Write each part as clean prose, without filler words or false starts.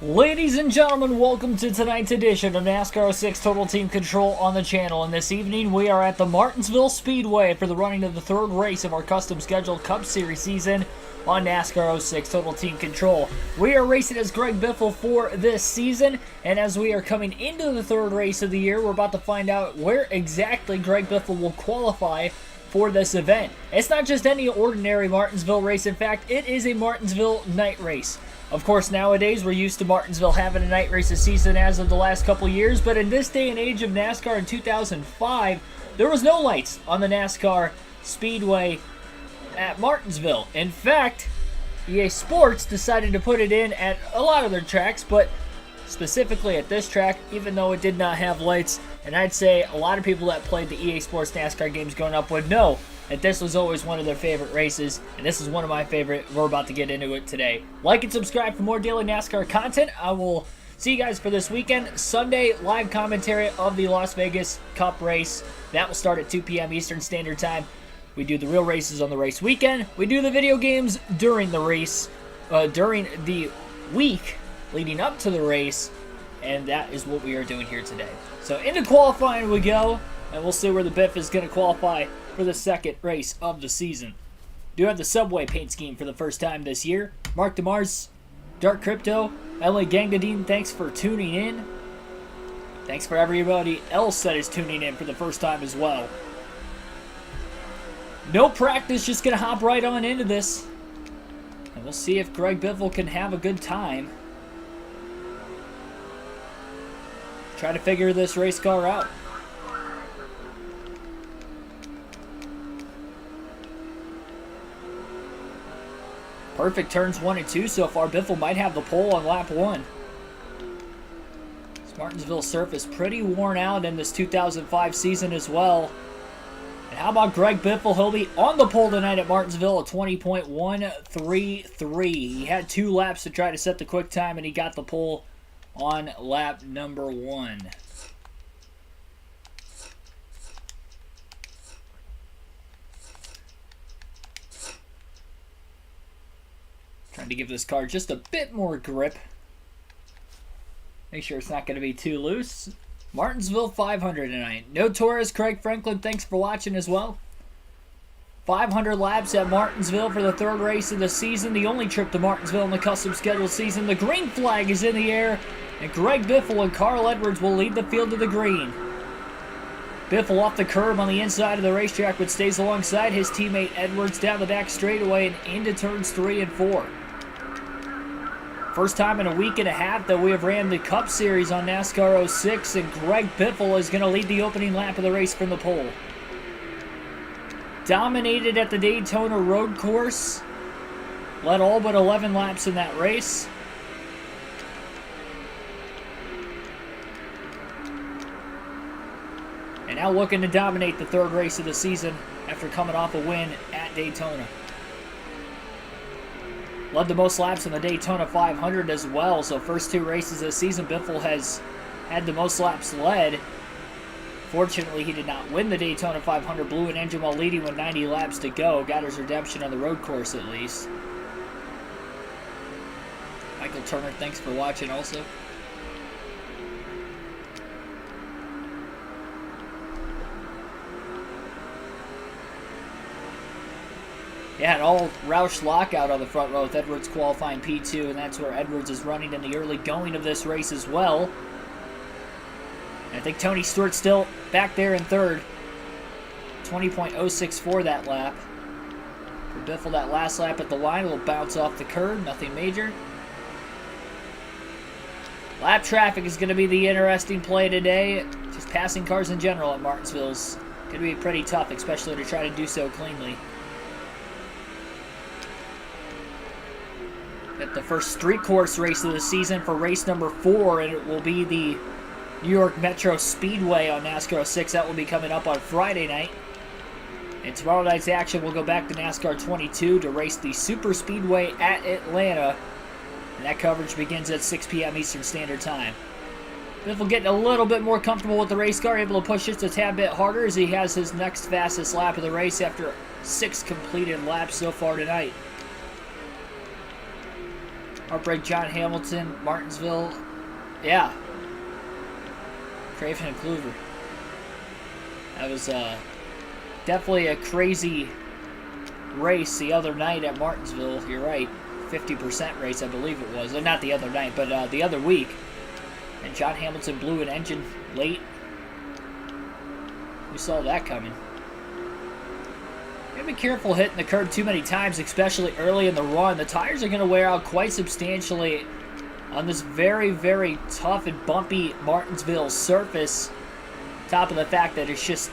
Ladies and gentlemen, welcome to tonight's edition of NASCAR 06 Total Team Control on the channel. And this evening we are at the Martinsville Speedway for the running of the third race of our custom scheduled Cup Series season on NASCAR 06 Total Team Control. We are racing as Greg Biffle for this season, and as we are coming into the third race of the year, we're about to find out where exactly Greg Biffle will qualify for this event. It's not just any ordinary Martinsville race. In fact, it is a Martinsville night race. Of course, nowadays we're used to Martinsville having a night race a season as of the last couple years, but in this day and age of NASCAR in 2005, there was no lights on the NASCAR Speedway at Martinsville. In fact, EA Sports decided to put it in at a lot of their tracks, but specifically at this track, even though it did not have lights. And I'd say a lot of people that played the EA Sports NASCAR games growing up would know that this was always one of their favorite races, and this is one of my favorite. We're about to get into it today. Like and subscribe for more daily NASCAR content. I will see you guys for this weekend. Sunday, live commentary of the Las Vegas Cup race. That will start at 2 p.m. Eastern Standard Time. We do the real races on the race weekend. We do the video games during the race, during the week leading up to the race, and that is what we are doing here today. So into qualifying we go, and we'll see where the Biff is going to qualify for the second race of the season. Do have the Subway paint scheme for the first time this year. Mark DeMars, Dark Crypto, LA Gangadine, thanks for tuning in. Thanks for everybody else that is tuning in for the first time as well. No practice, just going to hop right on into this. And we'll see if Greg Biffle can have a good time. Try to figure this race car out. Perfect turns 1 and 2 so far. Biffle might have the pole on lap 1. This Martinsville surface pretty worn out in this 2005 season as well. And how about Greg Biffle? He'll be on the pole tonight at Martinsville at 20.133. He had 2 laps to try to set the quick time, and he got the pole on lap number 1. Trying to give this car just a bit more grip. Make sure it's not going to be too loose. Martinsville 500 tonight. No Torres, Craig Franklin, thanks for watching as well. 500 laps at Martinsville for the third race of the season. The only trip to Martinsville in the custom scheduled season. The green flag is in the air, and Greg Biffle and Carl Edwards will lead the field to the green. Biffle off the curb on the inside of the racetrack, but stays alongside his teammate Edwards down the back straightaway and into turns 3 and 4. First time in a week and a half that we have ran the Cup Series on NASCAR 06, and Greg Biffle is going to lead the opening lap of the race from the pole. Dominated at the Daytona road course. Led all but 11 laps in that race. And now looking to dominate the third race of the season after coming off a win at Daytona. Led the most laps in the Daytona 500 as well. So first 2 races this season, Biffle has had the most laps led. Fortunately, he did not win the Daytona 500. Blew an engine while leading with 90 laps to go. Got his redemption on the road course at least. Michael Turner, thanks for watching also. Yeah, an all Roush lockout on the front row with Edwards qualifying P2, and that's where Edwards is running in the early going of this race as well. And I think Tony Stewart's still back there in third. 20.064 that lap. For Biffle, that last lap at the line will bounce off the curb, nothing major. Lap traffic is going to be the interesting play today. Just passing cars in general at Martinsville is going to be pretty tough, especially to try to do so cleanly. At the first street course race of the season for race number 4, and it will be the New York Metro Speedway on NASCAR 06. That will be coming up on Friday night. And tomorrow night's action will go back to NASCAR 22 to race the Super Speedway at Atlanta. And that coverage begins at 6 p.m. Eastern Standard Time. Biffle getting a little bit more comfortable with the race car, able to push just a tad bit harder as he has his next fastest lap of the race after 6 completed laps so far tonight. Heartbreak John Hamilton, Martinsville. Yeah. Craven and Kluver. That was definitely a crazy race the other night at Martinsville. You're right. 50% race, I believe it was. Not the other night, but the other week. And John Hamilton blew an engine late. We saw that coming. You gotta be careful hitting the curb too many times, especially early in the run. The tires are going to wear out quite substantially on this very, very tough and bumpy Martinsville surface. On top of the fact that it's just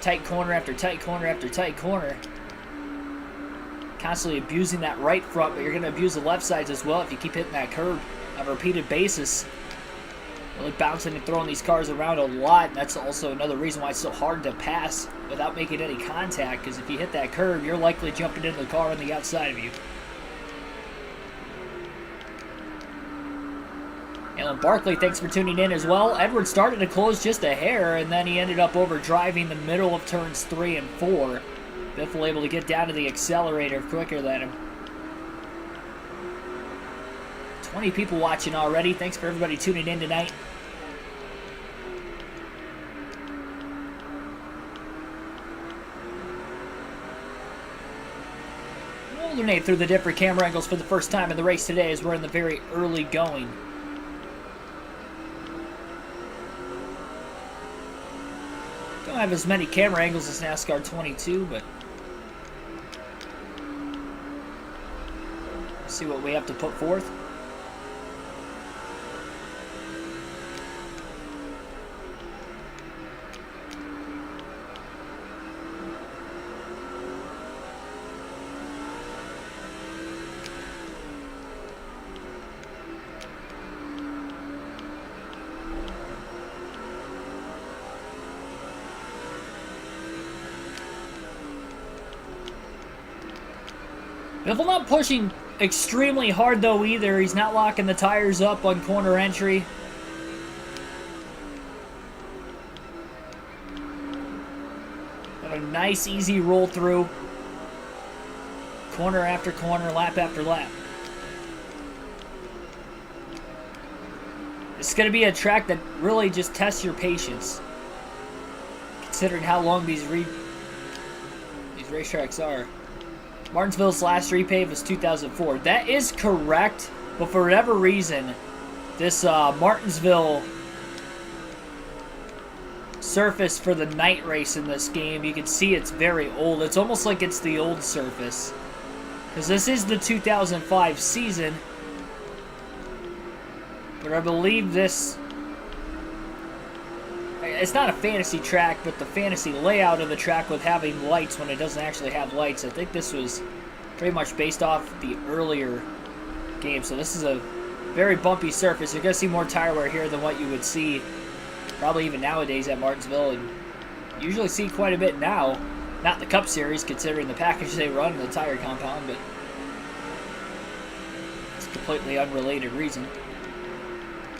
tight corner after tight corner after tight corner. Constantly abusing that right front, but you're going to abuse the left sides as well if you keep hitting that curb on a repeated basis. Really bouncing and throwing these cars around a lot, and that's also another reason why it's so hard to pass without making any contact, because if you hit that curb, you're likely jumping into the car on the outside of you. Alan Barkley, thanks for tuning in as well. Edwards started to close just a hair, and then he ended up overdriving the middle of turns 3 and 4. Biffle able to get down to the accelerator quicker than him. 20 people watching already. Thanks for everybody tuning in tonight. We'll alternate through the different camera angles for the first time in the race today as we're in the very early going. Don't have as many camera angles as NASCAR 22, but let's see what we have to put forth. Biffle not pushing extremely hard though either. He's not locking the tires up on corner entry. Got a nice easy roll through. Corner after corner, lap after lap. It's going to be a track that really just tests your patience, considering how long these racetracks are. Martinsville's last repave was 2004. That is correct, but for whatever reason, this Martinsville surface for the night race in this game, you can see it's very old. It's almost like it's the old surface, because this is the 2005 season, but I believe this... It's not a fantasy track, but the fantasy layout of the track with having lights when it doesn't actually have lights, I think this was pretty much based off the earlier game. So this is a very bumpy surface. You're going to see more tire wear here than what you would see probably even nowadays at Martinsville. And you usually see quite a bit now. Not the Cup Series, considering the package they run in the tire compound, but it's a completely unrelated reason.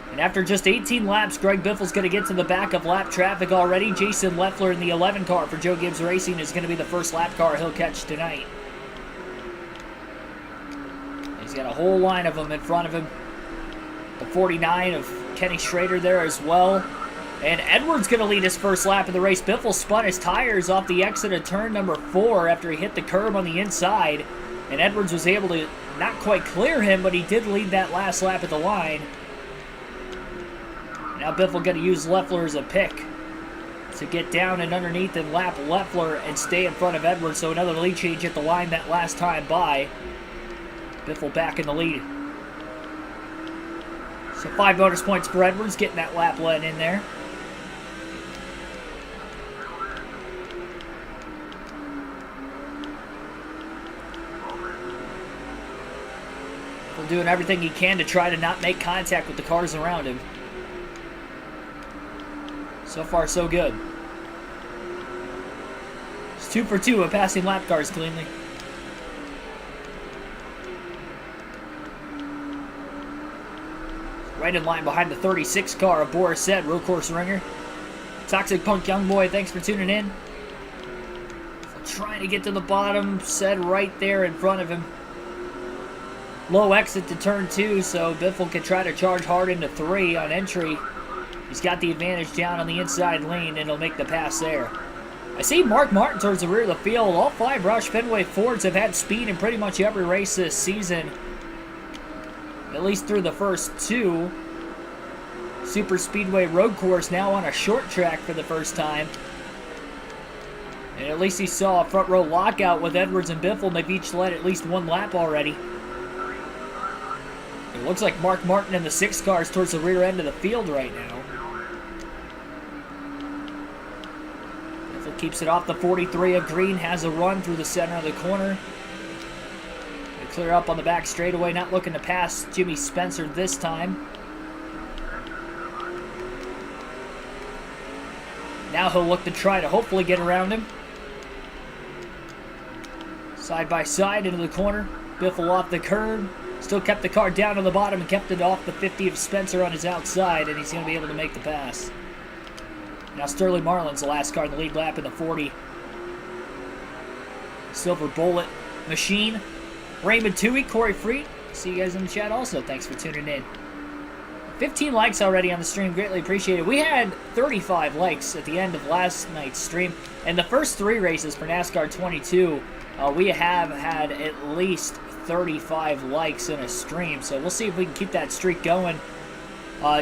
And after just 18 laps, Greg Biffle's going to get to the back of lap traffic already. Jason Leffler in the 11 car for Joe Gibbs Racing is going to be the first lap car he'll catch tonight. He's got a whole line of them in front of him. The 49 of Kenny Schrader there as well. And Edwards going to lead his first lap of the race. Biffle spun his tires off the exit of turn number 4 after he hit the curb on the inside. And Edwards was able to not quite clear him, but he did lead that last lap at the line. Now Biffle going to use Leffler as a pick to get down and underneath and lap Leffler and stay in front of Edwards. So another lead change at the line that last time by. Biffle back in the lead. So 5 bonus points for Edwards, getting that lap led in there. Biffle doing everything he can to try to not make contact with the cars around him. So far, so good. It's 2 for 2 of passing lap cars cleanly. Right in line behind the 36 car of Boris Said, Road Course Ringer. Toxic Punk Young Boy, thanks for tuning in. Trying to get to the bottom, Said right there in front of him. low exit to turn 2, so Biffle can try to charge hard into 3 on entry. He's got the advantage down on the inside lane, and he'll make the pass there. I see Mark Martin towards the rear of the field. All 5 Roush Fenway Fords have had speed in pretty much every race this season, at least through the first 2. Super Speedway Road Course now on a short track for the first time. And at least he saw a front row lockout with Edwards and Biffle, and they've each led at least 1 lap already. It looks like Mark Martin and the 6 cars towards the rear end of the field right now. Biffle keeps it off the 43 of green, has a run through the center of the corner. They clear up on the back straightaway, not looking to pass Jimmy Spencer this time. Now he'll look to try to hopefully get around him. Side by side into the corner. Biffle off the curb. Still kept the car down to the bottom and kept it off the 50 of Spencer on his outside, and he's going to be able to make the pass. Now Sterling Marlin's the last car in the lead lap in the 40. Silver Bullet Machine. Raymond Toohey, Corey Freet. See you guys in the chat also. Thanks for tuning in. 15 likes already on the stream. Greatly appreciated. We had 35 likes at the end of last night's stream. And the first 3 races for NASCAR 22, we have had at least 35 likes in a stream. So we'll see if we can keep that streak going.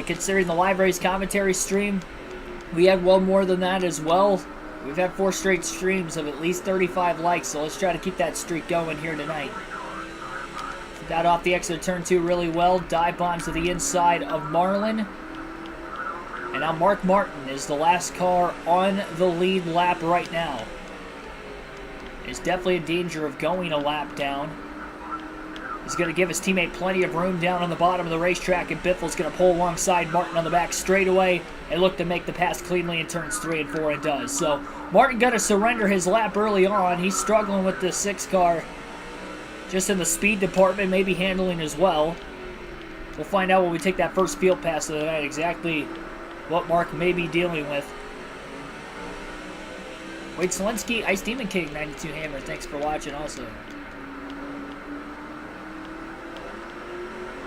Considering the live race commentary stream, we had well more than that as well. We've had 4 straight streams of at least 35 likes. So let's try to keep that streak going here tonight. Got off the exit of turn 2 really well. Dive bombs to the inside of Marlin. And now Mark Martin is the last car on the lead lap right now. Is definitely in danger of going a lap down. He's going to give his teammate plenty of room down on the bottom of the racetrack, and Biffle's going to pull alongside Martin on the back straightaway and look to make the pass cleanly in turns 3 and 4, and does. So Martin got to surrender his lap early on. He's struggling with the 6 car. Just in the speed department, maybe handling as well. We'll find out when we take that first field pass of the night exactly what Mark may be dealing with. Wade Selensky, Ice Demon King, 92 Hammer, thanks for watching also.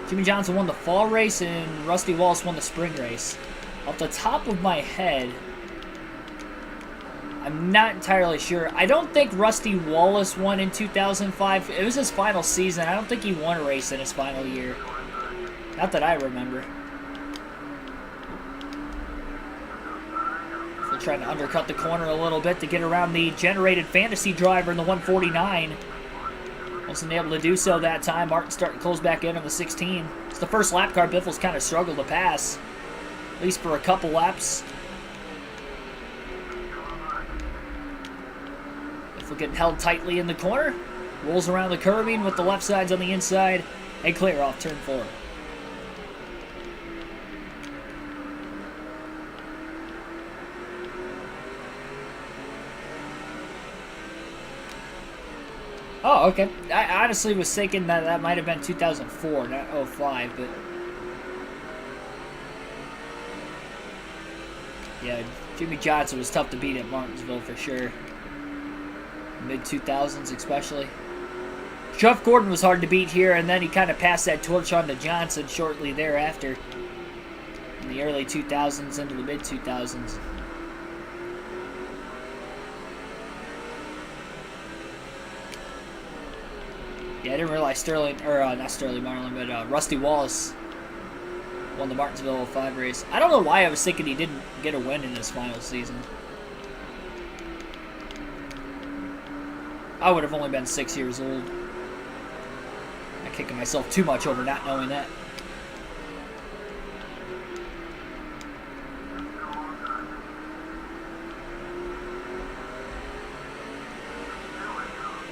Jimmy Johnson won the fall race and Rusty Wallace won the spring race. Off the top of my head, I'm not entirely sure. I don't think Rusty Wallace won in 2005. It was his final season. I don't think he won a race in his final year. Not that I remember. So trying to undercut the corner a little bit to get around the generated fantasy driver in the 149. Wasn't able to do so that time. Martin starting to close back in on the 16. It's the first lap car Biffle's kind of struggled to pass. At least for a couple laps. Getting held tightly in the corner. Rolls around the curbing with the left sides on the inside. And clear off turn 4. Oh, okay. I honestly was thinking that that might have been 2004, not 05, but... yeah, Jimmy Johnson was tough to beat at Martinsville for sure. Mid-2000s especially. Jeff Gordon was hard to beat here, and then he kind of passed that torch on to Johnson shortly thereafter. In the early 2000s into the mid-2000s. Yeah, I didn't realize not Sterling Marlin, but Rusty Wallace won the Martinsville 05 race. I don't know why I was thinking he didn't get a win in his final season. I would have only been 6 years old. I'm kicking myself too much over not knowing that.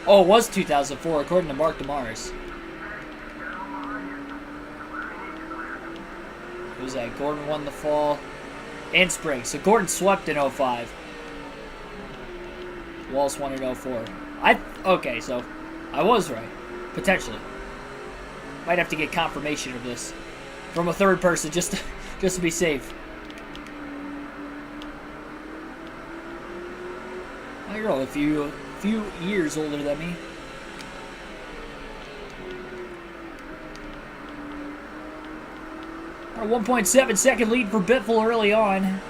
Oh, it was 2004, according to Mark DeMars. Who was that? Gordon won the fall and spring. So Gordon swept in 05. Wallace won in 04. Okay, so I was right. Potentially. Might have to get confirmation of this from a third person just to be safe. Oh, you're a few years older than me. A 1.7 second lead for Bitful early on.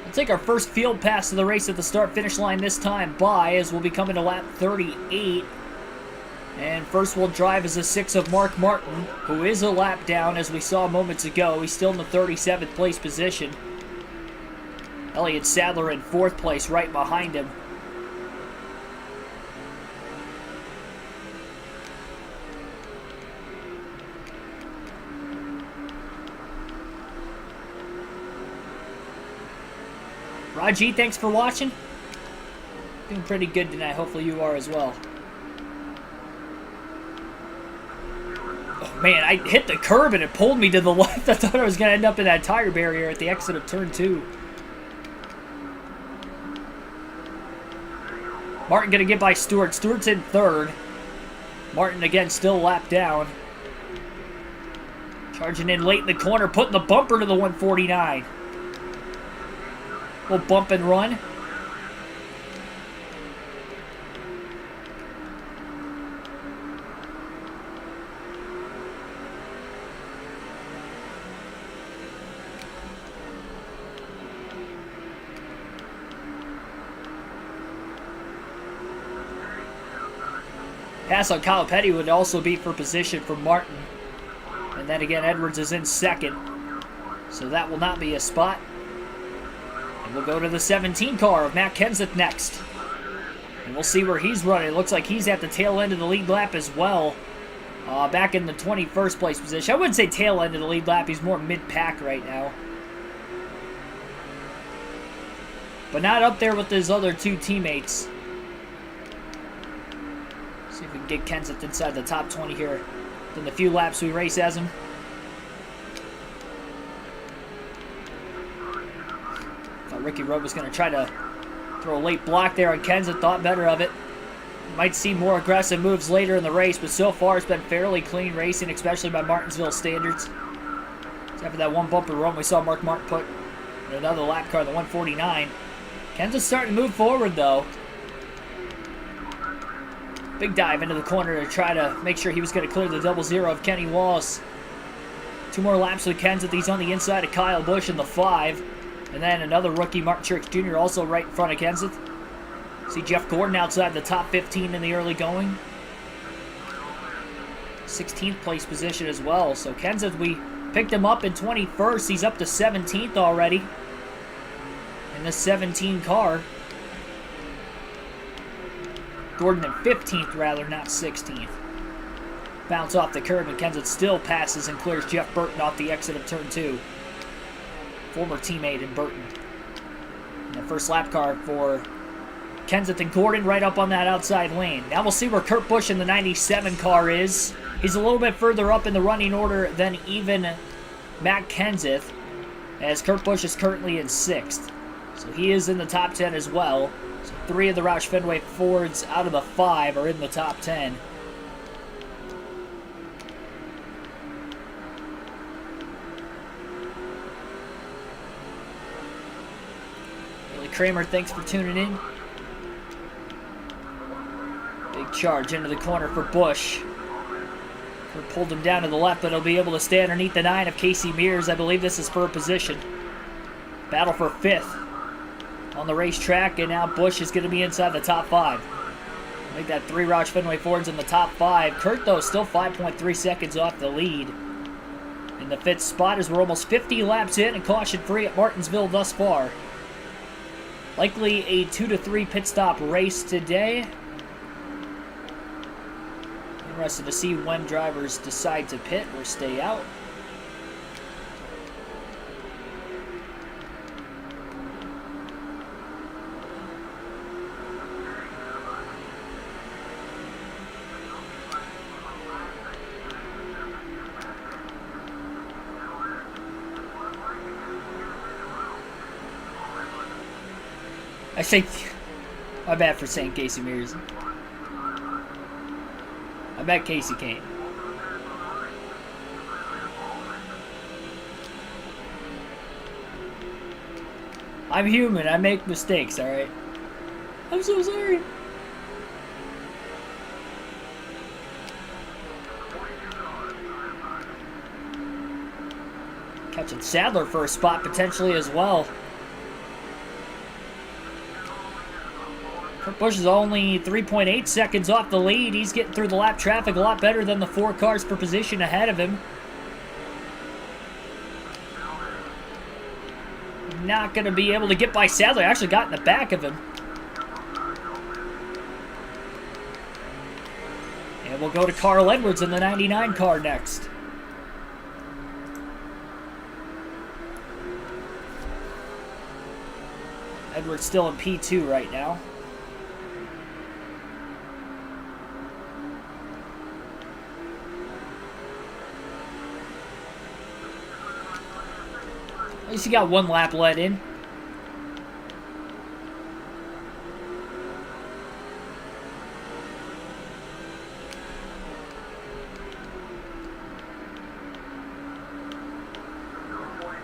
We'll take our first field pass of the race at the start-finish line this time by, as we'll be coming to lap 38. And first we'll drive is a 6 of Mark Martin, who is a lap down as we saw moments ago. He's still in the 37th place position. Elliott Sadler in 4th place right behind him. Raji, thanks for watching. Doing pretty good tonight. Hopefully you are as well. Oh man, I hit the curb and it pulled me to the left. I thought I was going to end up in that tire barrier at the exit of turn 2. Martin going to get by Stewart. Stewart's in 3rd. Martin again still lap down. Charging in late in the corner, putting the bumper to the 149. Little bump and run. Pass on Kyle Petty would also be for position for Martin. And then again, Edwards is in 2nd. So that will not be a spot. And we'll go to the 17 car of Matt Kenseth next. And we'll see where he's running. It looks like he's at the tail end of the lead lap as well. Back in the 21st place position. I wouldn't say tail end of the lead lap. He's more mid-pack right now. But not up there with his other 2 teammates. See if we can get Kenseth inside the top 20 here in the few laps we race as him. Thought Ricky Rowe was going to try to throw a late block there on Kenseth. Thought better of it. Might see more aggressive moves later in the race, but so far it's been fairly clean racing, especially by Martinsville standards. Except for that one bumper run we saw Mark Martin put in another lap car, the 149. Kenseth's starting to move forward, though. Big dive into the corner to try to make sure he was going to clear the 0-0 of Kenny Wallace. 2 more laps with Kenseth. He's on the inside of Kyle Busch in the 5. And then another rookie, Martin Truex Jr., also right in front of Kenseth. See Jeff Gordon outside the top 15 in the early going. 16th place position as well. So Kenseth, we picked him up in 21st. He's up to 17th already in the 17 car. Gordon in 15th, rather, not 16th. Bounce off the curb, and Kenseth still passes and clears Jeff Burton off the exit of turn 2. Former teammate in Burton. And the first lap car for Kenseth and Gordon right up on that outside lane. Now we'll see where Kurt Busch in the 97 car is. He's a little bit further up in the running order than even Matt Kenseth, as Kurt Busch is currently in 6th. So he is in the top 10 as well. So 3 of the Roush Fenway Fords out of the 5 are in the top 10. Billy Kramer, thanks for tuning in. Big charge into the corner for Busch. Kurt pulled him down to the left, but he'll be able to stay underneath the 9 of Casey Mears. I believe this is for a position. Battle for 5th on the racetrack, and now Busch is going to be inside the top 5. Make that 3 Roush Fenway Fords in the top 5. Kurt, though, still 5.3 seconds off the lead in the 5th spot as we're almost 50 laps in and caution-free at Martinsville thus far. Likely a 2 to 3 pit stop race today. Interested to see when drivers decide to pit or stay out. I say, my bad for saying Casey Mears. I bet Casey came. I'm human. I make mistakes, alright? I'm so sorry. Catching Sadler for a spot potentially as well. Kurt Busch is only 3.8 seconds off the lead. He's getting through the lap traffic a lot better than the 4 cars per position ahead of him. Not going to be able to get by Sadler. Actually got in the back of him. And we'll go to Carl Edwards in the 99 car next. Edwards still in P2 right now. At least he got 1 lap let in.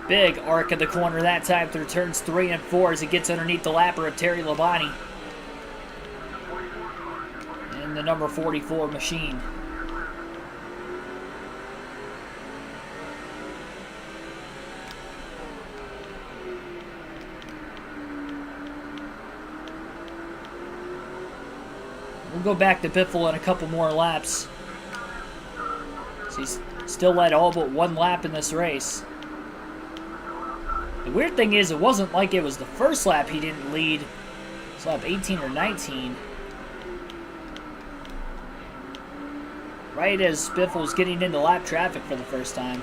Big arc of the corner that time through turns 3 and 4 as he gets underneath the lapper of Terry Labonte. And the number 44 machine. We'll go back to Biffle in a couple more laps. So he's still led all but 1 lap in this race. The weird thing is, it wasn't like it was the first lap he didn't lead. It's lap 18 or 19. Right as Biffle was getting into lap traffic for the first time.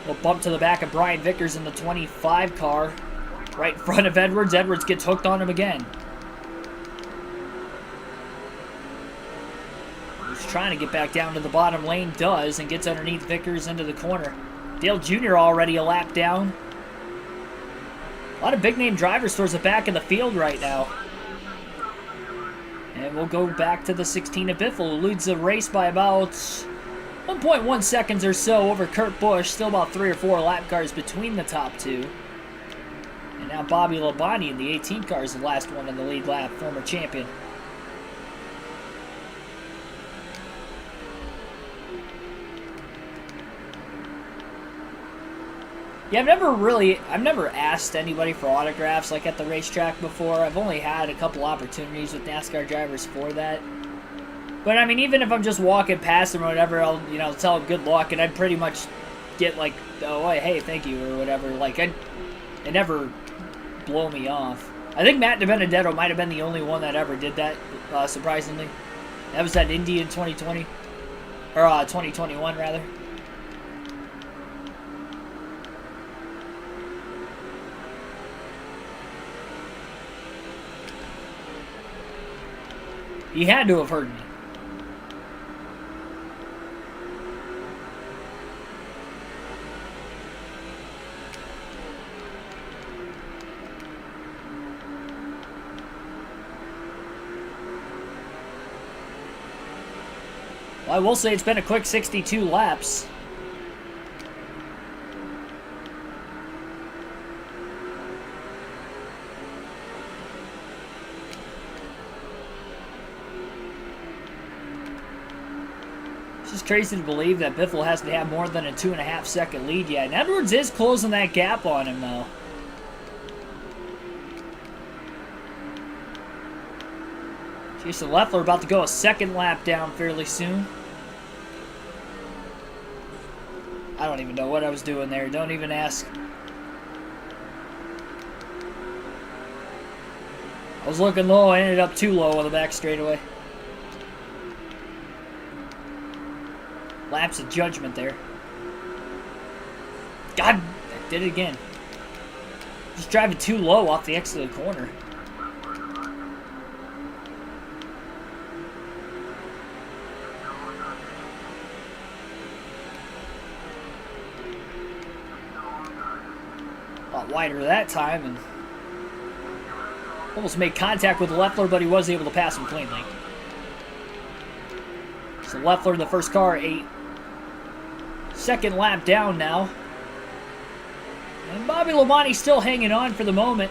We'll bump to the back of Brian Vickers in the 25 car. Right in front of Edwards. Edwards gets hooked on him again. He's trying to get back down to the bottom lane. Does, and gets underneath Vickers into the corner. Dale Jr. already a lap down. A lot of big-name drivers towards the back of the field right now. And we'll go back to the 16 of Biffle, who leads the race by about 1.1 seconds or so over Kurt Busch. Still about 3 or 4 lap cars between the top 2. And now Bobby Labonte in the 18 car is the last one in the lead lap, former champion. Yeah, I've never asked anybody for autographs like at the racetrack before. I've only had a couple opportunities with NASCAR drivers for that. But I mean, even if I'm just walking past them or whatever, I'll, tell them good luck, and I'd pretty much get like, oh, hey, thank you, or whatever. Like, it never blow me off. I think Matt DiBenedetto might have been the only one that ever did that, surprisingly. That was at Indy in 2020, or 2021, rather. He had to have heard me. Well, I will say it's been a quick 62 laps. It's just crazy to believe that Biffle hasn't had more than a 2.5 second lead yet. And Edwards is closing that gap on him, though. Jason Leffler about to go a second lap down fairly soon. I don't even know what I was doing there. Don't even ask. I was looking low. I ended up too low on the back straightaway. Lapse of judgment there. God, I did it again. Just driving too low off the exit of the corner. A lot wider that time, and almost made contact with Leffler, but he was able to pass him cleanly. So Leffler in the first car, second lap down now. And Bobby Labonte still hanging on for the moment.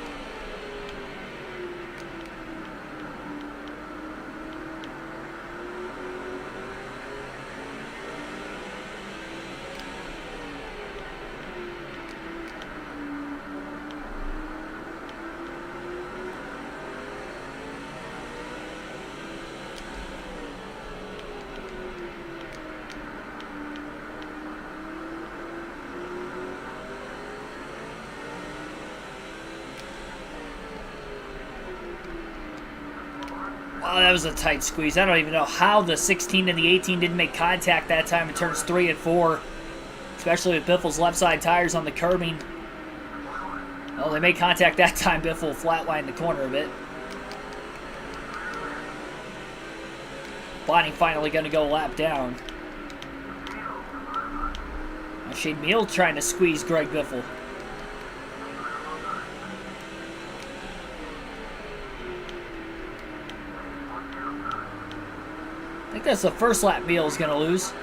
Oh, that was a tight squeeze. I don't even know how the 16 and the 18 didn't make contact that time in turns 3 and 4. Especially with Biffle's left side tires on the curbing. Well, they made contact that time. Biffle flatlined the corner a bit. Bonnie finally going to go lap down. Now Shane Meal trying to squeeze Greg Biffle. I think that's the first lap Meal is going to lose.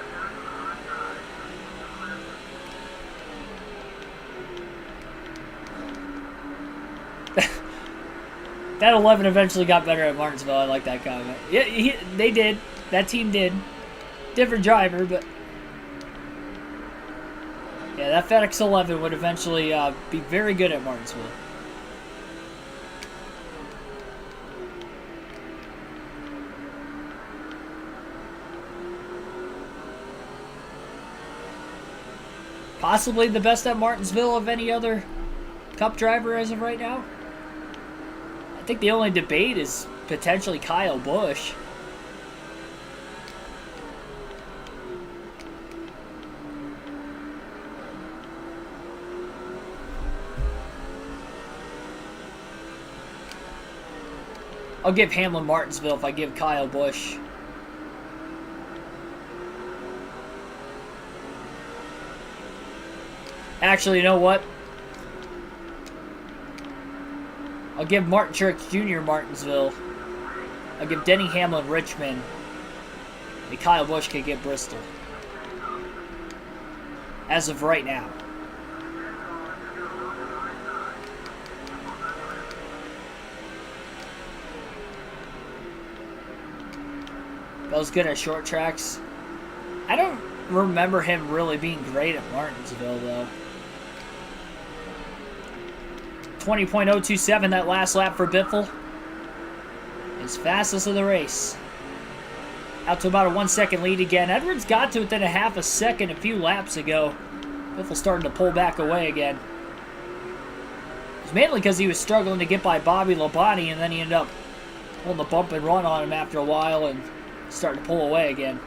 That 11 eventually got better at Martinsville. I like that comment. Yeah, they did. That team did. Different driver, but... yeah, that FedEx 11 would eventually be very good at Martinsville. Possibly the best at Martinsville of any other Cup driver as of right now. I think the only debate is potentially Kyle Busch. I'll give Hamlin Martinsville if I give Kyle Busch. Actually, you know what? I'll give Martin Truex Jr. Martinsville. I'll give Denny Hamlin Richmond. And Kyle Busch can get Bristol. As of right now. Bell's good at short tracks. I don't remember him really being great at Martinsville, though. 20.027 that last lap for Biffle. His fastest of the race. Out to about a 1 second lead again. Edwards got to within a half a second a few laps ago. Biffle starting to pull back away again. It's mainly because he was struggling to get by Bobby Labonte, and then he ended up pulling the bump and run on him after a while and starting to pull away again.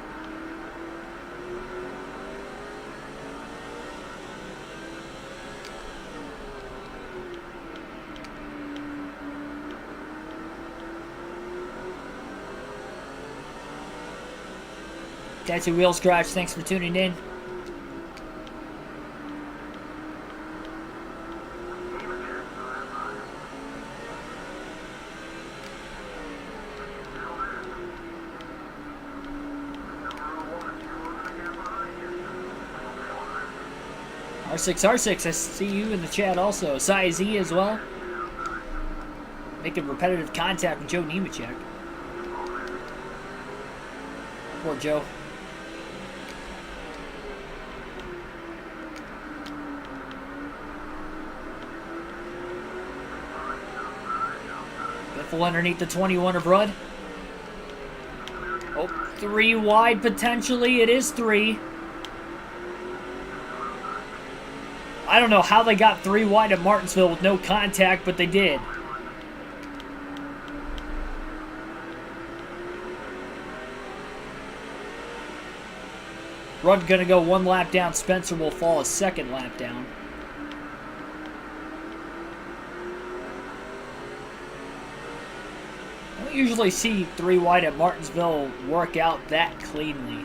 Tattoo Wheel Scratch, thanks for tuning in. R6, I see you in the chat also. Cy Z as well. Making repetitive contact with Joe Nemechek. Poor Joe. Biffle underneath the 21 of Rudd. Oh, 3 wide potentially. It is 3. I don't know how they got 3 wide at Martinsville with no contact, but they did. Rudd gonna go 1 lap down. Spencer will fall a 2nd lap down. I don't usually see 3 wide at Martinsville work out that cleanly.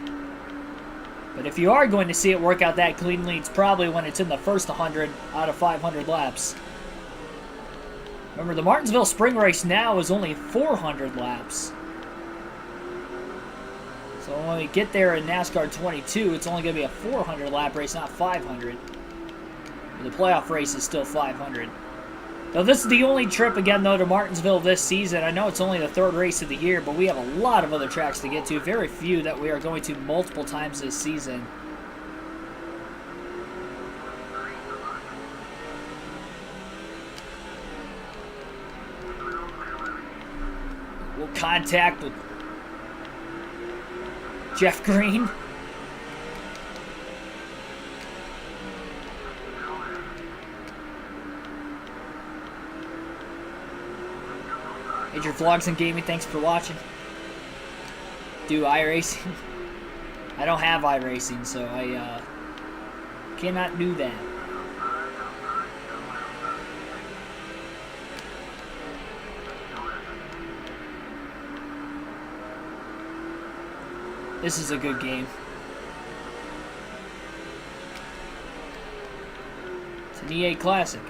But if you are going to see it work out that cleanly, it's probably when it's in the first 100 out of 500 laps. Remember, the Martinsville Spring Race now is only 400 laps. So when we get there in NASCAR 22, it's only going to be a 400 lap race, not 500. The playoff race is still 500. Now, this is the only trip, again, though, to Martinsville this season. I know it's only the 3rd race of the year, but we have a lot of other tracks to get to. Very few that we are going to multiple times this season. We'll contact with Jeff Green. Major Vlogs and Gaming, thanks for watching. do iRacing. I don't have iRacing, so I cannot do that. This is a good game. It's an EA Classic.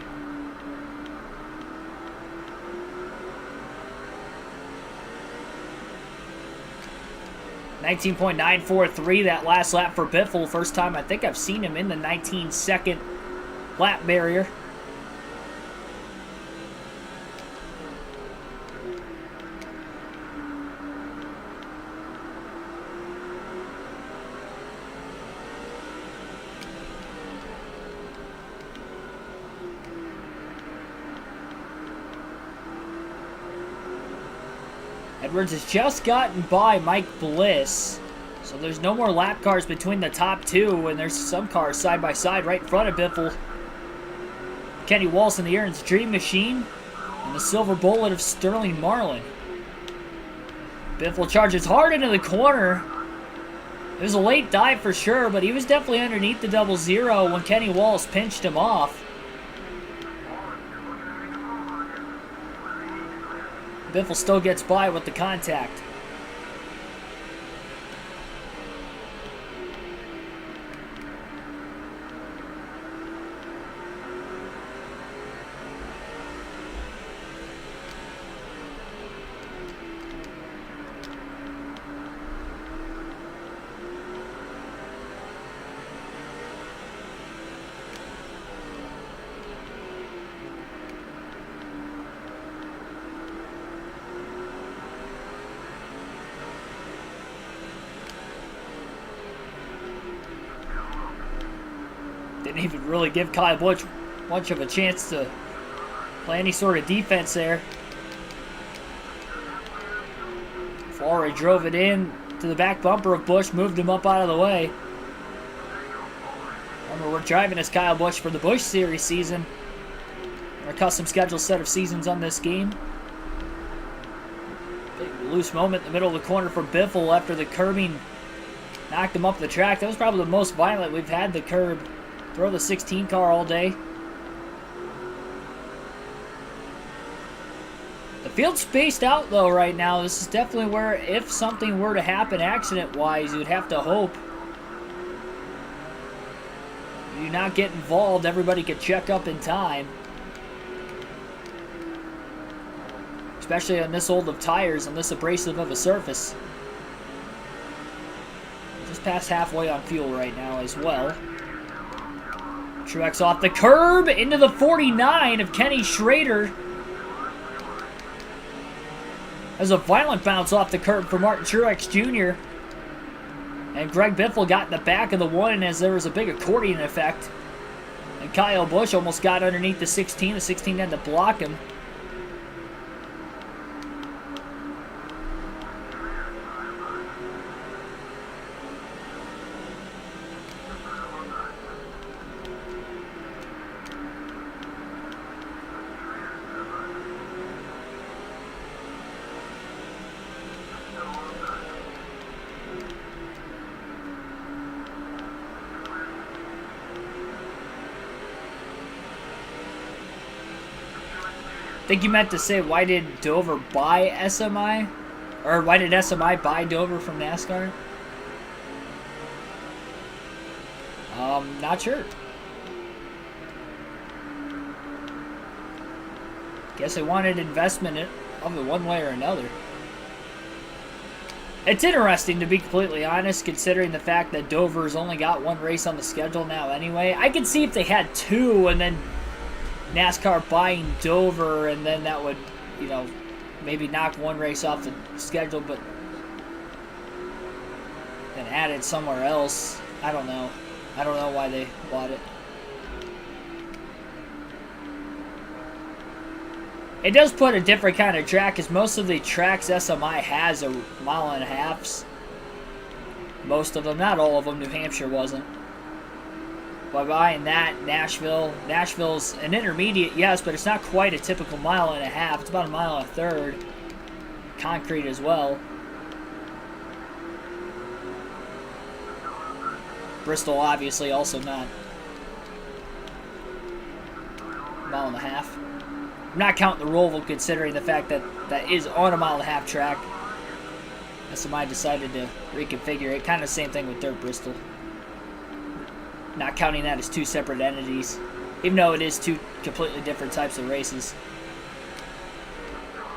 .943 that last lap for Biffle. First time I think I've seen him in the 19-second lap barrier. Edwards has just gotten by Mike Bliss, so there's no more lap cars between the top two, and there's some cars side by side right in front of Biffle. Kenny Walsh in the Aaron's Dream Machine, and the Silver Bullet of Sterling Marlin. Biffle charges hard into the corner. It was a late dive for sure, but he was definitely underneath the 00 when Kenny Walsh pinched him off. Biffle still gets by with the contact. Didn't even really give Kyle Busch much of a chance to play any sort of defense there. Flora drove it in to the back bumper of Busch, moved him up out of the way. Remember, we're driving as Kyle Busch for the Busch Series season. Our custom schedule set of seasons on this game. Big loose moment in the middle of the corner for Biffle after the curbing knocked him up the track. That was probably the most violent we've had the curb. Throw the 16 car all day. The field's spaced out though right now. This is definitely where, if something were to happen accident-wise, you'd have to hope you do not get involved. Everybody could check up in time. Especially on this old of tires, on this abrasive of a surface. Just past halfway on fuel right now as well. Truex off the curb into the 49 of Kenny Schrader. There's a violent bounce off the curb for Martin Truex Jr. And Greg Biffle got in the back of the one as there was a big accordion effect. And Kyle Busch almost got underneath the 16. The 16 had to block him. I think you meant to say, why did Dover buy SMI? Or why did SMI buy Dover from NASCAR? Not sure. Guess they wanted investment of it one way or another. It's interesting, to be completely honest, considering the fact that Dover's only got one race on the schedule now anyway. I could see if they had two and then NASCAR buying Dover, and then that would, you know, maybe knock one race off the schedule, but then add it somewhere else. I don't know. I don't know why they bought it. It does put a different kind of track, because most of the tracks SMI has are 1.5 miles. Most of them, not all of them. New Hampshire wasn't. By buying that, Nashville's an intermediate, yes, but it's not quite a typical 1.5 miles. It's about 1.33 miles. Concrete as well. Bristol, obviously, also not a mile and a half. I'm not counting the Roval, considering the fact that that is on a 1.5 mile track. SMI decided to reconfigure it. Kind of the same thing with Dirt Bristol. Not counting that as two separate entities, even though it is two completely different types of races.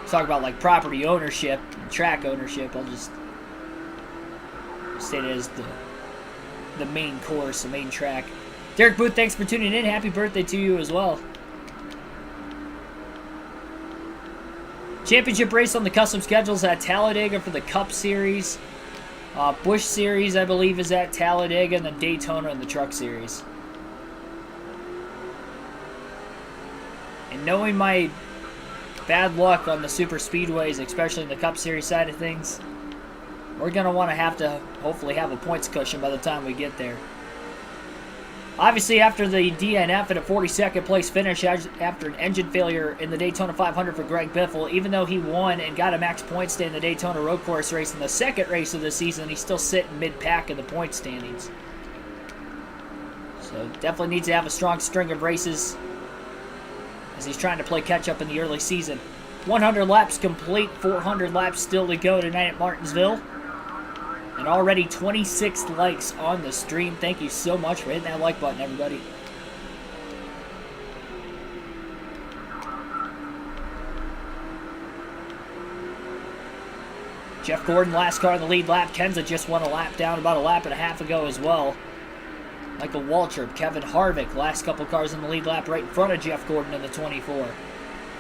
Let's talk about like property ownership and track ownership. I'll just state it as the main course, the main track. Derek Booth, thanks for tuning in. Happy birthday to you as well. Championship race on the custom schedules at Talladega for the Cup Series. Busch Series, I believe, is at Talladega, and then Daytona in the Truck Series. And knowing my bad luck on the super speedways, especially in the Cup Series side of things, we're going to have to hopefully have a points cushion by the time we get there. Obviously, after the DNF and a 42nd place finish after an engine failure in the Daytona 500 for Greg Biffle, even though he won and got a max point stay in the Daytona Road Course race in the second race of the season, he's still sitting mid-pack in the point standings. So definitely needs to have a strong string of races as he's trying to play catch-up in the early season. 100 laps complete, 400 laps still to go tonight at Martinsville. And already 26 likes on the stream. Thank you so much for hitting that like button, everybody. Jeff Gordon, last car in the lead lap. Kenza just won a lap down about a lap and a half ago as well. Michael Waltrip, Kevin Harvick, last couple cars in the lead lap right in front of Jeff Gordon in the 24.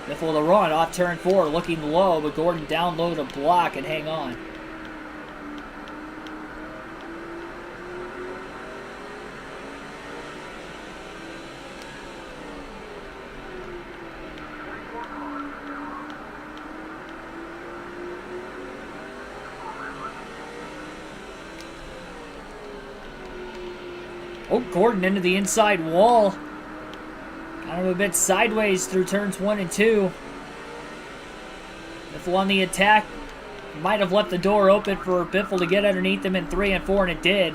Biffle the run off turn 4, looking low, but Gordon down low to block and hang on. Oh, Gordon into the inside wall. Kind of a bit sideways through turns 1 and 2. Biffle on the attack. Might have left the door open for Biffle to get underneath him in 3 and 4, and it did.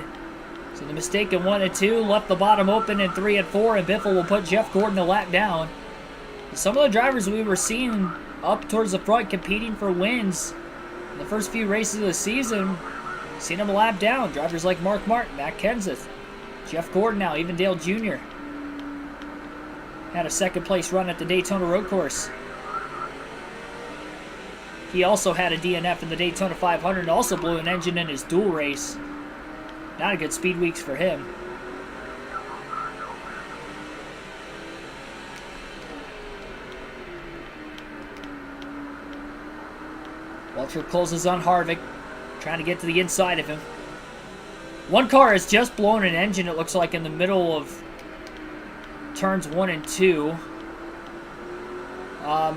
So the mistake in 1 and 2 left the bottom open in 3 and 4, and Biffle will put Jeff Gordon a lap down. Some of the drivers we were seeing up towards the front competing for wins in the first few races of the season, seen them a lap down. Drivers like Mark Martin, Matt Kenseth, Jeff Gordon now, even Dale Jr. had a second place run at the Daytona Road Course. He also had a DNF in the Daytona 500 and also blew an engine in his dual race. Not a good speed weeks for him. Waltrip closes on Harvick, trying to get to the inside of him. One car has just blown an engine, it looks like, in the middle of turns 1 and 2.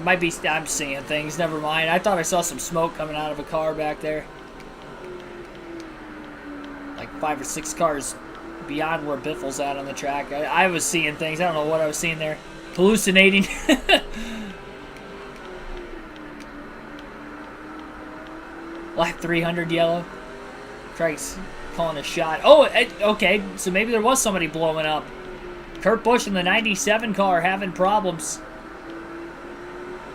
Might be, I'm seeing things, never mind. I thought I saw some smoke coming out of a car back there. Like 5 or 6 cars beyond where Biffle's at on the track. I was seeing things, I don't know what I was seeing there. Hallucinating. Lap 300 yellow. Craig's calling a shot. Oh, okay, so maybe there was somebody blowing up. Kurt Busch in the 97 car having problems.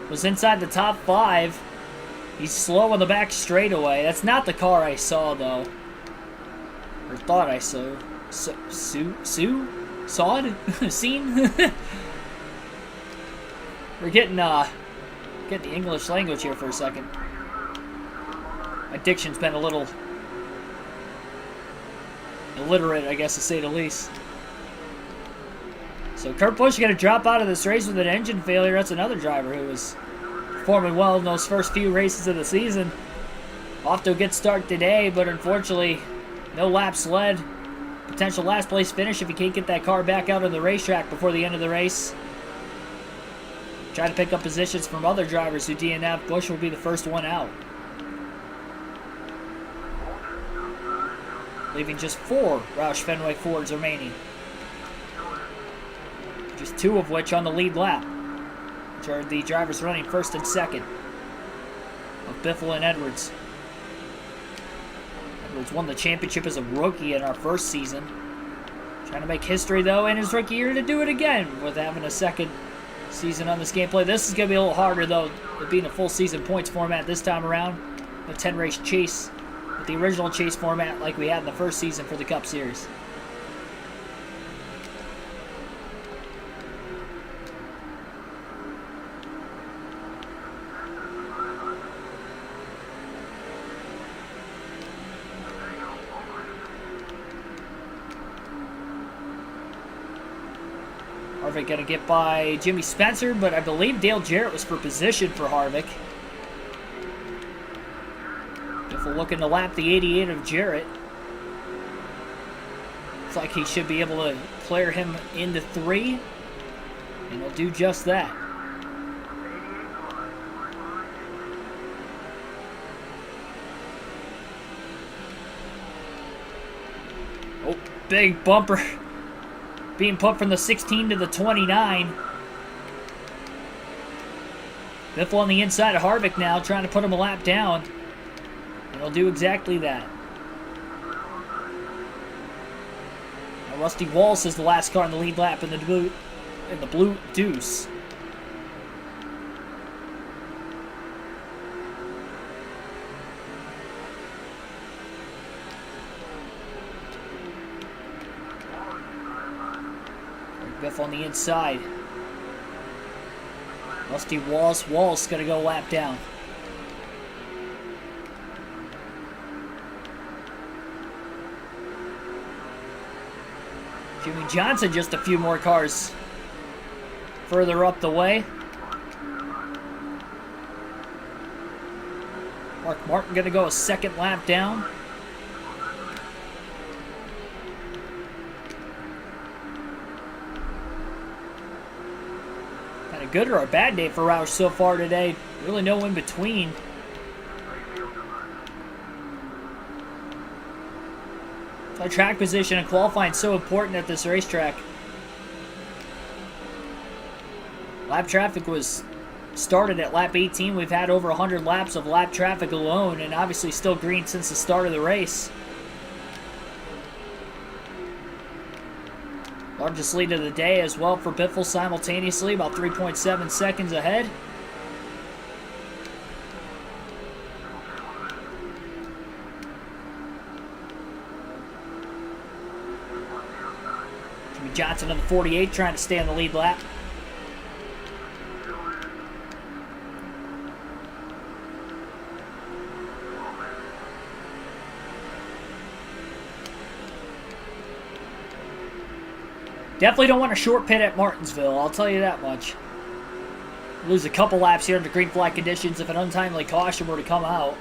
Was inside the top 5. He's slow on the back straightaway. That's not the car I saw, though. Or thought I saw. Saw it? Seen? We're getting the English language here for a second. My diction's been a little illiterate, I guess, to say the least. So Kurt Busch going to drop out of this race with an engine failure. That's another driver who was performing well in those first few races of the season. Off to a good start today, but unfortunately, no laps led. Potential last place finish if he can't get that car back out on the racetrack before the end of the race. Try to pick up positions from other drivers who DNF. Busch will be the first one out, leaving just 4 Roush Fenway Fords remaining. Just 2 of which on the lead lap, which are the drivers running first and second of Biffle and Edwards. Edwards won the championship as a rookie in our first season. Trying to make history, though, in his rookie year to do it again with having a second season on this gameplay. This is going to be a little harder, though, with being a full season points format this time around. A 10-race chase with the original chase format like we had in the first season for the Cup Series. Harvick going to get by Jimmy Spencer, but I believe Dale Jarrett was for position for Harvick. If we're looking to lap the 88 of Jarrett, looks like he should be able to clear him into 3, and he'll do just that. Oh, big bumper. Being put from the 16 to the 29. Biffle on the inside of Harvick now, trying to put him a lap down. And he'll do exactly that. Now Rusty Walsh is the last car in the lead lap in the blue deuce. Biff on the inside. Rusty Walsh. Walsh going to go lap down. Jimmy Johnson just a few more cars further up the way. Mark Martin going to go a second lap down. Good or a bad day for Roush so far today. Really no in between. So track position and qualifying so important at this racetrack. Lap traffic was started at lap 18. We've had over 100 laps of lap traffic alone, and obviously still green since the start of the race. Largest lead of the day as well for Biffle simultaneously, about 3.7 seconds ahead. Jimmy Johnson on the 48 trying to stay on the lead lap. Definitely don't want a short pit at Martinsville, I'll tell you that much. Lose a couple laps here under green flag conditions if an untimely caution were to come out.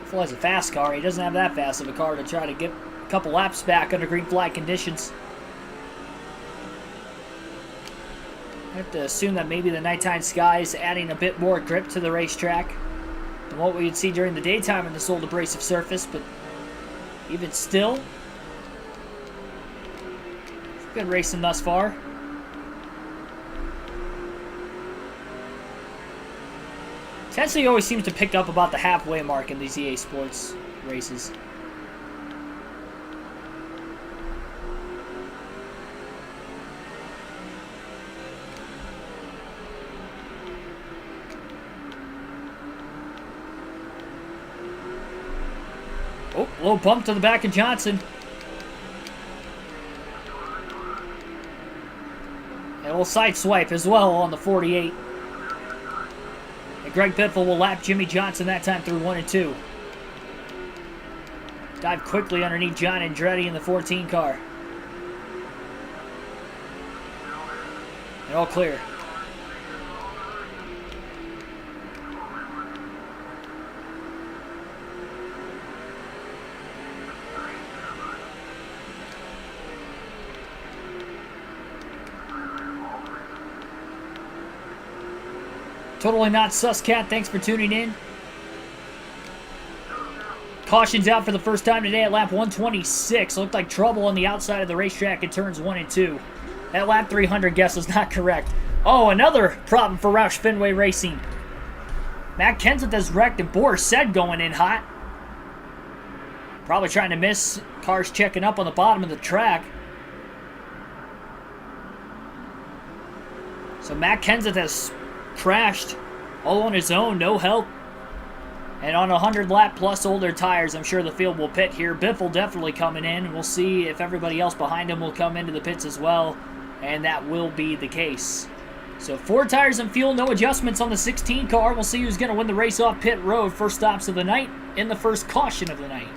Biffle has a fast car. He doesn't have that fast of a car to try to get a couple laps back under green flag conditions. I have to assume that maybe the nighttime sky is adding a bit more grip to the racetrack than what we would see during the daytime in this old abrasive surface, but even still, good racing thus far. Intensity always seems to pick up about the halfway mark in these EA Sports races. Oh, little bump to the back of Johnson. And a little side swipe as well on the 48. And Greg Biffle will lap Jimmy Johnson that time through 1 and 2. Dive quickly underneath John Andretti in the 14 car. And all clear. Totally Not Suscat, thanks for tuning in. Caution's out for the first time today at lap 126. Looked like trouble on the outside of the racetrack in turns 1 and 2. That lap 300 guess was not correct. Oh, another problem for Roush Fenway Racing. Matt Kenseth has wrecked and Boris said going in hot. Probably trying to miss cars checking up on the bottom of the track. So Matt Kenseth has crashed all on his own, no help. And on 100 lap plus older tires, I'm sure the field will pit here. Biffle definitely coming in. We'll see if everybody else behind him will come into the pits as well. And that will be the case. So 4 tires and fuel, no adjustments on the 16 car. We'll see who's going to win the race off pit road. First stops of the night in the first caution of the night.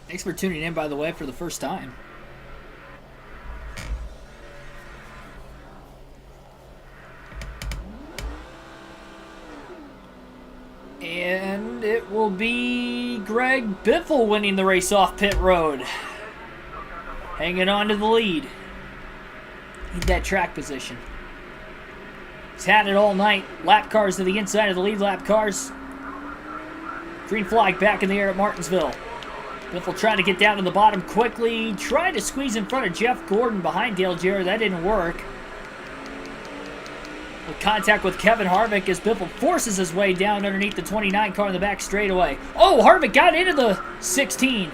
Thanks for tuning in, by the way, for the first time. And it will be Greg Biffle winning the race off pit road. Hanging on to the lead. Need that track position. He's had it all night. Lap cars to the inside of the lead lap cars. Green flag back in the air at Martinsville. Biffle trying to get down to the bottom quickly. Tried to squeeze in front of Jeff Gordon behind Dale Jarrett. That didn't work. With contact with Kevin Harvick as Biffle forces his way down underneath the 29 car in the back straightaway. Oh, Harvick got into the 16.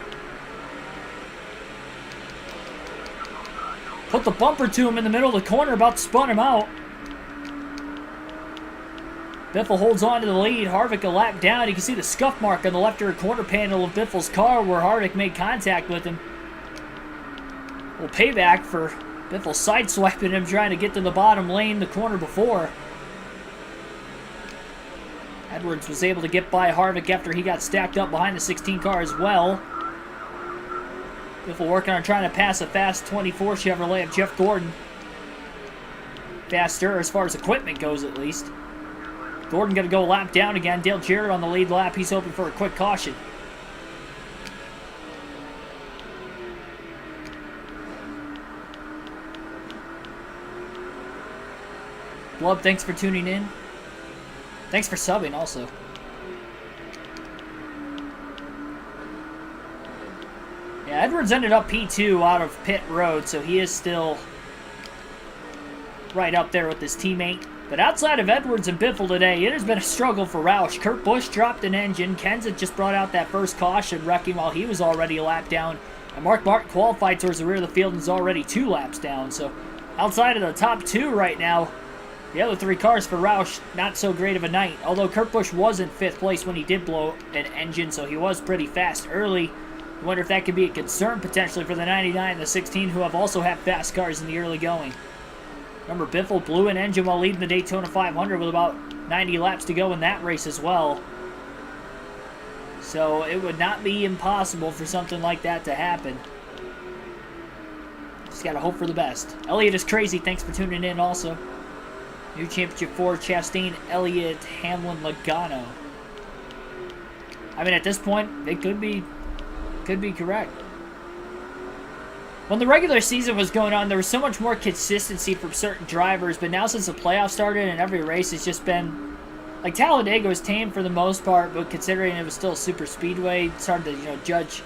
Put the bumper to him in the middle of the corner, about to spun him out. Biffle holds on to the lead. Harvick a lap down. You can see the scuff mark on the left rear quarter panel of Biffle's car where Harvick made contact with him. Well, payback for Biffle sideswiping him, trying to get to the bottom lane the corner before. Edwards was able to get by Harvick after he got stacked up behind the 16 car as well. Biffle working on trying to pass a fast 24 Chevrolet of Jeff Gordon. Faster as far as equipment goes, at least. Gordon going to go lap down again. Dale Jarrett on the lead lap. He's hoping for a quick caution. Blub, thanks for tuning in. Thanks for subbing also. Yeah, Edwards ended up P2 out of pit road, so he is still right up there with his teammate. But outside of Edwards and Biffle today, it has been a struggle for Roush. Kurt Busch dropped an engine. Kenseth just brought out that first caution, wrecking while he was already a lap down. And Mark Martin qualified towards the rear of the field and is already 2 laps down. So outside of the top 2 right now, the other 3 cars for Roush, not so great of a night. Although Kurt Busch was in 5th place when he did blow an engine, so he was pretty fast early. I wonder if that could be a concern potentially for the 99 and the 16, who have also had fast cars in the early going. Remember, Biffle blew an engine while leading the Daytona 500 with about 90 laps to go in that race as well. So it would not be impossible for something like that to happen. Just got to hope for the best. Elliot is crazy. Thanks for tuning in also. New Championship 4, Chastain, Elliott, Hamlin, Logano. I mean, at this point, they could be correct. When the regular season was going on, there was so much more consistency from certain drivers, but now since the playoffs started and every race has just been, like, Talladega was tame for the most part, but considering it was still a super speedway, it's hard to, judge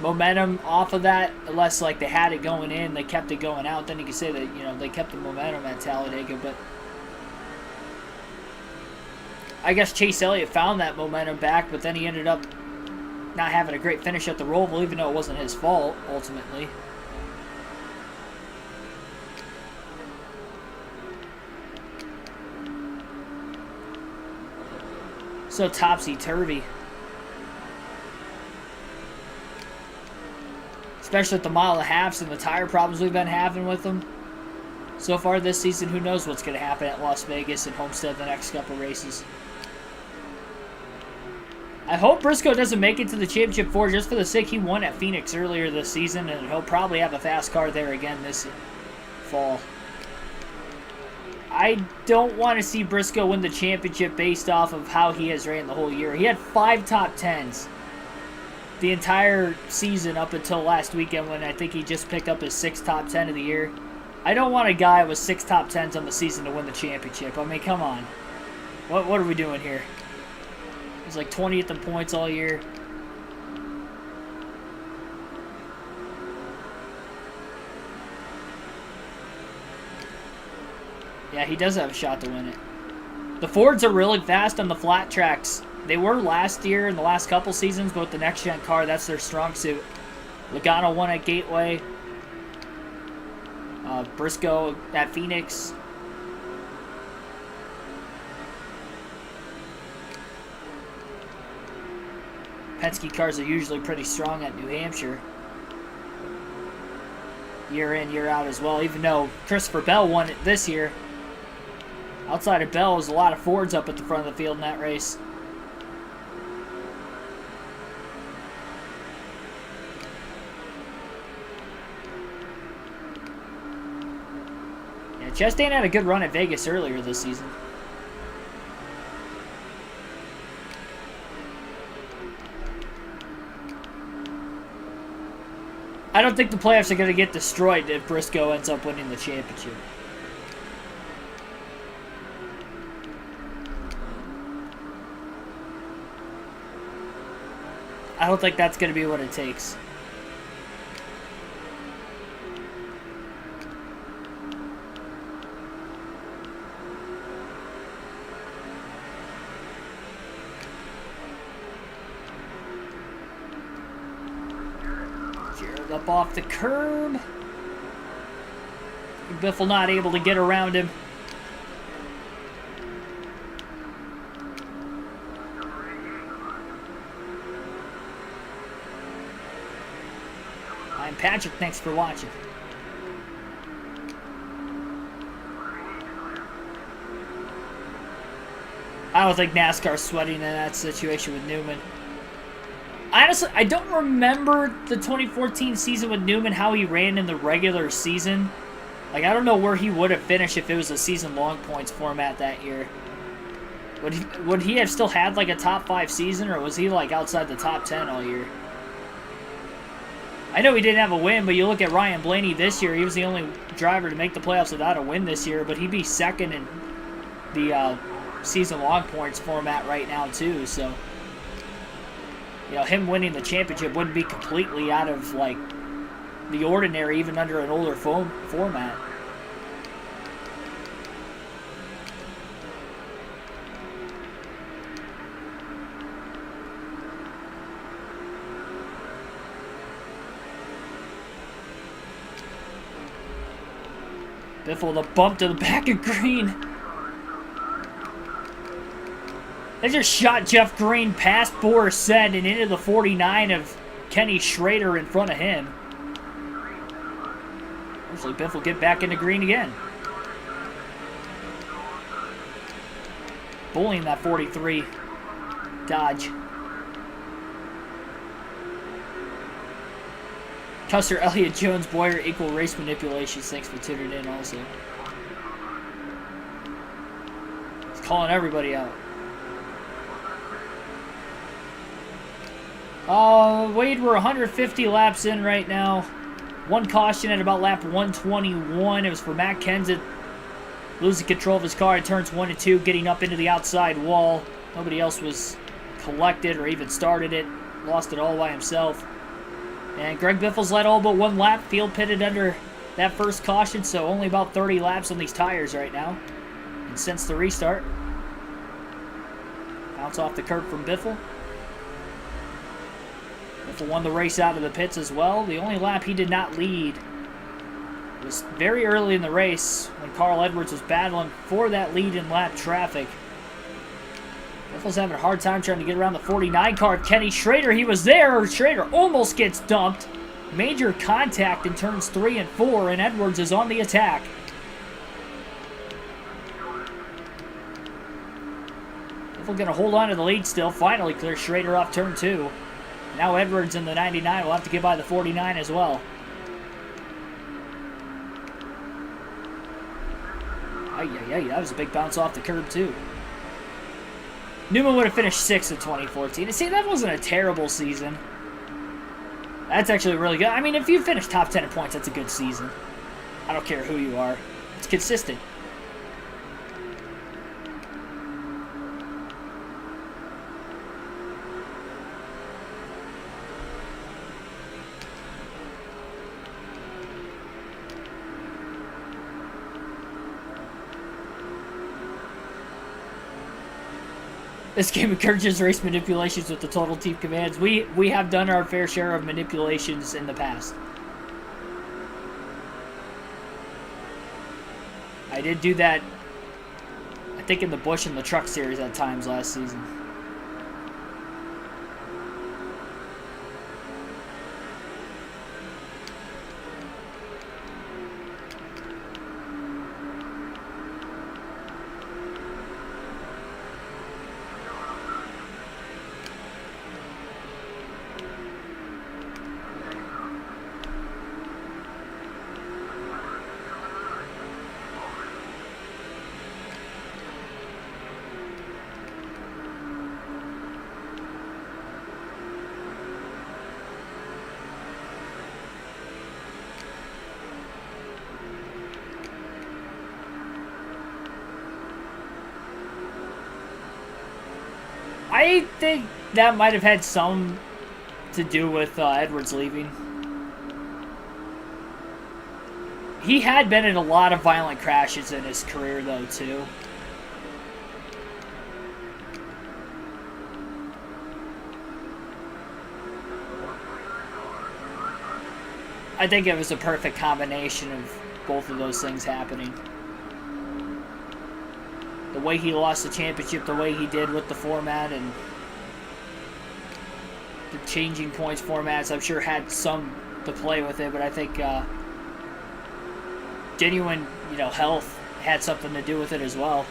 momentum off of that, unless, like, they had it going in, they kept it going out, then you can say that, they kept the momentum at Talladega, but I guess Chase Elliott found that momentum back, but then he ended up not having a great finish at the Roval, even though it wasn't his fault, ultimately. So topsy-turvy. Especially at the mile and a halves and the tire problems we've been having with them. So far this season, who knows what's going to happen at Las Vegas and Homestead the next couple races. I hope Briscoe doesn't make it to the Championship 4 just for the sake he won at Phoenix earlier this season, and he'll probably have a fast car there again this fall. I don't want to see Briscoe win the championship based off of how he has ran the whole year. He had 5 top 10s the entire season up until last weekend when I think he just picked up his 6th top 10 of the year. I don't want a guy with 6 top 10s on the season to win the championship. I mean, come on. What are we doing here? He's like 20th in points all year. Yeah, he does have a shot to win it. The Fords are really fast on the flat tracks. They were last year in the last couple seasons, but with the next-gen car, that's their strong suit. Logano won at Gateway. Briscoe at Phoenix. Penske cars are usually pretty strong at New Hampshire. Year in, year out as well, even though Christopher Bell won it this year. Outside of Bell, there's a lot of Fords up at the front of the field in that race. Yeah, Chastain had a good run at Vegas earlier this season. I don't think the playoffs are going to get destroyed if Briscoe ends up winning the championship. I don't think that's going to be what it takes. Jared up off the curb. Biffle not able to get around him. I'm Patrick, thanks for watching. I don't think NASCAR's sweating in that situation with Newman. Honestly, I don't remember the 2014 season with Newman, how he ran in the regular season. Like, I don't know where he would have finished if it was a season-long points format that year. Would he have still had, like, a top 5 season, or was he, like, outside the top 10 all year? I know he didn't have a win, but you look at Ryan Blaney this year, he was the only driver to make the playoffs without a win this year, but he'd be second in the season-long points format right now, too, so... You know, him winning the championship wouldn't be completely out of, like, the ordinary, even under an older format. Biffle, the bump to the back of Green. They just shot Jeff Green past Boris and into the 49 of Kenny Schrader in front of him. Hopefully Biff will get back into Green again. Bullying that 43 Dodge. Custer, Elliott, Jones, Boyer, equal race manipulations. Thanks for tuning in also. He's calling everybody out. Wade, we're 150 laps in right now. One caution at about lap 121. It was for Matt Kenseth losing control of his car in turns 1 and 2, getting up into the outside wall. Nobody else was collected or even started it. Lost it all by himself. And Greg Biffle's led all but one lap. Field pitted under that first caution, so only about 30 laps on these tires right now. And since the restart. Bounce off the curb from Biffle. Biffle won the race out of the pits as well. The only lap he did not lead was very early in the race when Carl Edwards was battling for that lead in lap traffic. Biffle's having a hard time trying to get around the 49 car. Kenny Schrader, he was there. Schrader almost gets dumped. Major contact in turns 3 and 4, and Edwards is on the attack. Biffle going to hold on to the lead still. Finally clears Schrader off turn 2. Now Edwards in the 99 will have to get by the 49 as well. That was a big bounce off the curb too. Newman would have finished 6th in 2014. And see, that wasn't a terrible season. That's actually really good. I mean, if you finish top 10 in points, that's a good season. I don't care who you are. It's consistent. This game encourages race manipulations with the total team commands. We have done our fair share of manipulations in the past. I did do that, I think, in the Busch and the Truck Series at times last season. I think that might have had some to do with Edwards leaving. He had been in a lot of violent crashes in his career, though, too. I think it was a perfect combination of both of those things happening. The way he lost the championship, the way he did with the format, and the changing points formats, I'm sure had some to play with it, but I think genuine, health had something to do with it as well.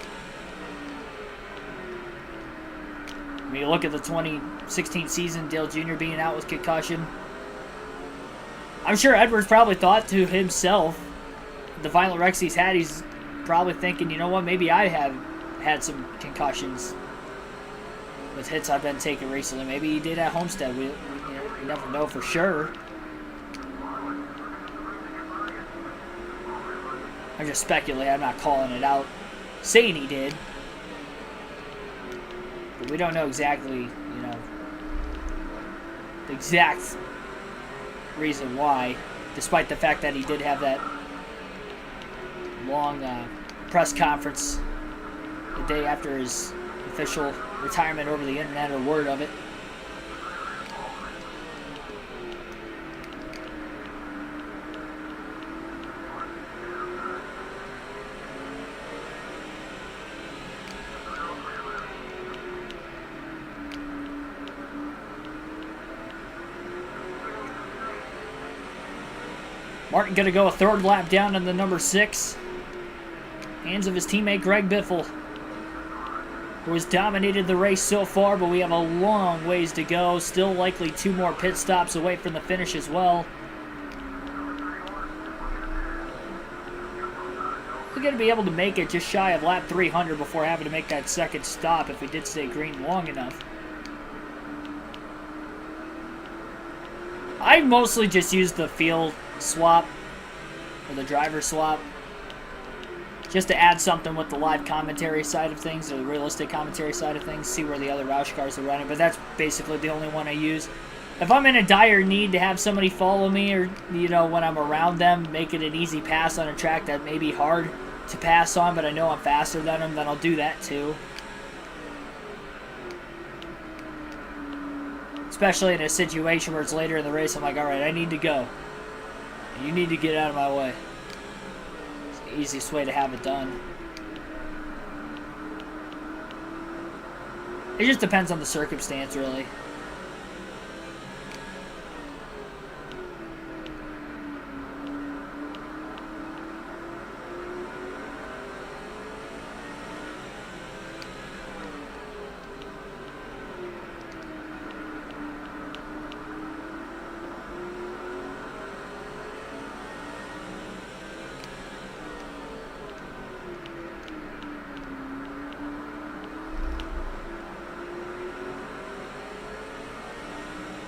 I mean, you look at the 2016 season, Dale Jr. being out with concussion. I'm sure Edwards probably thought to himself, the violent wrecks he's had, he's probably thinking, you know what, maybe I have had some concussions with hits I've been taking recently. Maybe he did at Homestead. We never know for sure. I'm just speculating. I'm not calling it out, saying he did, but we don't know exactly, the exact reason why, despite the fact that he did have that long press conference the day after his official retirement over the internet, or word of it. Martin going to go a third lap down in the number 6. Hands of his teammate Greg Biffle, who has dominated the race so far, but we have a long ways to go. Still likely 2 more pit stops away from the finish as well. We're going to be able to make it just shy of lap 300 before having to make that second stop if we did stay green long enough. I mostly just used the field swap, or the driver swap, just to add something with the live commentary side of things, or the realistic commentary side of things, see where the other Roush cars are running, but that's basically the only one I use. If I'm in a dire need to have somebody follow me, or, when I'm around them, make it an easy pass on a track that may be hard to pass on, but I know I'm faster than them, then I'll do that too. Especially in a situation where it's later in the race, I'm like, alright, I need to go. You need to get out of my way. It's the easiest way to have it done. It just depends on the circumstance, really.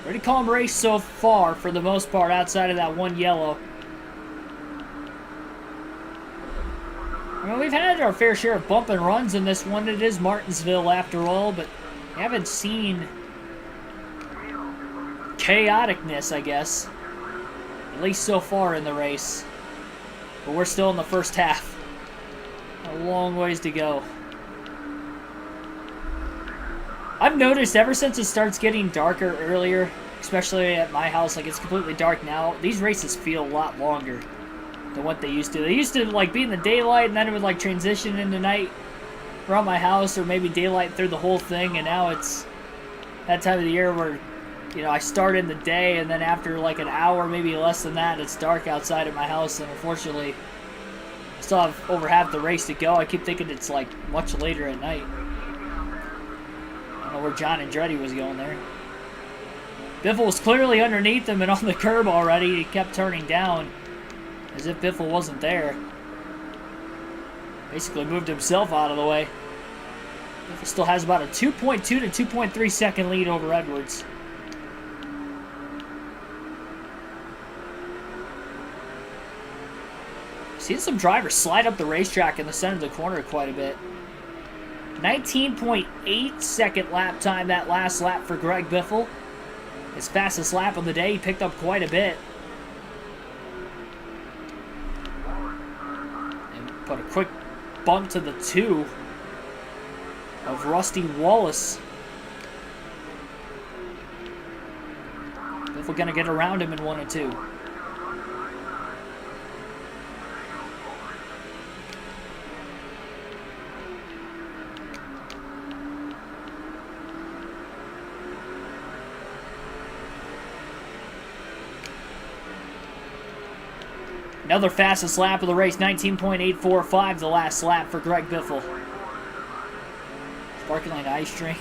Pretty calm race so far, for the most part, outside of that one yellow. I mean, we've had our fair share of bump and runs in this one. It is Martinsville after all, but we haven't seen chaoticness, I guess. At least so far in the race. But we're still in the first half. A long ways to go. I've noticed ever since it starts getting darker earlier, especially at my house, like it's completely dark now, these races feel a lot longer than what they used to. They used to like be in the daylight and then it would like transition into night around my house, or maybe daylight through the whole thing, and now it's that time of the year where, you know, I start in the day and then after like an hour, maybe less than that, it's dark outside at my house, and unfortunately I still have over half the race to go. I keep thinking it's like much later at night. I don't know where John Andretti was going there. Biffle was clearly underneath him and on the curb already. He kept turning down as if Biffle wasn't there. Basically moved himself out of the way. Biffle still has about a 2.2 to 2.3 second lead over Edwards. Seen some drivers slide up the racetrack in the center of the corner quite a bit. 19.8 second lap time that last lap for Greg Biffle. His fastest lap of the day. He picked up quite a bit. And put a quick bump to the 2 of Rusty Wallace. Biffle gonna get around him in 1 and 2. Another fastest lap of the race, 19.845 the last lap for Greg Biffle. Sparkling ice drink.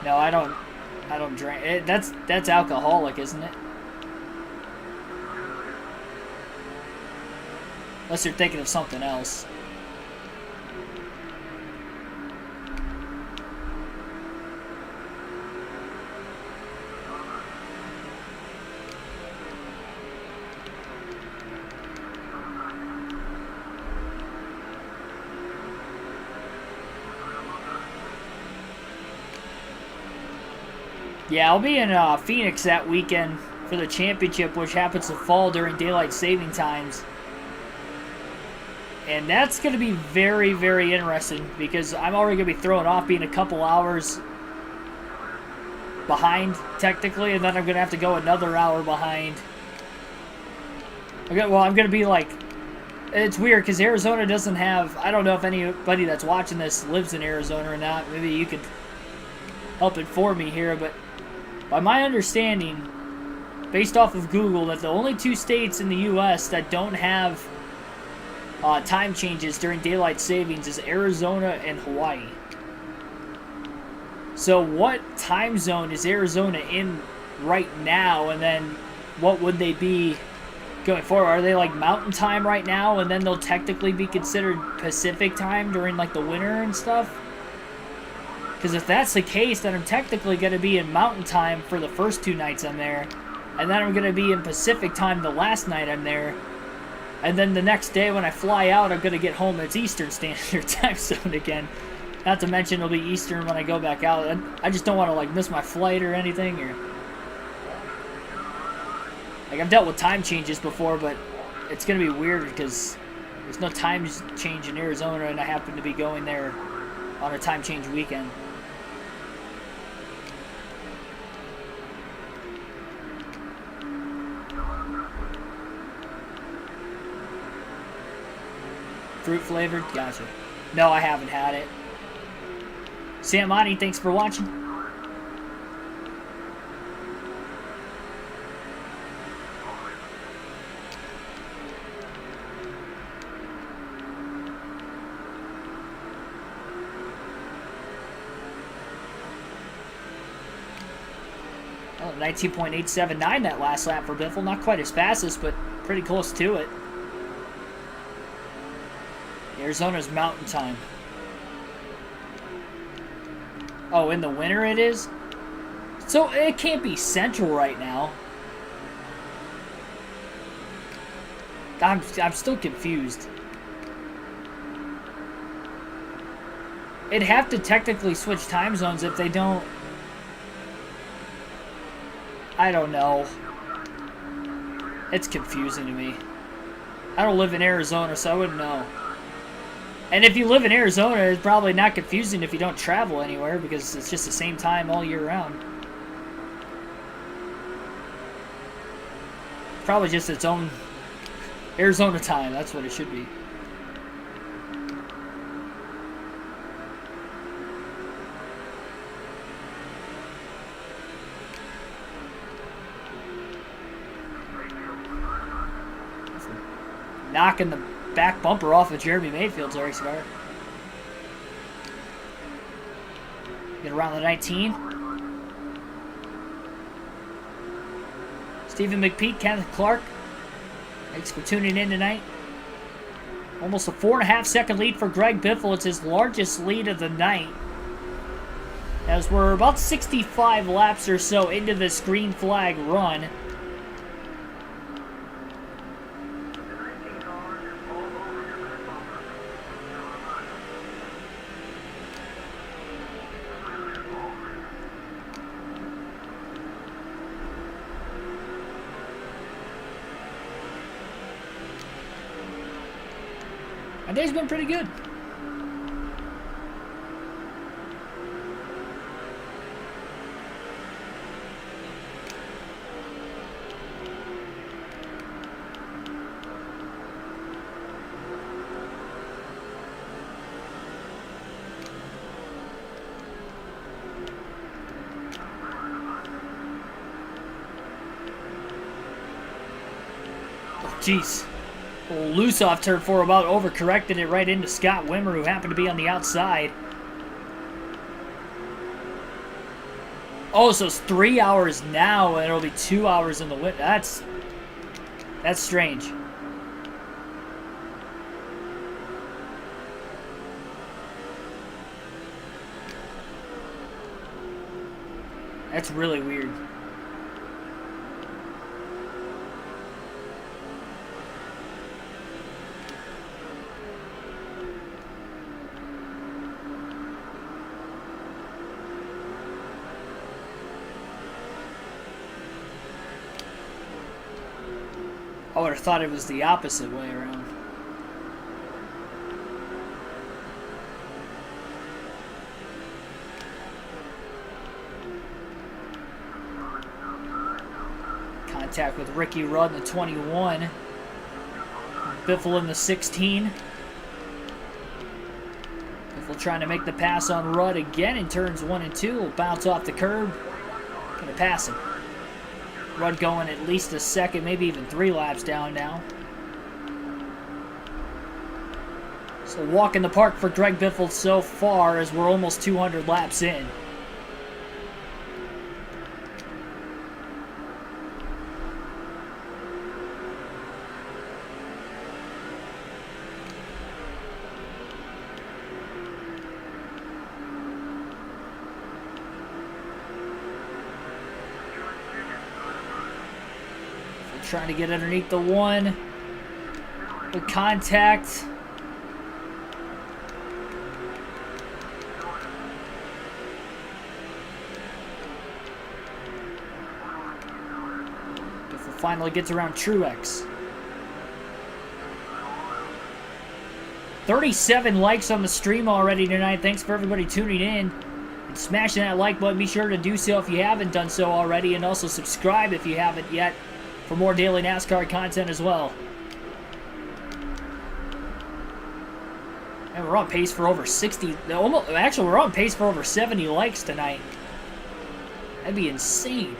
No, I don't drink. That's alcoholic, isn't it? Unless you're thinking of something else. Yeah, I'll be in Phoenix that weekend for the championship, which happens to fall during daylight saving times. And that's going to be very, very interesting because I'm already going to be thrown off being a couple hours behind, technically, and then I'm going to have to go another hour behind. Okay, well, I'm going to be like... It's weird because Arizona doesn't have... I don't know if anybody that's watching this lives in Arizona or not. Maybe you could help inform me here, but... By my understanding, based off of Google, that the only 2 states in the U.S. that don't have time changes during daylight savings is Arizona and Hawaii. So what time zone is Arizona in right now, and then what would they be going forward? Are they like mountain time right now, and then they'll technically be considered Pacific time during like the winter and stuff? Because if that's the case, then I'm technically going to be in mountain time for the first 2 nights I'm there. And then I'm going to be in Pacific time the last night I'm there. And then the next day when I fly out, I'm going to get home. It's Eastern Standard Time Zone again. Not to mention it'll be Eastern when I go back out. And I just don't want to like miss my flight or anything. Or like I've dealt with time changes before, but it's going to be weird because there's no time change in Arizona, and I happen to be going there on a time change weekend. Fruit flavored? Gotcha. No, I haven't had it. Sam Monty, thanks for watching. Oh, 19.879 that last lap for Biffle. Not quite as fastest, but pretty close to it. Arizona's mountain time. Oh, in the winter it is? So it can't be central right now. I'm still confused. It'd have to technically switch time zones if they don't. I don't know. It's confusing to me. I don't live in Arizona, so I wouldn't know. And if you live in Arizona, it's probably not confusing if you don't travel anywhere because it's just the same time all year round. Probably just its own Arizona time. That's what it should be. Knocking the back bumper off of Jeremy Mayfield's race car. Get around the 19. Stephen McPeak, Kenneth Clark. Thanks for tuning in tonight. Almost a 4.5-second lead for Greg Biffle. It's his largest lead of the night. As we're about 65 laps or so into this green flag run. My day's been pretty good. Oh, jeez. Loose off turn 4, about overcorrected it right into Scott Wimmer, who happened to be on the outside. Oh, so it's 3 hours now, and it'll be 2 hours in the winter. That's strange. That's really weird. I would have thought it was the opposite way around. Contact with Ricky Rudd in the 21. Biffle in the 16. Biffle trying to make the pass on Rudd again in turns 1 and 2. Will bounce off the curb. Gonna pass him. Rudd going at least a second, maybe even 3 laps down now. So walk in the park for Greg Biffle so far as we're almost 200 laps in. Trying to get underneath the 1. With contact. Biffle finally gets around Truex. 37 likes on the stream already tonight. Thanks for everybody tuning in and smashing that like button. Be sure to do so if you haven't done so already, and also subscribe if you haven't yet, for more daily NASCAR content as well. And we're on pace for over 60, actually we're on pace for over 70 likes tonight. That'd be insane.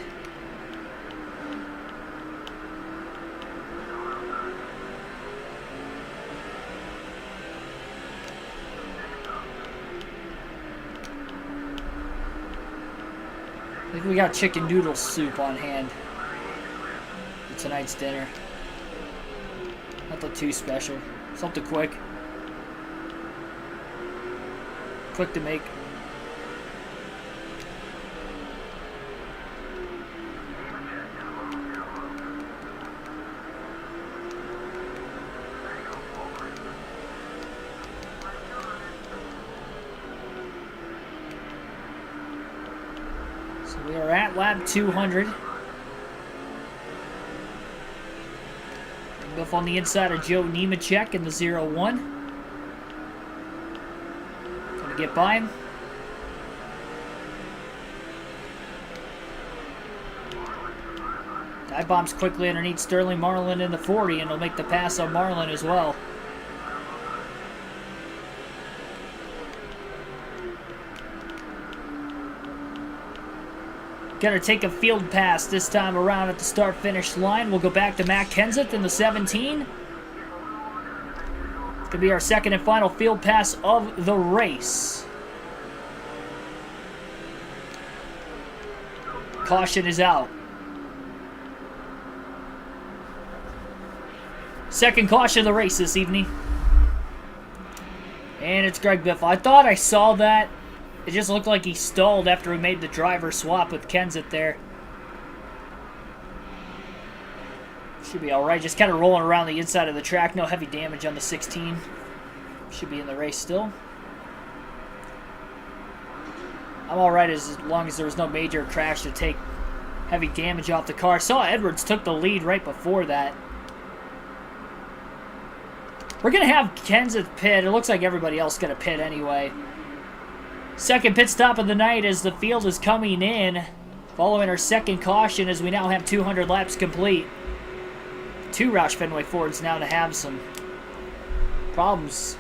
I think we got chicken noodle soup on hand for tonight's dinner. Nothing too special. Something quick. Quick to make. So we are at lap 200. Biff on the inside of Joe Nemechek in the 0-1. Get by him. Dive bombs quickly underneath Sterling Marlin in the 40, and he'll make the pass on Marlin as well. Gonna take a field pass this time around at the start-finish line. We'll go back to Matt Kenseth in the 17. It's gonna be our second and final field pass of the race. Caution is out. Second caution of the race this evening. And it's Greg Biffle. I thought I saw that. It just looked like he stalled after we made the driver swap with Kenseth there. Should be alright. Just kind of rolling around the inside of the track. No heavy damage on the 16. Should be in the race still. I'm alright as long as there was no major crash to take heavy damage off the car. I saw Edwards took the lead right before that. We're going to have Kenseth pit. It looks like everybody else is going to pit anyway. Second pit stop of the night as the field is coming in. Following our second caution as we now have 200 laps complete. 2 Roush Fenway Fords now to have some problems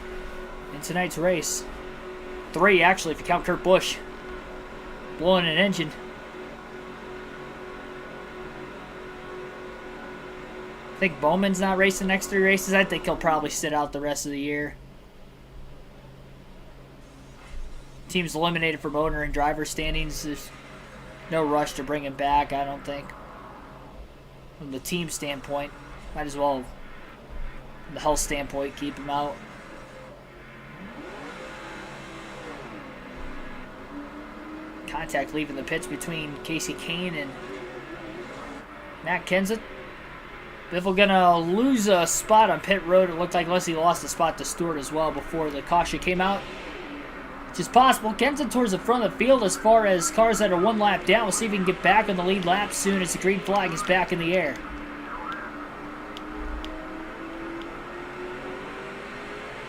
in tonight's race. 3 actually if you count Kurt Busch blowing an engine. I think Bowman's not racing the next 3 races. I think he'll probably sit out the rest of the year. Team's eliminated from owner and driver standings. There's no rush to bring him back, I don't think. From the team standpoint, might as well, from the health standpoint, keep him out. Contact leaving the pits between Casey Kane and Matt Kenseth. Biffle gonna lose a spot on pit road. It looked like unless he lost a spot to Stewart as well before the caution came out. Which is possible. Kenseth towards the front of the field as far as cars that are 1 lap down. We'll see if he can get back on the lead lap soon as the green flag is back in the air.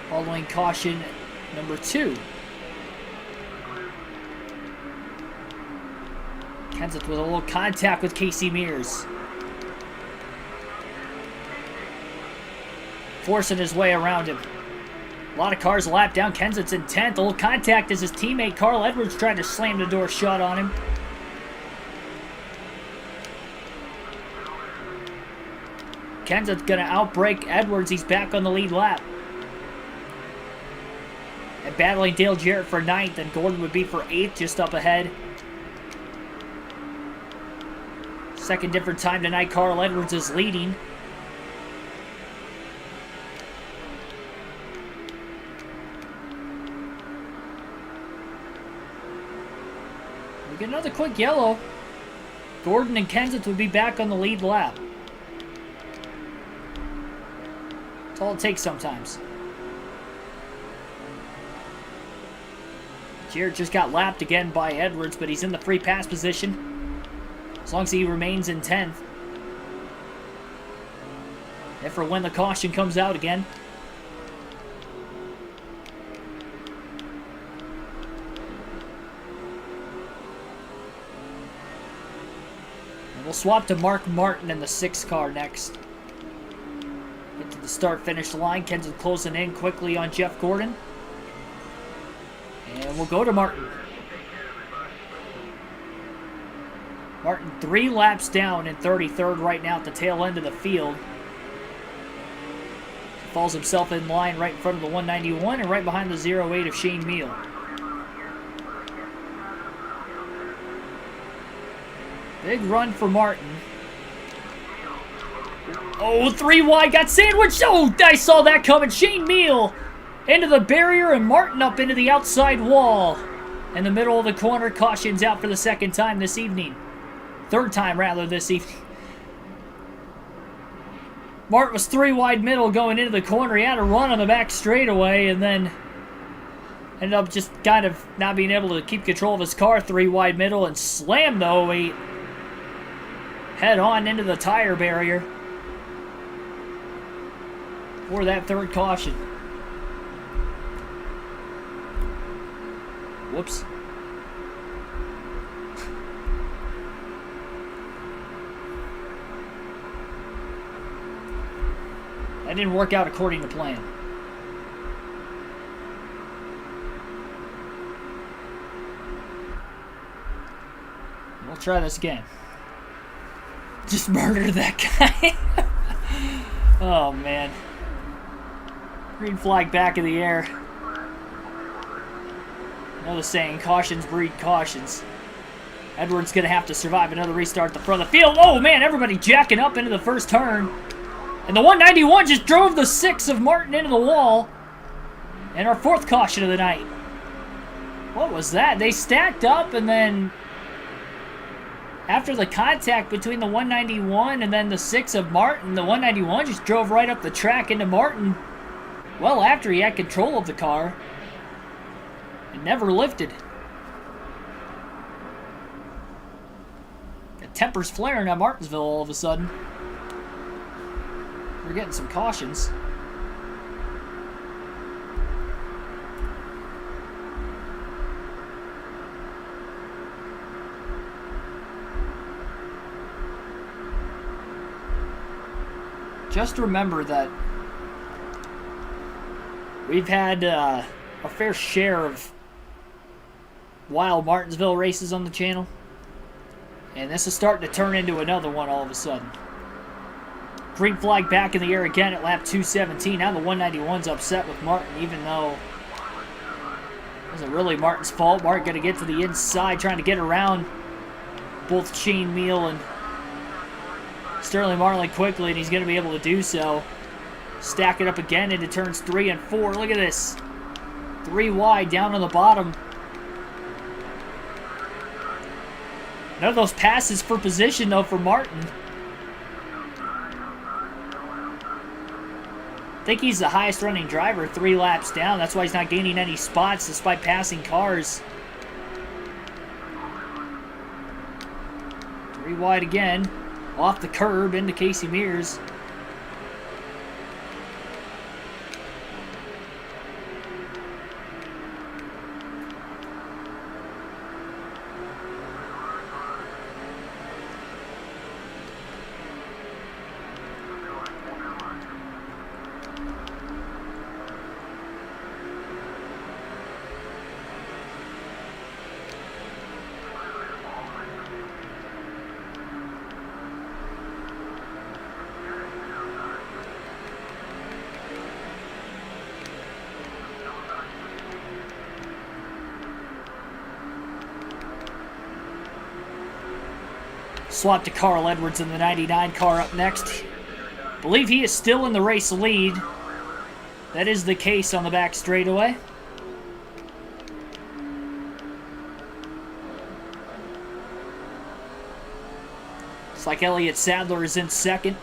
Following caution number 2. Kenseth with a little contact with Casey Mears. Forcing his way around him. A lot of cars a lap down. Kenseth's in 10th. A little contact as his teammate Carl Edwards tried to slam the door shut on him. Kenseth's going to outbrake Edwards. He's back on the lead lap. And battling Dale Jarrett for 9th, and Gordon would be for 8th, just up ahead. Second different time tonight, Carl Edwards is leading. We get another quick yellow. Gordon and Kenseth would be back on the lead lap. That's all it takes sometimes. Jarrett just got lapped again by Edwards, but he's in the free pass position. As long as he remains in 10th. And for when the caution comes out again. And we'll swap to Mark Martin in the 6th car next. Get to the start-finish line. Kenseth closing in quickly on Jeff Gordon. And we'll go to Martin. Martin 3 laps down in 33rd right now at the tail end of the field. Falls himself in line right in front of the 191 and right behind the 08 of Shane Meal. Big run for Martin. Oh, 3 wide, got sandwiched. Oh, I saw that coming. Shane Meal into the barrier and Martin up into the outside wall. In the middle of the corner, caution's out for the 2nd time this evening. 3rd time, rather, this evening. Martin was 3 wide middle going into the corner. He had a run on the back straightaway and then ended up just kind of not being able to keep control of his car 3 wide middle and slammed the 08 head on into the tire barrier for that 3rd caution. Whoops. That didn't work out according to plan. We'll try this again. Just murder that guy. Oh, man. Green flag back in the air. You know the saying, cautions breed cautions. Edwards going to have to survive another restart at the front of the field. Oh, man, everybody jacking up into the first turn. And the 191 just drove the 6 of Martin into the wall. And our 4th caution of the night. What was that? They stacked up, and then after the contact between the 191 and then the 6 of Martin, the 191 just drove right up the track into Martin well after he had control of the car. It never lifted. The tempers flaring at Martinsville all of a sudden. We're getting some cautions. Just remember that we've had a fair share of wild Martinsville races on the channel. And this is starting to turn into another one all of a sudden. Green flag back in the air again at lap 217. Now the 191's upset with Martin, even though it wasn't really Martin's fault. Martin going to get to the inside, trying to get around both Shane Meal and Sterling Marlin quickly, and he's going to be able to do so. Stack it up again into turns 3 and 4. Look at this. 3 wide down on the bottom. None of those passes for position, though, for Martin. I think he's the highest running driver 3 laps down. That's why he's not gaining any spots despite passing cars. 3 wide again. Off the curb into Casey Mears. Swap to Carl Edwards in the 99 car up next. Believe he is still in the race lead. That is the case on the back straightaway. Looks like Elliott Sadler is in second.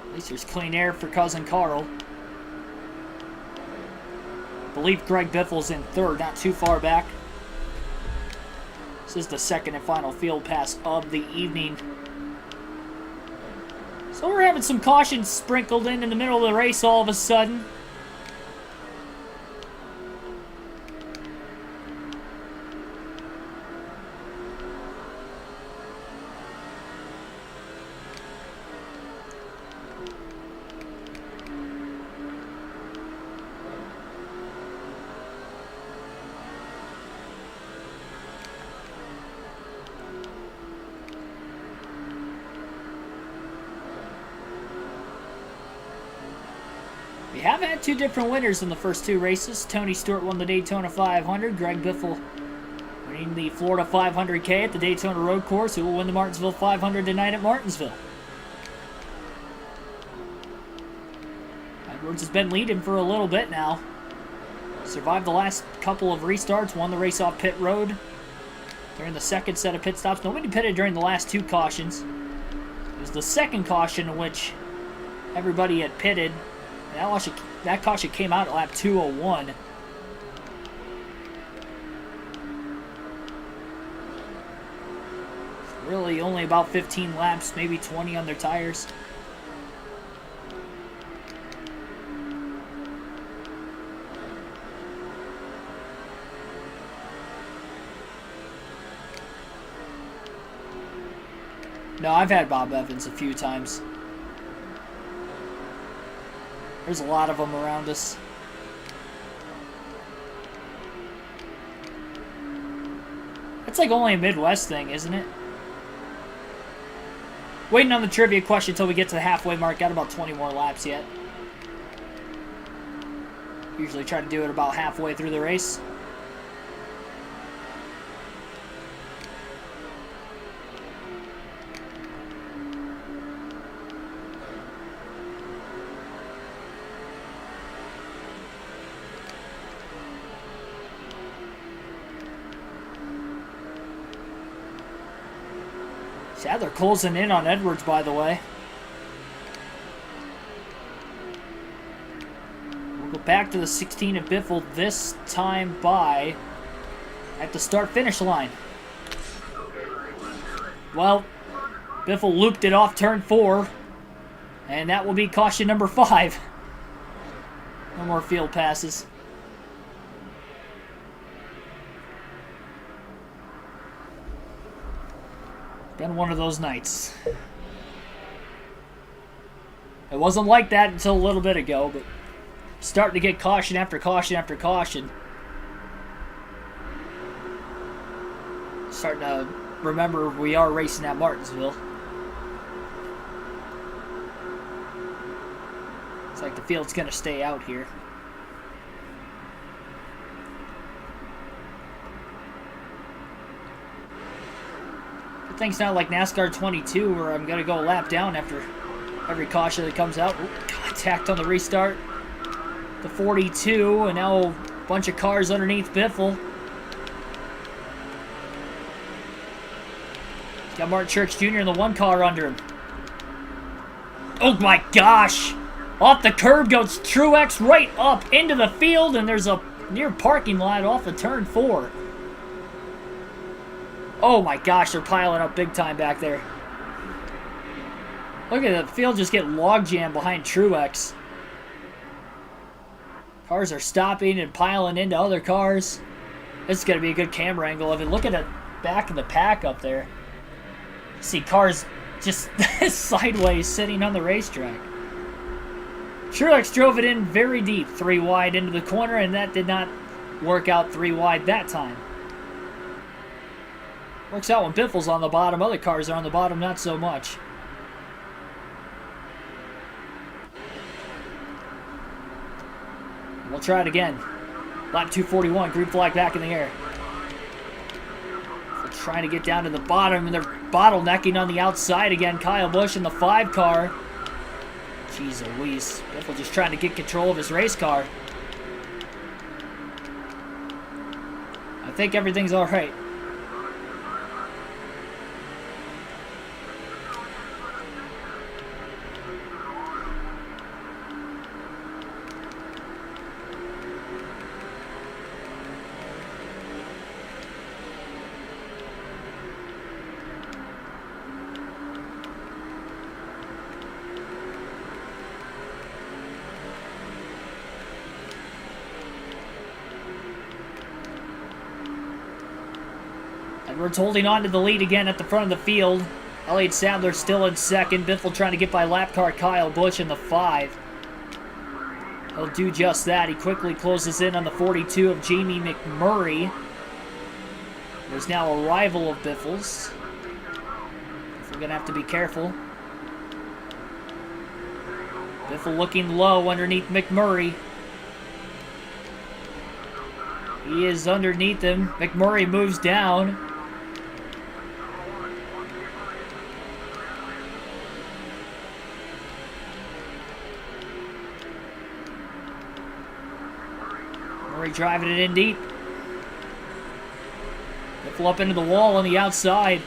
At least there's clean air for cousin Carl. Believe Greg Biffle's in third, not too far back. This is the second and final field pass of the evening. So we're having some cautions sprinkled in the middle of the race all of a sudden. We have had 2 different winners in the first 2 races. Tony Stewart won the Daytona 500. Greg Biffle winning the Florida 500K at the Daytona Road Course, who will win the Martinsville 500 tonight at Martinsville. Edwards has been leading for a little bit now. Survived the last couple of restarts, won the race off pit road during the second set of pit stops. Nobody pitted during the last 2 cautions. It was the second caution in which everybody had pitted. That caution came out at lap 201. Really only about 15 laps, maybe 20 on their tires. No, I've had Bob Evans a few times. There's a lot of them around us. That's like only a Midwest thing, isn't it? Waiting on the trivia question until we get to the halfway mark. Got about 20 more laps yet. Usually try to do it about halfway through the race. Yeah, they're closing in on Edwards, by the way. We'll go back to the 16 at Biffle, this time by at the start-finish line. Well, Biffle looped it off turn 4, and that will be caution number 5. No more field passes. Been one of those nights. It wasn't like that until a little bit ago, but starting to get caution after caution after caution. Starting to remember we are racing at Martinsville. It's like the field's going to stay out here. Thing's not like NASCAR 22 where I'm going to go a lap down after every caution that comes out. Ooh, contact on the restart. The 42, and now a bunch of cars underneath Biffle. He's got Martin Church Jr. and the 1 car under him. Oh my gosh! Off the curb goes Truex right up into the field, and there's a near parking lot off of turn 4. Oh my gosh, they're piling up big time back there. Look at the field just get log jammed behind Truex. Cars are stopping and piling into other cars. This is going to be a good camera angle of it. Look at the back of the pack up there. See cars just sideways sitting on the racetrack. Truex drove it in very deep, 3 wide into the corner, and that did not work out 3 wide that time. Works out when Biffle's on the bottom. Other cars are on the bottom, not so much. We'll try it again. Lap 241, green flag back in the air. They're trying to get down to the bottom, and they're bottlenecking on the outside again. Kyle Busch in the 5 car. Jeez Louise. Biffle just trying to get control of his race car. I think everything's all right. Edwards holding on to the lead again at the front of the field. Elliott Sadler still in second. Biffle trying to get by lap car Kyle Busch in the 5. He'll do just that. He quickly closes in on the 42 of Jamie McMurray. There's now a rival of Biffle's. We're going to have to be careful. Biffle looking low underneath McMurray. He is underneath him. McMurray moves down. Murray driving it in deep. Biffle up into the wall on the outside.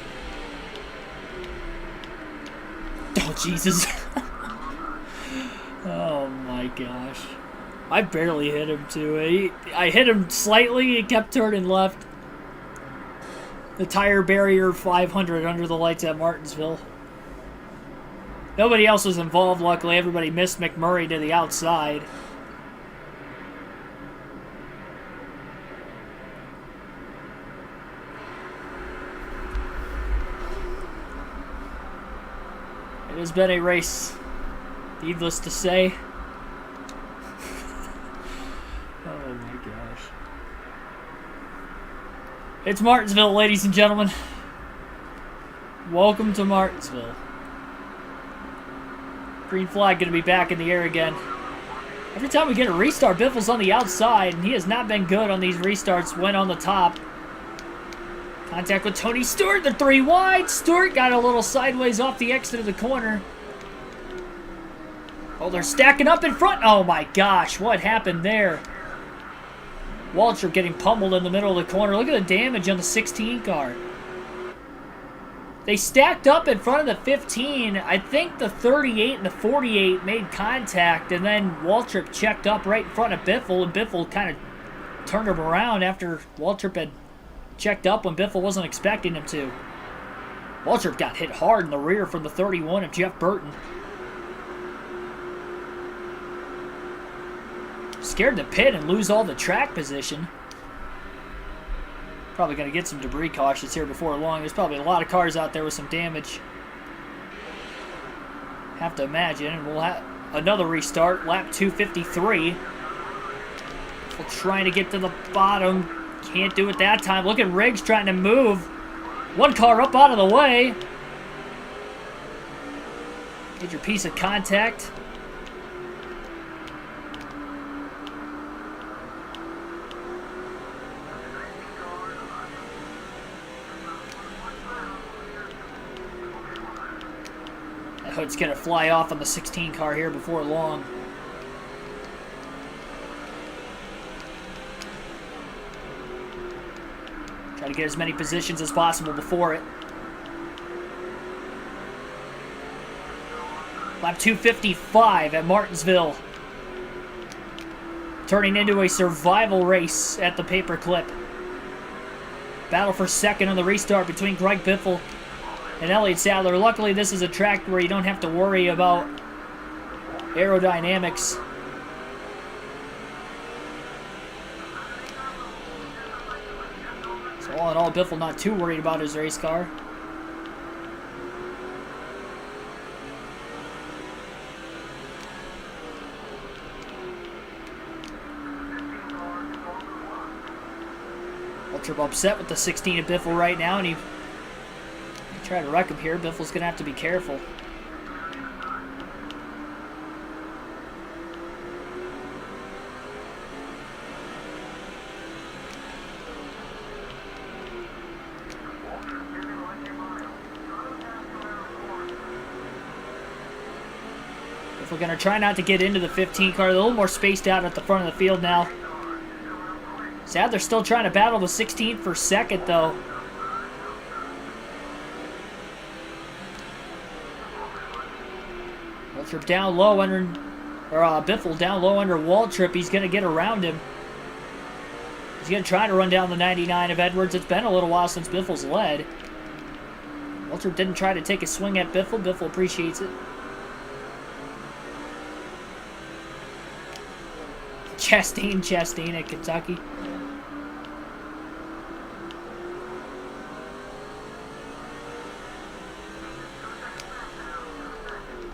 Oh, Jesus. Oh, my gosh. I barely hit him, too. I hit him slightly. He kept turning left. The tire barrier 500 under the lights at Martinsville. Nobody else was involved, luckily. Everybody missed McMurray to the outside. It has been a race, needless to say. Oh my gosh. It's Martinsville, ladies and gentlemen. Welcome to Martinsville. Green flag going to be back in the air again. Every time we get a restart, Biffle's on the outside, and he has not been good on these restarts. Went on the top. Contact with Tony Stewart. They're 3 wide. Stewart got a little sideways off the exit of the corner. Oh, they're stacking up in front. Oh my gosh, what happened there? Waltrip getting pummeled in the middle of the corner. Look at the damage on the 16 car. They stacked up in front of the 15. I think the 38 and the 48 made contact, and then Waltrip checked up right in front of Biffle, and Biffle kind of turned him around after Waltrip had checked up when Biffle wasn't expecting him to. Waltrip got hit hard in the rear from the 31 of Jeff Burton. Scared to pit and lose all the track position. Probably going to get some debris cautious here before long. There's probably a lot of cars out there with some damage. Have to imagine. And we'll have another restart. Lap 253. We're trying to get to the bottom. Can't do it that time. Look at Riggs trying to move. One car up out of the way. Major piece of contact. Hood's going to fly off on the 16 car here before long. Try to get as many positions as possible before it. Lap 255 at Martinsville. Turning into a survival race at the paperclip. Battle for second on the restart between Greg Biffle and Elliott Sadler. Luckily, this is a track where you don't have to worry about aerodynamics. So all in all, Biffle not too worried about his race car. Waltrip upset with the 16 of Biffle right now, and he try to wreck him here. Biffle's going to have to be careful. Biffle going to try not to get into the 15 car. They're a little more spaced out at the front of the field now. Sadler's still trying to battle the 16 for second, though. Waltrip down low under, Biffle down low under Waltrip. He's going to get around him. He's going to try to run down the 99 of Edwards. It's been a little while since Biffle's led. Waltrip didn't try to take a swing at Biffle. Biffle appreciates it. Chastain at Kentucky.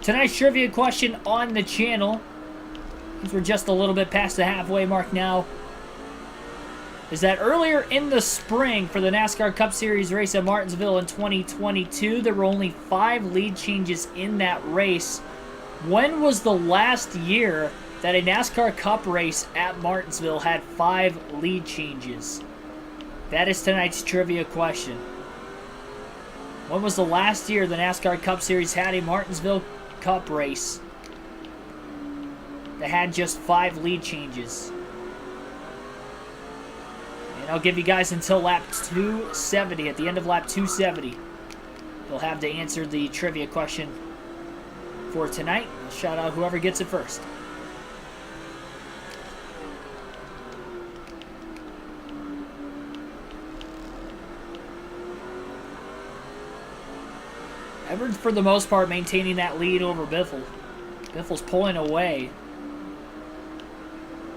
Tonight's trivia question on the channel, since we're just a little bit past the halfway mark now, is that earlier in the spring for the NASCAR Cup Series race at Martinsville in 2022, there were only 5 lead changes in that race. When was the last year that a NASCAR Cup race at Martinsville had 5 lead changes? That is tonight's trivia question. When was the last year the NASCAR Cup Series had a Martinsville Cup race that had just 5 lead changes? And I'll give you guys until lap 270. At the end of lap 270, you'll have to answer the trivia question for tonight. I'll shout out whoever gets it first. Edwards, for the most part, maintaining that lead over Biffle. Biffle's pulling away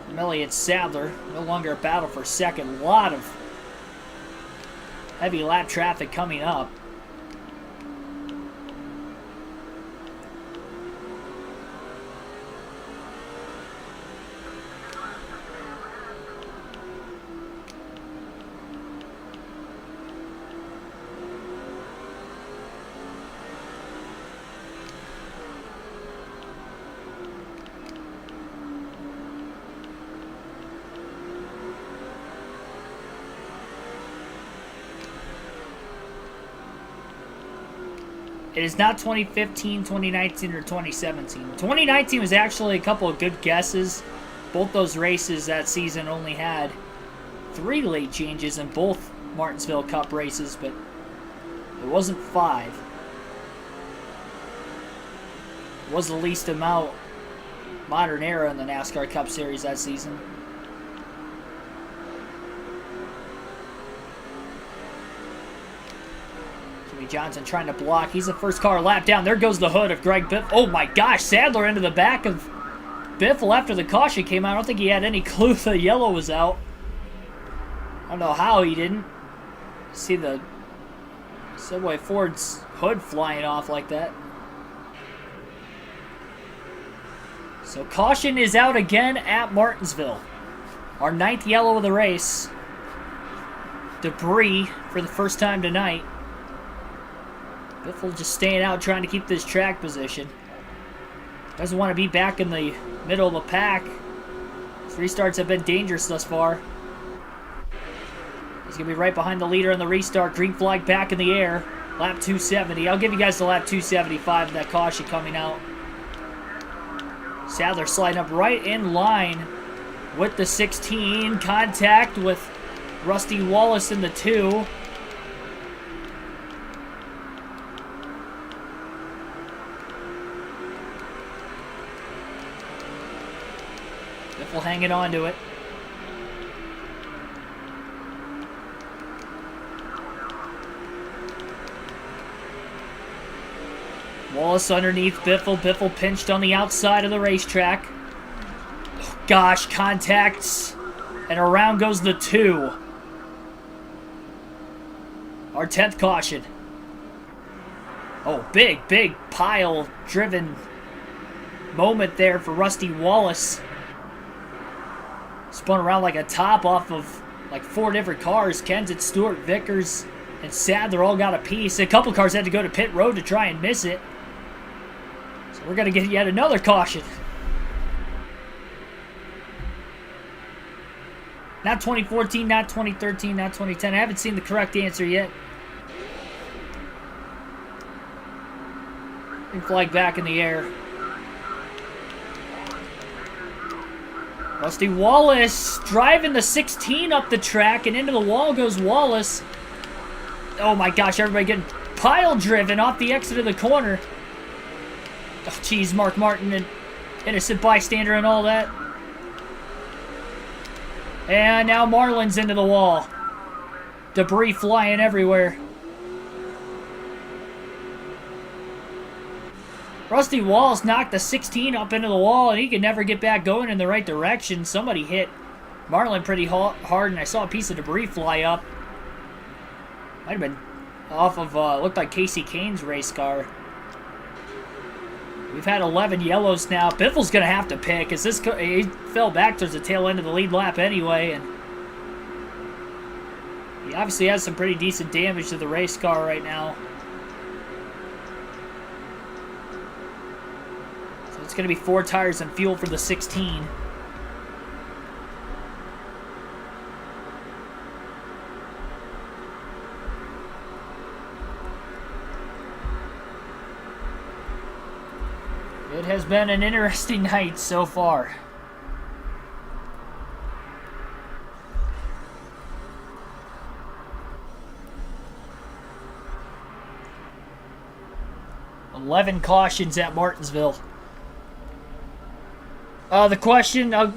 from Elliott Sadler. No longer a battle for second. A lot of heavy lap traffic coming up. It is not 2015, 2019, or 2017. 2019 was actually a couple of good guesses. Both those races that season only had 3 late changes in both Martinsville Cup races, but it wasn't 5. It was the least amount modern era in the NASCAR Cup Series that season. Johnson trying to block. He's the first car lap down. There goes the hood of Greg Biffle. Oh my gosh, Sadler into the back of Biffle after the caution came out. I don't think he had any clue the yellow was out. I don't know how he didn't. See the Subway Ford's hood flying off like that. So caution is out again at Martinsville. Our 9th yellow of the race. Debris for the first time tonight. Biffle just staying out, trying to keep this track position. Doesn't want to be back in the middle of the pack. His restarts have been dangerous thus far. He's going to be right behind the leader in the restart. Green flag back in the air. Lap 270. I'll give you guys the lap 275 of that caution coming out. Sadler sliding up right in line with the 16. Contact with Rusty Wallace in the 2. Hanging on to it. Wallace underneath Biffle. Biffle pinched on the outside of the racetrack. Oh, gosh, contacts. And around goes the 2. Our 10th caution. Oh, big pile-driven moment there for Rusty Wallace. Spun around like a top off of like 4 different cars. Kenseth, Stewart, Vickers, and Sadler all got a piece. A couple cars had to go to pit road to try and miss it. So we're going to get yet another caution. Not 2014, not 2013, not 2010. I haven't seen the correct answer yet. Green flag back in the air. Rusty Wallace driving the 16 up the track, and into the wall goes Wallace. Oh my gosh, everybody getting pile driven off the exit of the corner. Oh geez, Mark Martin, and innocent bystander and all that. And now Marlin's into the wall. Debris flying everywhere. Rusty Wallace knocked the 16 up into the wall, and he could never get back going in the right direction. Somebody hit Marlin pretty hard, and I saw a piece of debris fly up. Might have been off of, looked like Casey Kane's race car. We've had 11 yellows now. Biffle's going to have to pick, as he fell back towards the tail end of the lead lap anyway, and he obviously has some pretty decent damage to the race car right now. It's going to be 4 tires and fuel for the 16. It has been an interesting night so far. $11 cautions at Martinsville. The question, I'll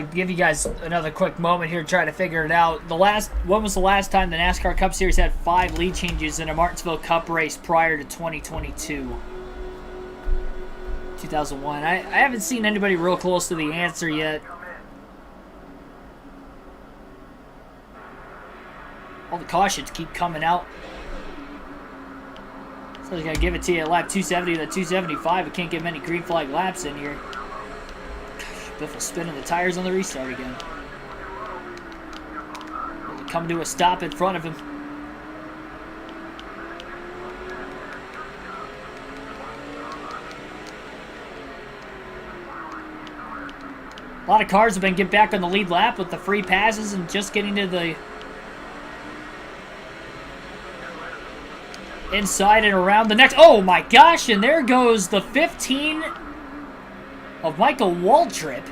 give you guys another quick moment here to try to figure it out. When was the last time the NASCAR Cup Series had 5 lead changes in a Martinsville Cup race prior to 2022? 2001. I haven't seen anybody real close to the answer yet. All the cautions keep coming out. So they're going to give it to you at lap 270 to 275. We can't get many green flag laps in here. Biffle spinning the tires on the restart again. Come to a stop in front of him. A lot of cars have been getting back on the lead lap with the free passes and just getting to the inside and around the next. Oh my gosh, and there goes the 15 of Michael Waltrip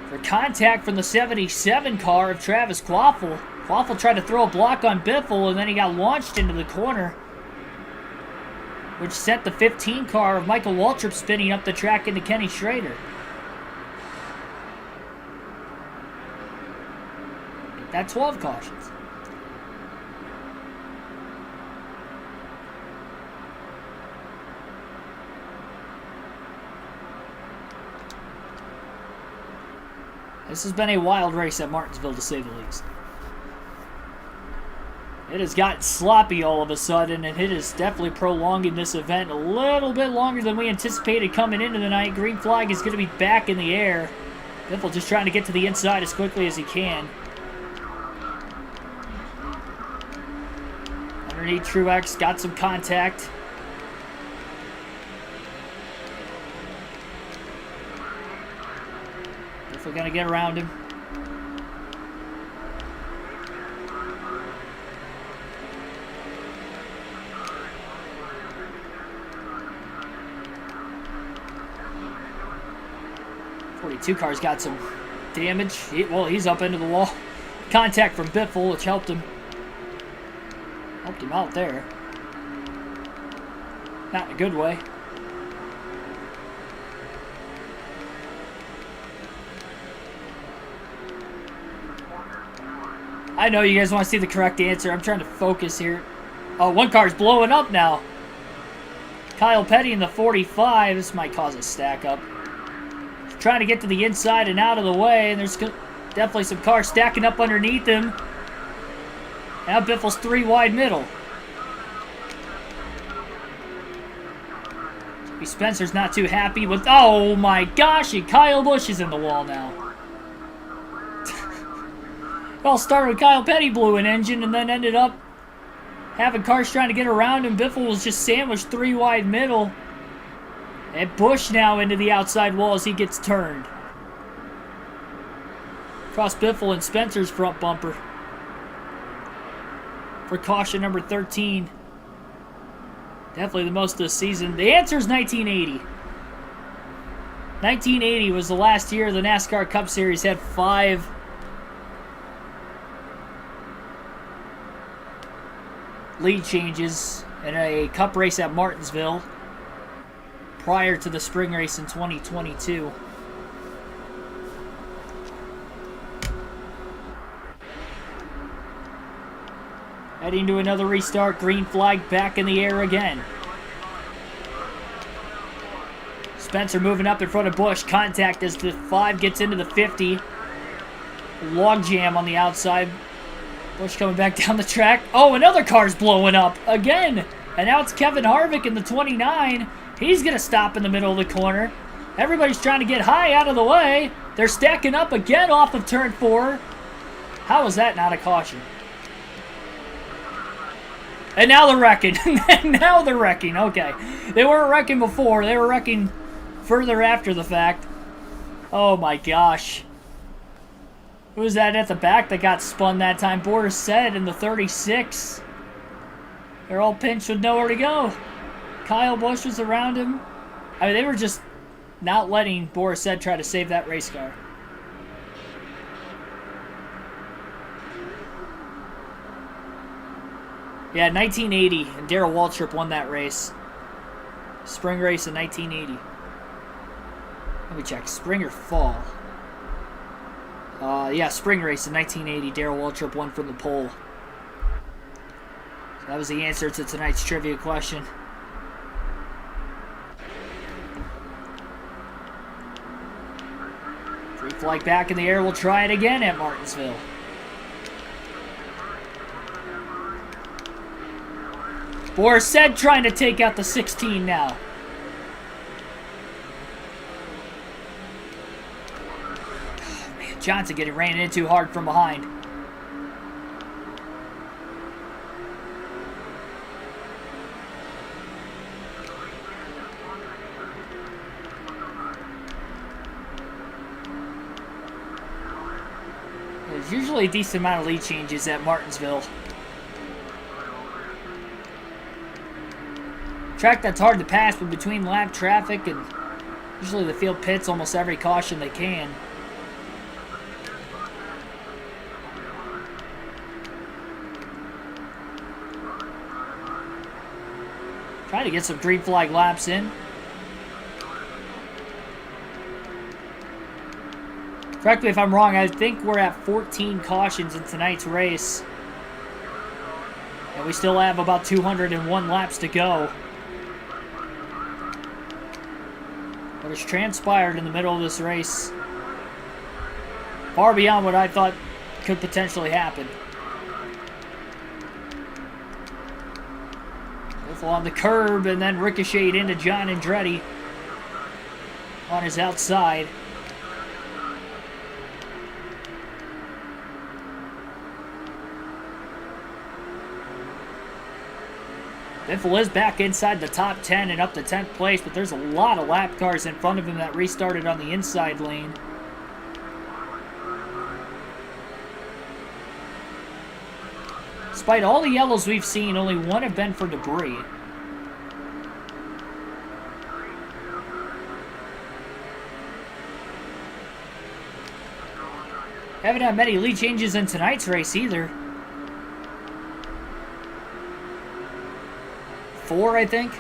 for contact from the 77 car of Travis Quaffle. Quaffle tried to throw a block on Biffle, and then he got launched into the corner, which sent the 15 car of Michael Waltrip spinning up the track into Kenny Schrader. That's 12 cautions. This has been a wild race at Martinsville, to say the least. It has gotten sloppy all of a sudden, and it is definitely prolonging this event a little bit longer than we anticipated coming into the night. Green flag is going to be back in the air. Biffle just trying to get to the inside as quickly as he can. Underneath, Truex got some contact. Biffle going to get around him. Two cars got some damage. Well, he's up into the wall. Contact from Biffle, which helped him out there. Not in a good way. I know you guys want to see the correct answer. I'm trying to focus here. Oh, one car's blowing up now. Kyle Petty in the 45. This might cause a stack up. Trying to get to the inside and out of the way, and there's definitely some cars stacking up underneath him. Now Biffle's 3 wide middle. Spencer's not too happy with... Oh my gosh, and Kyle Busch is in the wall now. Well, started with Kyle Petty blew an engine and then ended up having cars trying to get around him. Biffle was just sandwiched 3 wide middle. And Busch now into the outside wall as he gets turned. Across Biffle and Spencer's front bumper. For caution number 13. Definitely the most of the season. The answer is 1980. 1980 was the last year the NASCAR Cup Series had 5 lead changes in a Cup race at Martinsville, prior to the spring race in 2022. Heading to another restart. Green flag back in the air again. Spencer moving up in front of Busch. Contact as the 5 gets into the 50. Log jam on the outside. Busch coming back down the track. Oh, another car's blowing up again. And now it's Kevin Harvick in the 29. He's going to stop in the middle of the corner. Everybody's trying to get high out of the way. They're stacking up again off of turn 4. How is that not a caution? And now they're wrecking. Now they're wrecking. Okay. They weren't wrecking before. They were wrecking further after the fact. Oh my gosh. Who was that at the back that got spun that time? Boris said in the 36. They're all pinched with nowhere to go. Kyle Busch was around him. I mean, they were just not letting Boris said try to save that race car. Yeah, 1980, and Darrell Waltrip won that race. Spring race in 1980. Let me check. Spring or fall? Yeah, spring race in 1980. Darrell Waltrip won from the pole. So that was the answer to tonight's trivia question. Free flag back in the air. We'll try it again at Martinsville. Boris said trying to take out the 16 now. Oh, man, Johnson getting ran into hard from behind. There's usually a decent amount of lead changes at Martinsville. track that's hard to pass, but between lap traffic and usually the field pits almost every caution they can. Trying to get some green flag laps in. Correct me if I'm wrong, I think we're at 14 cautions in tonight's race. And we still have about 201 laps to go. What has transpired in the middle of this race, far beyond what I thought could potentially happen. Both on the curb and then ricocheted into John Andretti on his outside. Biffle is back inside the top 10 and up to 10th place, but there's a lot of lap cars in front of him that restarted on the inside lane. Despite all the yellows we've seen, only one have been for debris. Haven't had many lead changes in tonight's race either. 4, I think.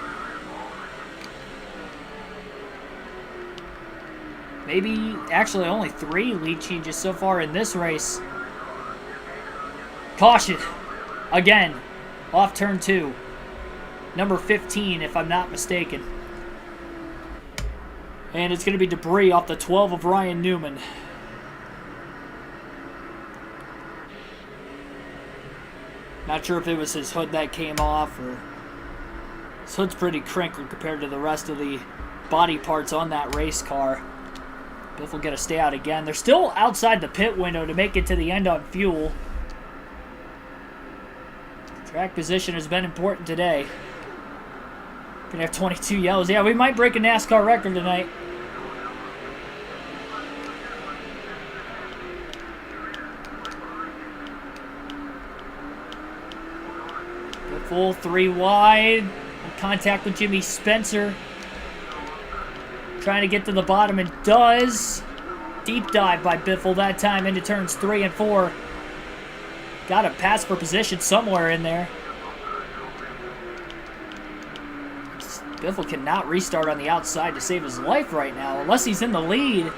Maybe, actually only 3 lead changes so far in this race. Caution. Again. Off turn 2. Number 15, if I'm not mistaken. And it's going to be debris off the 12 of Ryan Newman. Not sure if it was his hood that came off or... His hood's pretty crinkled compared to the rest of the body parts on that race car. Biff will get a stay out again. They're still outside the pit window to make it to the end on fuel. Track position has been important today. Gonna have 22 yellows. Yeah, we might break a NASCAR record tonight. Full 3 wide. Contact with Jimmy Spencer. Trying to get to the bottom and does. Deep dive by Biffle that time into turns 3 and 4. Got a pass for position somewhere in there. Biffle cannot restart on the outside to save his life right now. Unless he's in the lead.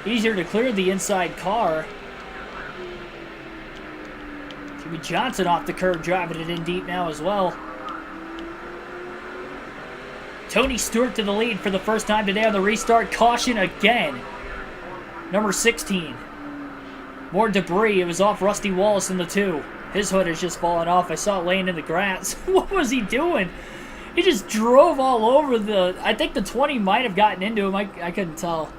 Easier to clear the inside car. Jimmy Johnson off the curb, driving it in deep now as well. Tony Stewart to the lead for the first time today on the restart. Caution again. Number 16. More debris. It was off Rusty Wallace in the 2. His hood has just fallen off. I saw it laying in the grass. What was he doing? He just drove all over the... I think the 20 might have gotten into him. I couldn't tell.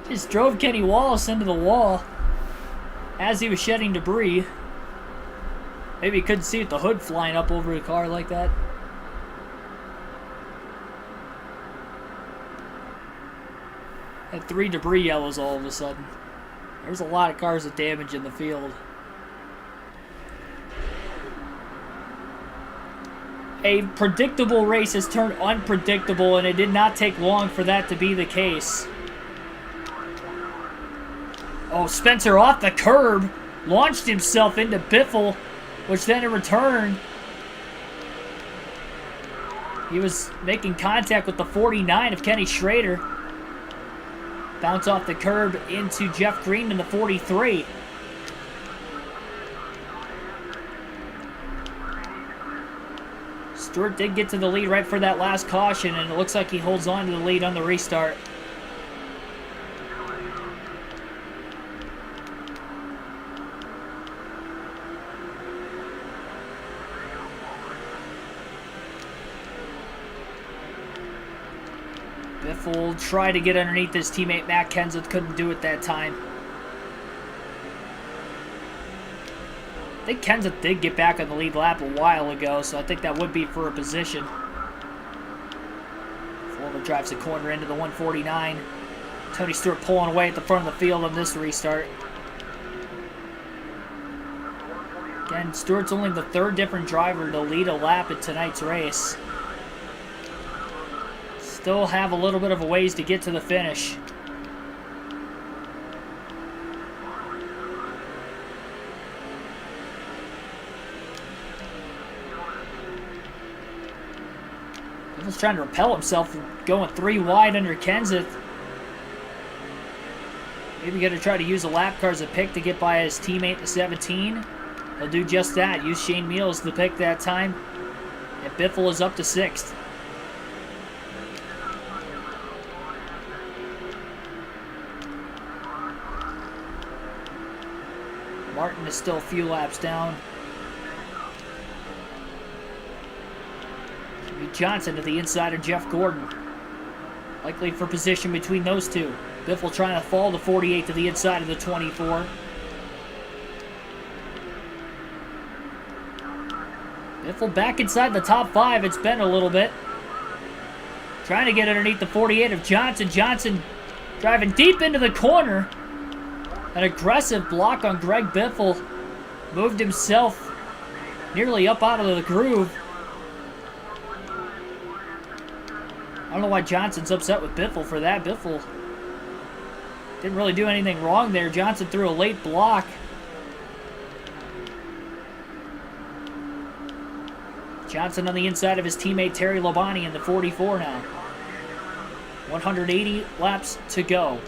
He just drove Kenny Wallace into the wall as he was shedding debris. Maybe he couldn't see with the hood flying up over the car like that. Had 3 debris yellows all of a sudden. There's a lot of cars with damage in the field. A predictable race has turned unpredictable, and it did not take long for that to be the case. Oh, Spencer off the curb. Launched himself into Biffle, which then in return, he was making contact with the 49 of Kenny Schrader. Bounce off the curb into Jeff Green in the 43. Stewart did get to the lead right for that last caution, and it looks like he holds on to the lead on the restart. Biffle tried to get underneath his teammate Matt Kenseth, couldn't do it that time. I think Kenseth did get back on the lead lap a while ago, so I think that would be for a position. Fulmer drives the corner into the 149. Tony Stewart pulling away at the front of the field on this restart. Again, Stewart's only the 3rd different driver to lead a lap in tonight's race. Still have a little bit of a ways to get to the finish. He's trying to repel himself from going 3 wide under Kenseth. Maybe going to try to use a lap car as a pick to get by his teammate, the 17. He'll do just that. Use Shane Meal as the pick that time. And Biffle is up to 6th. Martin is still a few laps down. Johnson to the inside of Jeff Gordon. Likely for position between those two. Biffle trying to fall the 48 to the inside of the 24. Biffle back inside the top 5. It's been a little bit. Trying to get underneath the 48 of Johnson. Johnson driving deep into the corner. An aggressive block on Greg Biffle. Moved himself nearly up out of the groove. I don't know why Johnson's upset with Biffle for that. Biffle didn't really do anything wrong there. Johnson threw a late block. Johnson on the inside of his teammate Terry Labonte in the 44 now. 180 laps to go.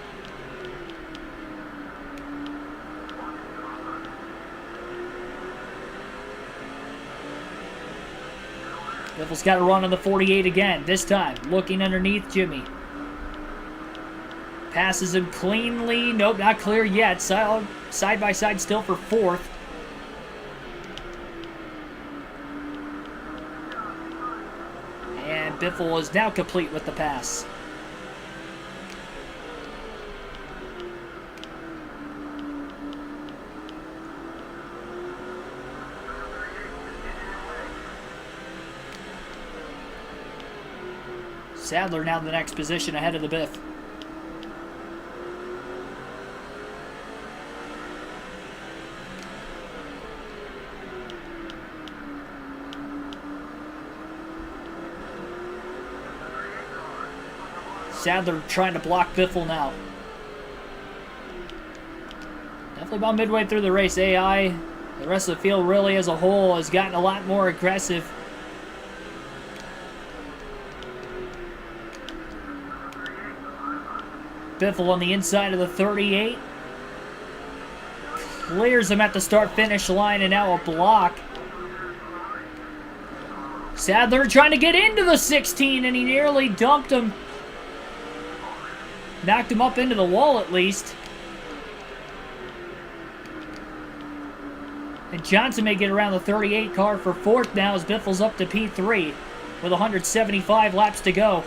Biffle's got to run on the 48 again, this time looking underneath Jimmy. Passes him cleanly. Nope, not clear yet. Side by side still for 4th. And Biffle is now complete with the pass. Sadler now in the next position ahead of the Biff. Sadler trying to block Biffle now. Definitely about midway through the race, AI, the rest of the field really as a whole has gotten a lot more aggressive. Biffle on the inside of the 38. Clears him at the start-finish line, and now a block. Sadler trying to get into the 16, and he nearly dumped him. Knocked him up into the wall, at least. And Johnson may get around the 38 car for 4th now as Biffle's up to P3 with 175 laps to go.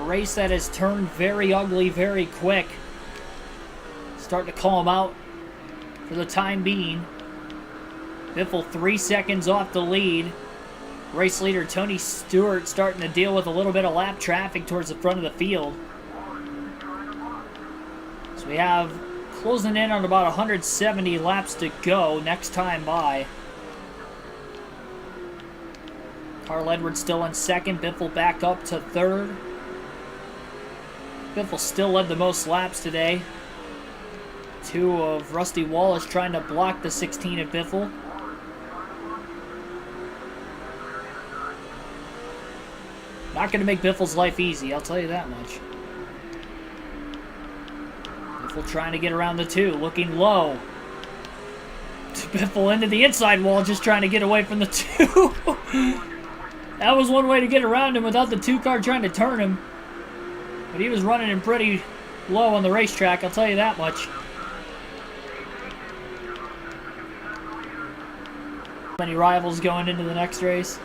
Race that has turned very ugly very quick. Starting to call him out for the time being. Biffle 3 seconds off the lead. Race leader Tony Stewart starting to deal with a little bit of lap traffic towards the front of the field. So we have closing in on about 170 laps to go next time by. Carl Edwards still in 2nd. Biffle back up to 3rd. Biffle still led the most laps today. 2 of Rusty Wallace trying to block the 16 of Biffle. Not going to make Biffle's life easy, I'll tell you that much. Biffle trying to get around the 2, looking low. Biffle into the inside wall, just trying to get away from the 2. That was one way to get around him without the 2 car trying to turn him. But he was running him pretty low on the racetrack, I'll tell you that much. Many rivals going into the next race.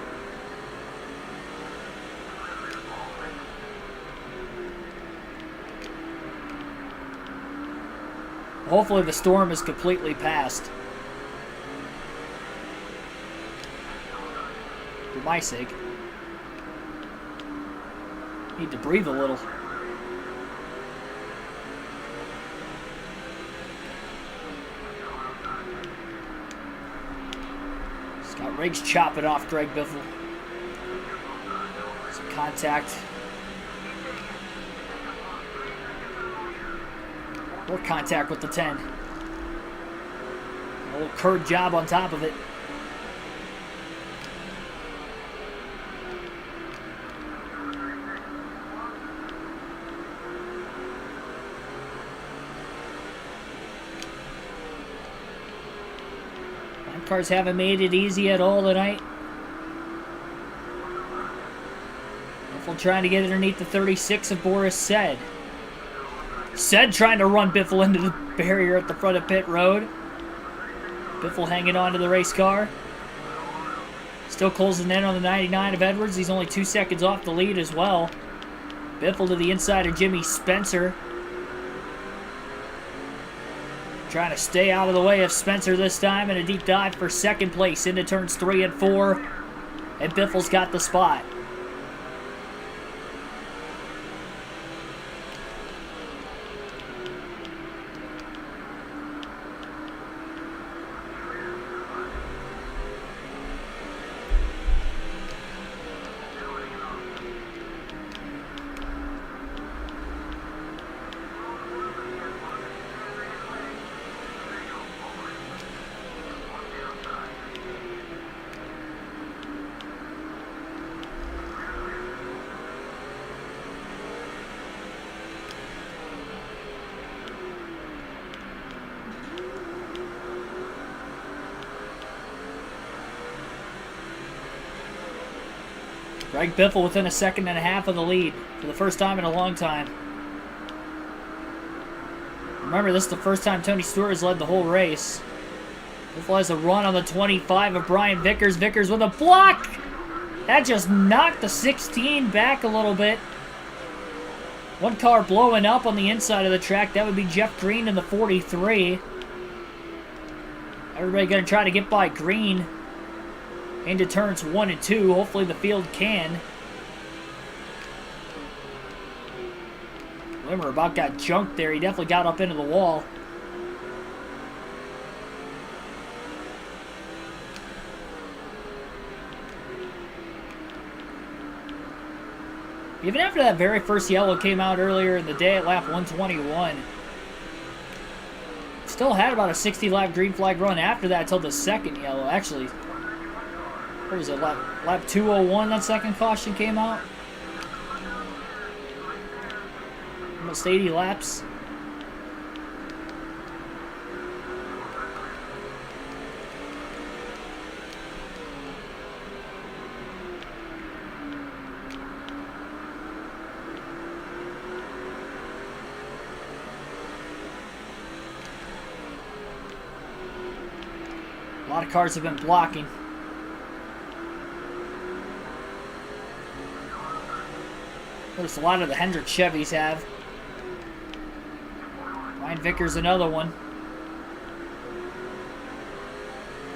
Hopefully the storm is completely past. For my sake. Need to breathe a little. Scott Riggs chopping off Greg Biffle. Some contact. More contact with the 10. A little curved job on top of it. Cars haven't made it easy at all tonight. Biffle trying to get underneath the 36 of Boris Said. Said trying to run Biffle into the barrier at the front of pit road. Biffle hanging on to the race car. Still closing in on the 99 of Edwards. He's only 2 seconds off the lead as well. Biffle to the inside of Jimmy Spencer. Trying to stay out of the way of Spencer this time in a deep dive for second place into turns 3 and 4. And Biffle's got the spot. Greg Biffle within a second and a half of the lead for the first time in a long time. Remember, this is the first time Tony Stewart has led the whole race. Biffle has a run on the 25 of Brian Vickers. Vickers with a block! That just knocked the 16 back a little bit. One car blowing up on the inside of the track. That would be Jeff Green in the 43. Everybody going to try to get by Green into turns 1 and 2. Hopefully the field can. Wimmer about got junked there. He definitely got up into the wall. Even after that very first yellow came out earlier in the day at lap 121, still had about a 60-lap green flag run after that until the second yellow. Actually, what was it, lap 201 that second caution came out? Almost 80 laps. A lot of cars have been blocking. Notice a lot of the Hendrick Chevys have. Ryan Vickers another one.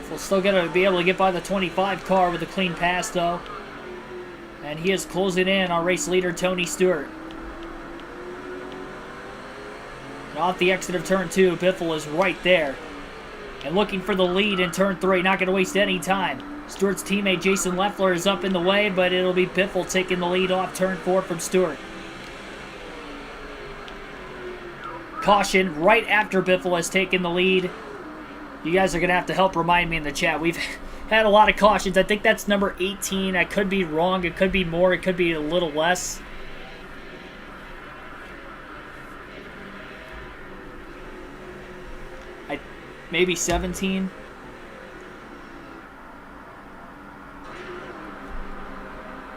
We'll still gotta be able to get by the 25 car with a clean pass though. And he is closing in on race leader Tony Stewart. And off the exit of turn 2, Biffle is right there. And looking for the lead in turn 3, not going to waste any time. Stewart's teammate Jason Leffler is up in the way, but it'll be Biffle taking the lead off turn 4 from Stewart. Caution right after Biffle has taken the lead. You guys are going to have to help remind me in the chat. We've had a lot of cautions. I think that's number 18. I could be wrong. It could be more. It could be a little less. maybe 17.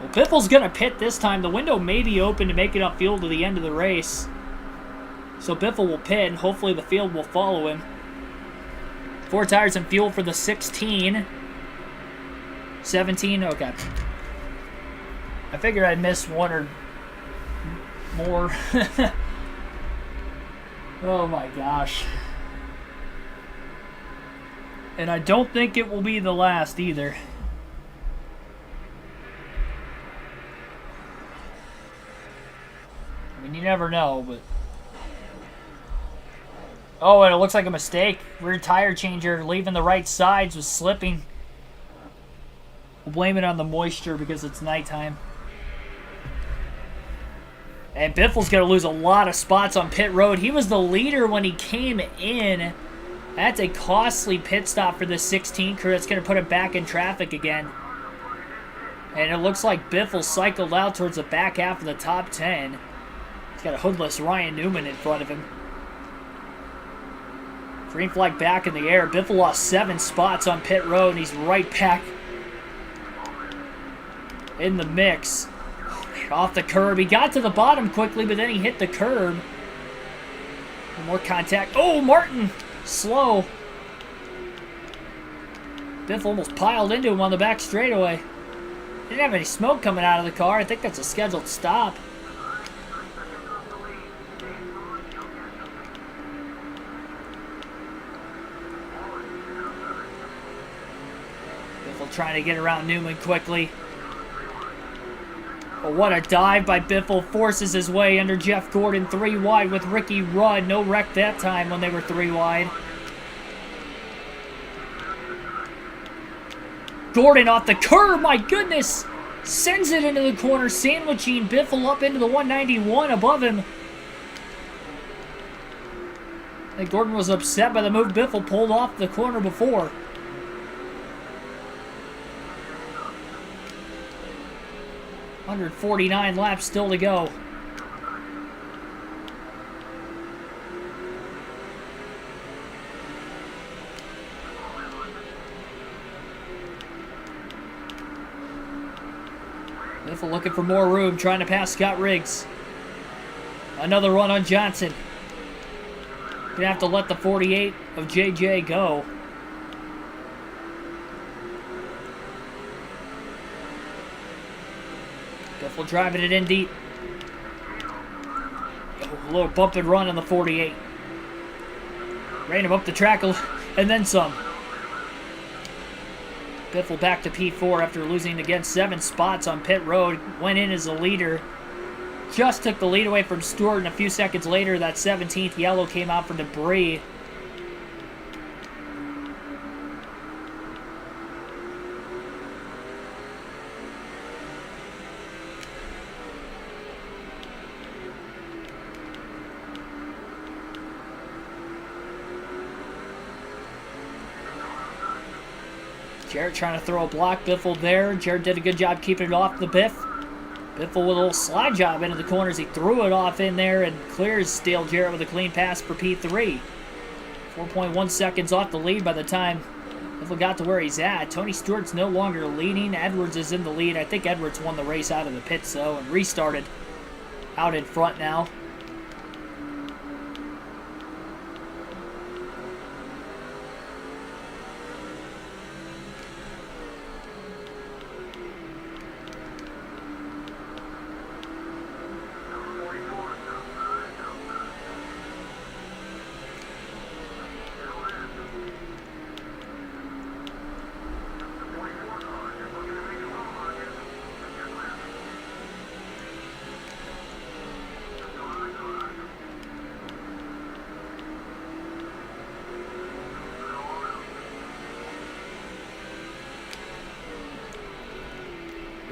Well, Biffle's going to pit this time. The window may be open to make it upfield to the end of the race. So Biffle will pit, and hopefully the field will follow him. 4 tires and fuel for the 16. 17, okay. I figured I'd miss one or more. Oh my gosh. And I don't think it will be the last either. I mean, you never know, but... Oh, and it looks like a mistake. Rear tire changer leaving the right sides was slipping. We'll blame it on the moisture because it's nighttime. And Biffle's going to lose a lot of spots on pit road. He was the leader when he came in. That's a costly pit stop for the 16 crew. That's going to put him back in traffic again. And it looks like Biffle cycled out towards the back half of the top 10. He's got a hoodless Ryan Newman in front of him. Green flag back in the air. Biffle lost 7 spots on pit road, and he's right back in the mix. Off the curb. He got to the bottom quickly, but then he hit the curb. More contact. Oh, Martin! Slow. Biffle almost piled into him on the back straightaway. Didn't have any smoke coming out of the car. I think that's a scheduled stop. Biffle trying to get around Newman quickly. But what a dive by Biffle. Forces his way under Jeff Gordon 3 wide with Ricky Rudd. No wreck that time when they were 3 wide. Gordon off the curb, my goodness! Sends it into the corner, sandwiching Biffle up into the 191 above him. I think Gordon was upset by the move Biffle pulled off the corner before. .149 laps still to go. Biffle looking for more room, trying to pass Scott Riggs. Another run on Johnson. Gonna have to let the 48 of JJ go. Biffle driving it in deep. A little bump and run on the 48. Ran him up the track and then some. Biffle back to P4 after losing again 7 spots on pit road. Went in as a leader. Just took the lead away from Stewart, and a few seconds later, that 17th yellow came out for debris. Jarrett trying to throw a block. Biffle there. Jarrett did a good job keeping it off the Biff. Biffle with a little slide job into the corners. He threw it off in there and clears Dale Jarrett with a clean pass for P3. 4.1 seconds off the lead by the time Biffle got to where he's at. Tony Stewart's no longer leading. Edwards is in the lead. I think Edwards won the race out of the pits, though, and restarted out in front now.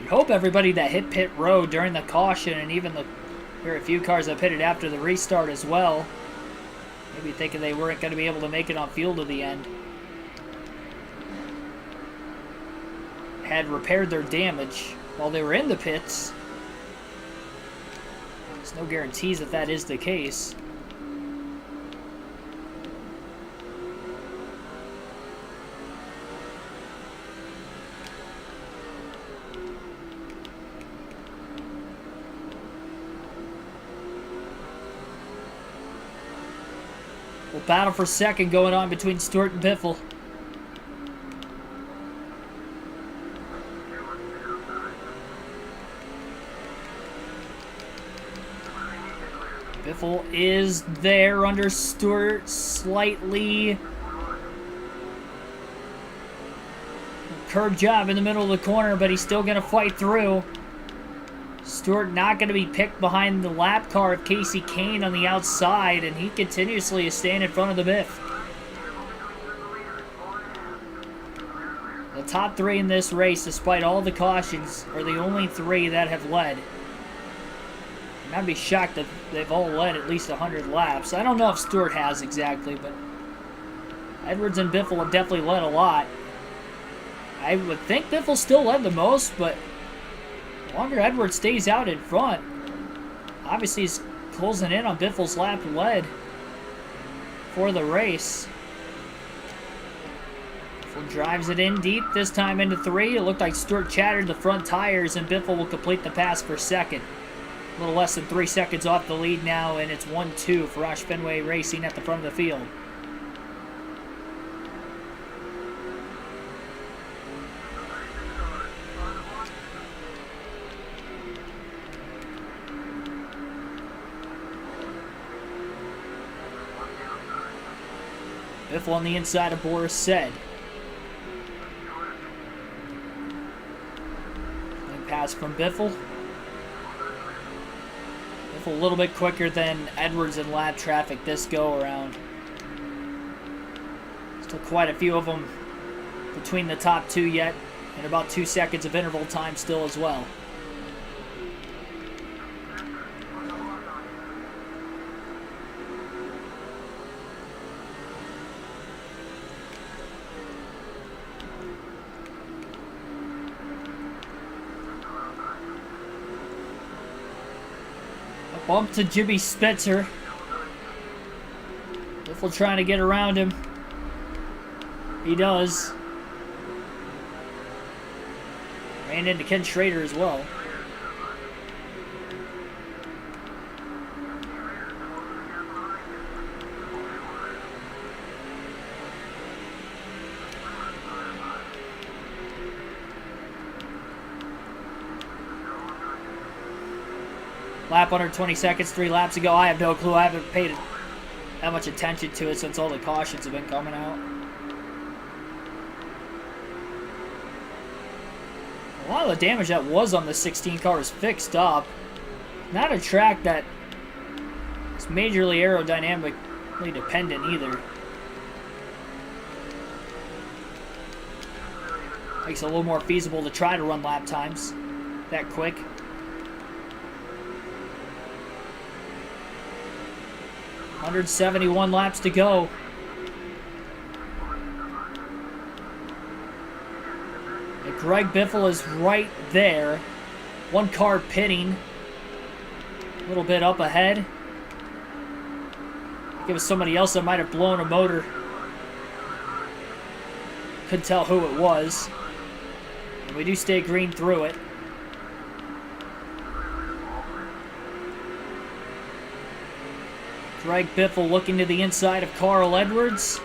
Hope everybody that hit pit road during the caution, and even there are a few cars that pitted after the restart as well, maybe thinking they weren't going to be able to make it on fuel to the end, had repaired their damage while they were in the pits. There's no guarantees that that is the case. Well, battle for second going on between Stewart and Biffle. Biffle is there under Stewart, slightly curb job in the middle of the corner, but he's still going to fight through. Stewart not going to be picked behind the lap car of Casey Kane on the outside, and he continuously is staying in front of the Biff. The top three in this race, despite all the cautions, are the only three that have led. And I'd be shocked if they've all led at least 100 laps. I don't know if Stewart has exactly, but Edwards and Biffle have definitely led a lot. I would think Biffle still led the most, but the longer Edwards stays out in front, obviously he's closing in on Biffle's lap lead for the race. Biffle drives it in deep, this time into 3. It looked like Stewart chattered the front tires, and Biffle will complete the pass for second. A little less than 3 seconds off the lead now, and it's 1-2 for Roush Fenway Racing at the front of the field. Biffle on the inside of Boris said. Pass from Biffle. A little bit quicker than Edwards in lap traffic this go around. Still quite a few of them between the top two yet, and about 2 seconds of interval time still as well. Bump to Jimmy Spencer. Biffle trying to get around him. He does. Ran into Ken Schrader as well. Lap under 20 seconds, 3 laps ago. I have no clue. I haven't paid that much attention to it since all the cautions have been coming out. A lot of the damage that was on the 16 car is fixed up. Not a track that is majorly aerodynamically dependent either. Makes it a little more feasible to try to run lap times that quick. .171 laps to go. And Greg Biffle is right there. One car pitting. A little bit up ahead. I think it was somebody else that might have blown a motor. Couldn't tell who it was. And we do stay green through it. Greg Biffle looking to the inside of Carl Edwards.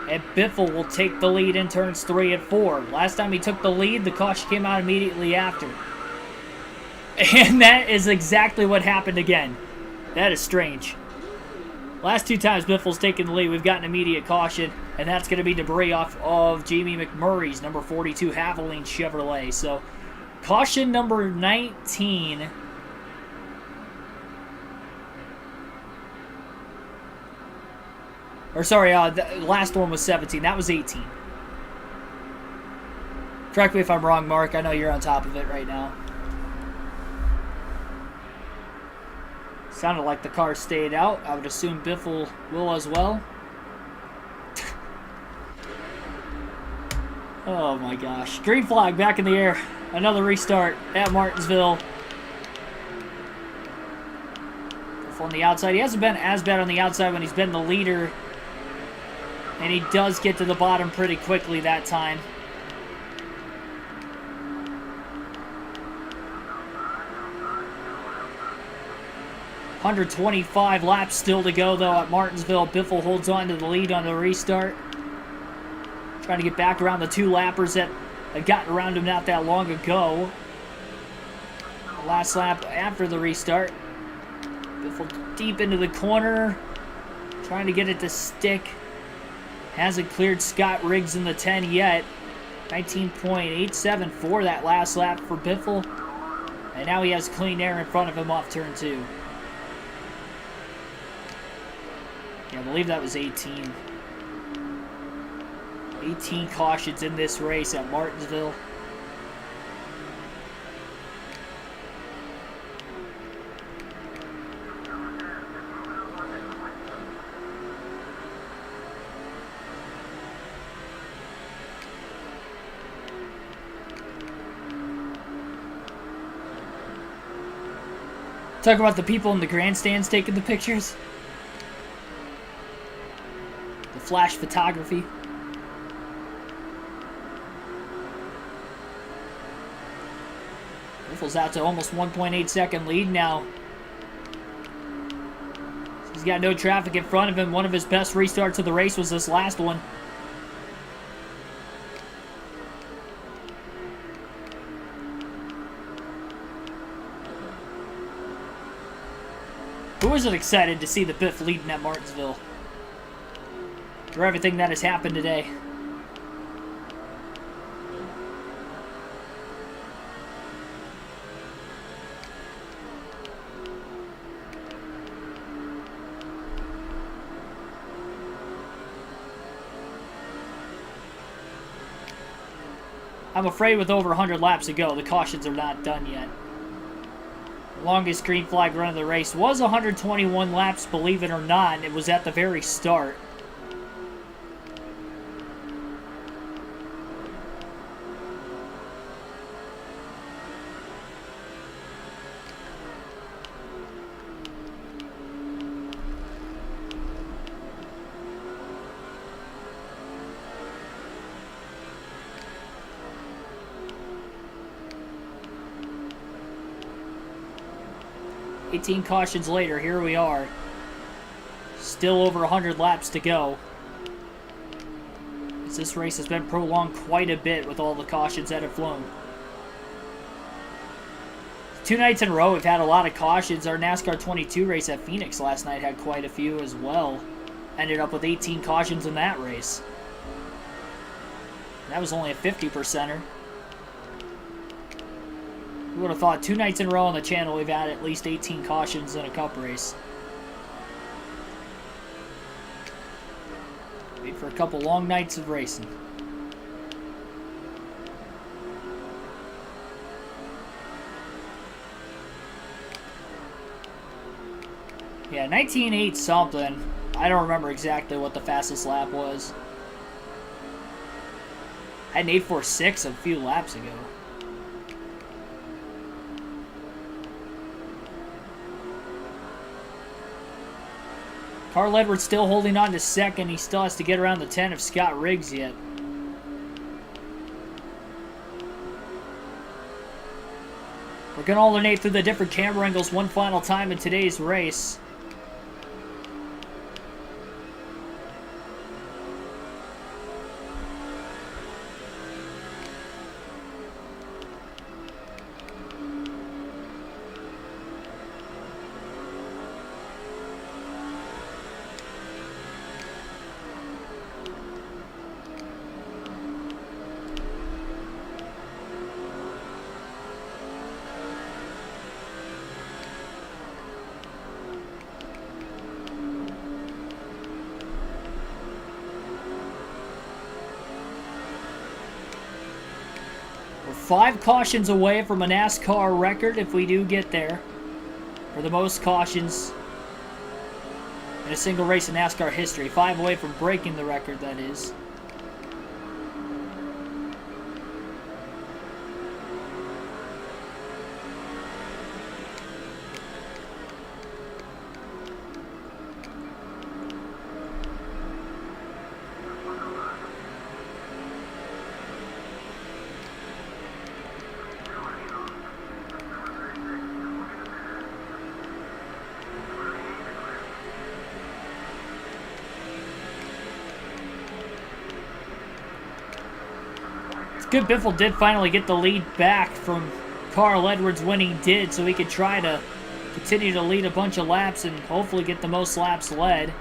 And Biffle will take the lead in turns 3 and 4. Last time he took the lead, the caution came out immediately after. And that is exactly what happened again. That is strange. Last 2 times Biffle's taken the lead, we've got an immediate caution. And that's going to be debris off of Jamie McMurray's number 42 Havoline Chevrolet. So, caution number 19. Or sorry, the last one was 17. That was 18. Correct me if I'm wrong, Mark. I know you're on top of it right now. Sounded like the car stayed out. I would assume Biffle will as well. Oh my gosh. Green flag back in the air. Another restart at Martinsville. Biffle on the outside. He hasn't been as bad on the outside when he's been the leader. And he does get to the bottom pretty quickly that time. 125 laps still to go, though, at Martinsville. Biffle holds on to the lead on the restart. Trying to get back around the two lappers that had gotten around him not that long ago. The last lap after the restart. Biffle deep into the corner. Trying to get it to stick. Hasn't cleared Scott Riggs in the 10 yet. 19.87 for that last lap for Biffle. And now he has clean air in front of him off turn 2. Yeah, I believe that was 18. 18 cautions in this race at Martinsville. Talk about the people in the grandstands taking the pictures. The flash photography. Biffle's out to almost 1.8 second lead now. He's got no traffic in front of him. One of his best restarts of the race was this last one. Who isn't excited to see the Biff leading at Martinsville? For everything that has happened today. I'm afraid with over 100 laps to go, the cautions are not done yet. The longest green flag run of the race was 121 laps, believe it or not, and it was at the very start. Eighteen cautions later, here we are. Still over 100 laps to go. As this race has been prolonged quite a bit with all the cautions that have flown. 2 nights in a row we've had a lot of cautions. Our NASCAR 22 race at Phoenix last night had quite a few as well. Ended up with 18 cautions in that race. That was only a 50%er. Who would have thought 2 nights in a row on the channel we've had at least 18 cautions in a cup race. Wait for a couple long nights of racing. Yeah, 19.8 something. I don't remember exactly what the fastest lap was. I had an 8.46 a few laps ago. Carl Edwards still holding on to second. He still has to get around the 10 of Scott Riggs yet. We're going to alternate through the different camera angles one final time in today's race. We're 5 cautions away from a NASCAR record if we do get there. For the most cautions in a single race in NASCAR history. 5 away from breaking the record, that is. Good Biffle did finally get the lead back from Carl Edwards when he did, so he could try to continue to lead a bunch of laps and hopefully get the most laps led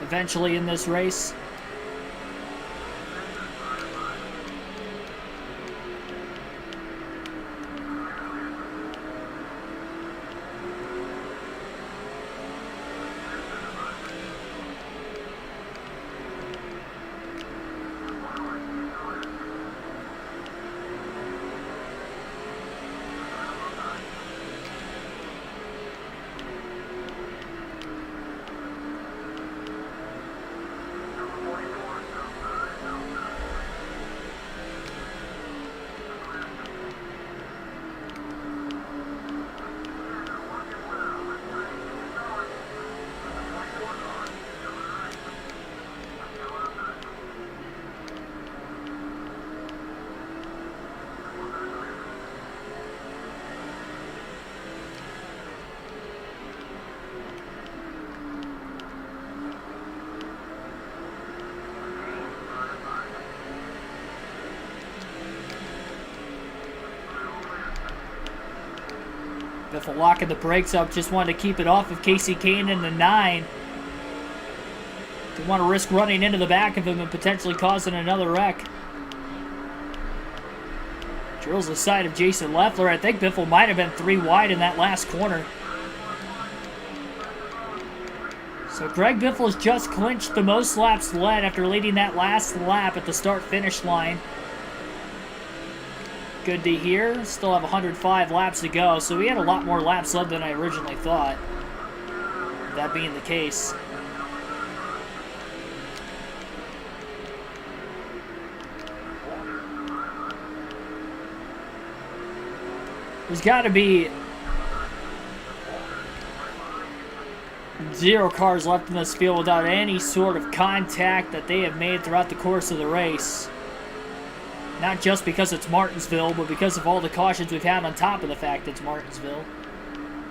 eventually in this race. Biffle locking the brakes up, just wanted to keep it off of Casey Kane in the 9. Didn't want to risk running into the back of him and potentially causing another wreck. Drills the side of Jason Leffler. I think Biffle might have been 3 wide in that last corner. So Greg Biffle has just clinched the most laps led after leading that last lap at the start-finish line. Good to hear. Still have 105 laps to go, so we had a lot more laps led than I originally thought. That being the case. There's got to be 0 cars left in this field without any sort of contact that they have made throughout the course of the race. Not just because it's Martinsville, but because of all the cautions we've had on top of the fact it's Martinsville.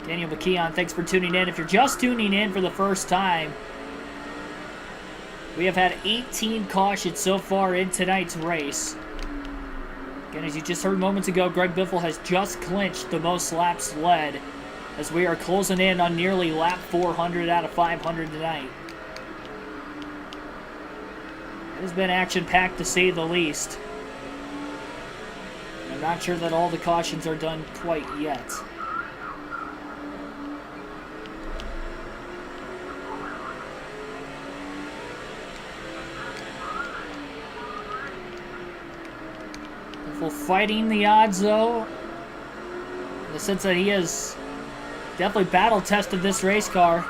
Daniel McKeon, thanks for tuning in. If you're just tuning in for the first time, we have had 18 cautions so far in tonight's race. Again, as you just heard moments ago, Greg Biffle has just clinched the most laps led as we are closing in on nearly lap 400 out of 500 tonight. It has been action-packed to say the least. I'm not sure that all the cautions are done quite yet. Biffle fighting the odds, though, in the sense that he has definitely battle-tested this race car.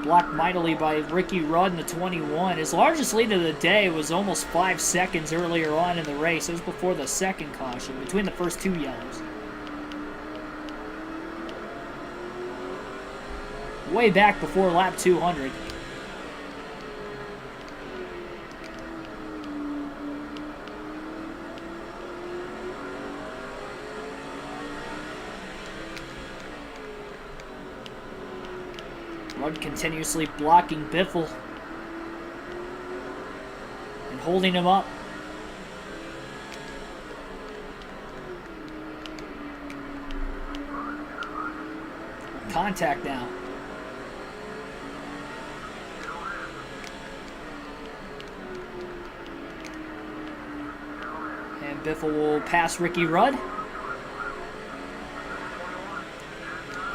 Blocked mightily by Ricky Rudd in the 21. His largest lead of the day was almost 5 seconds earlier on in the race. It was before the second caution, between the first 2 yellows. Way back before lap 200. Rudd continuously blocking Biffle and holding him up. Contact now. And Biffle will pass Ricky Rudd.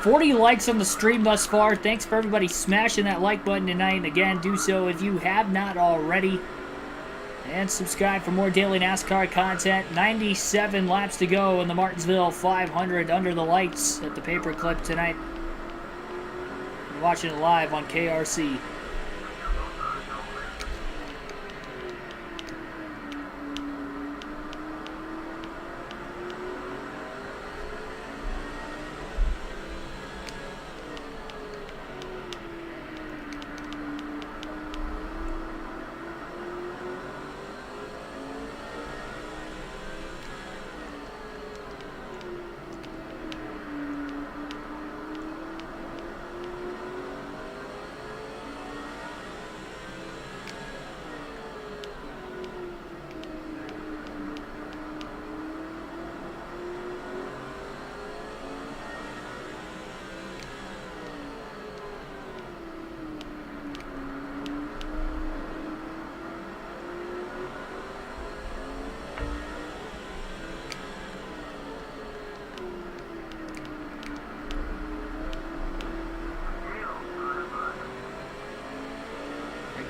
40 likes on the stream thus far. Thanks for everybody smashing that like button tonight. And again, do so if you have not already. And subscribe for more daily NASCAR content. 97 laps to go in the Martinsville 500 under the lights at the Paperclip tonight. You're watching it live on KRC.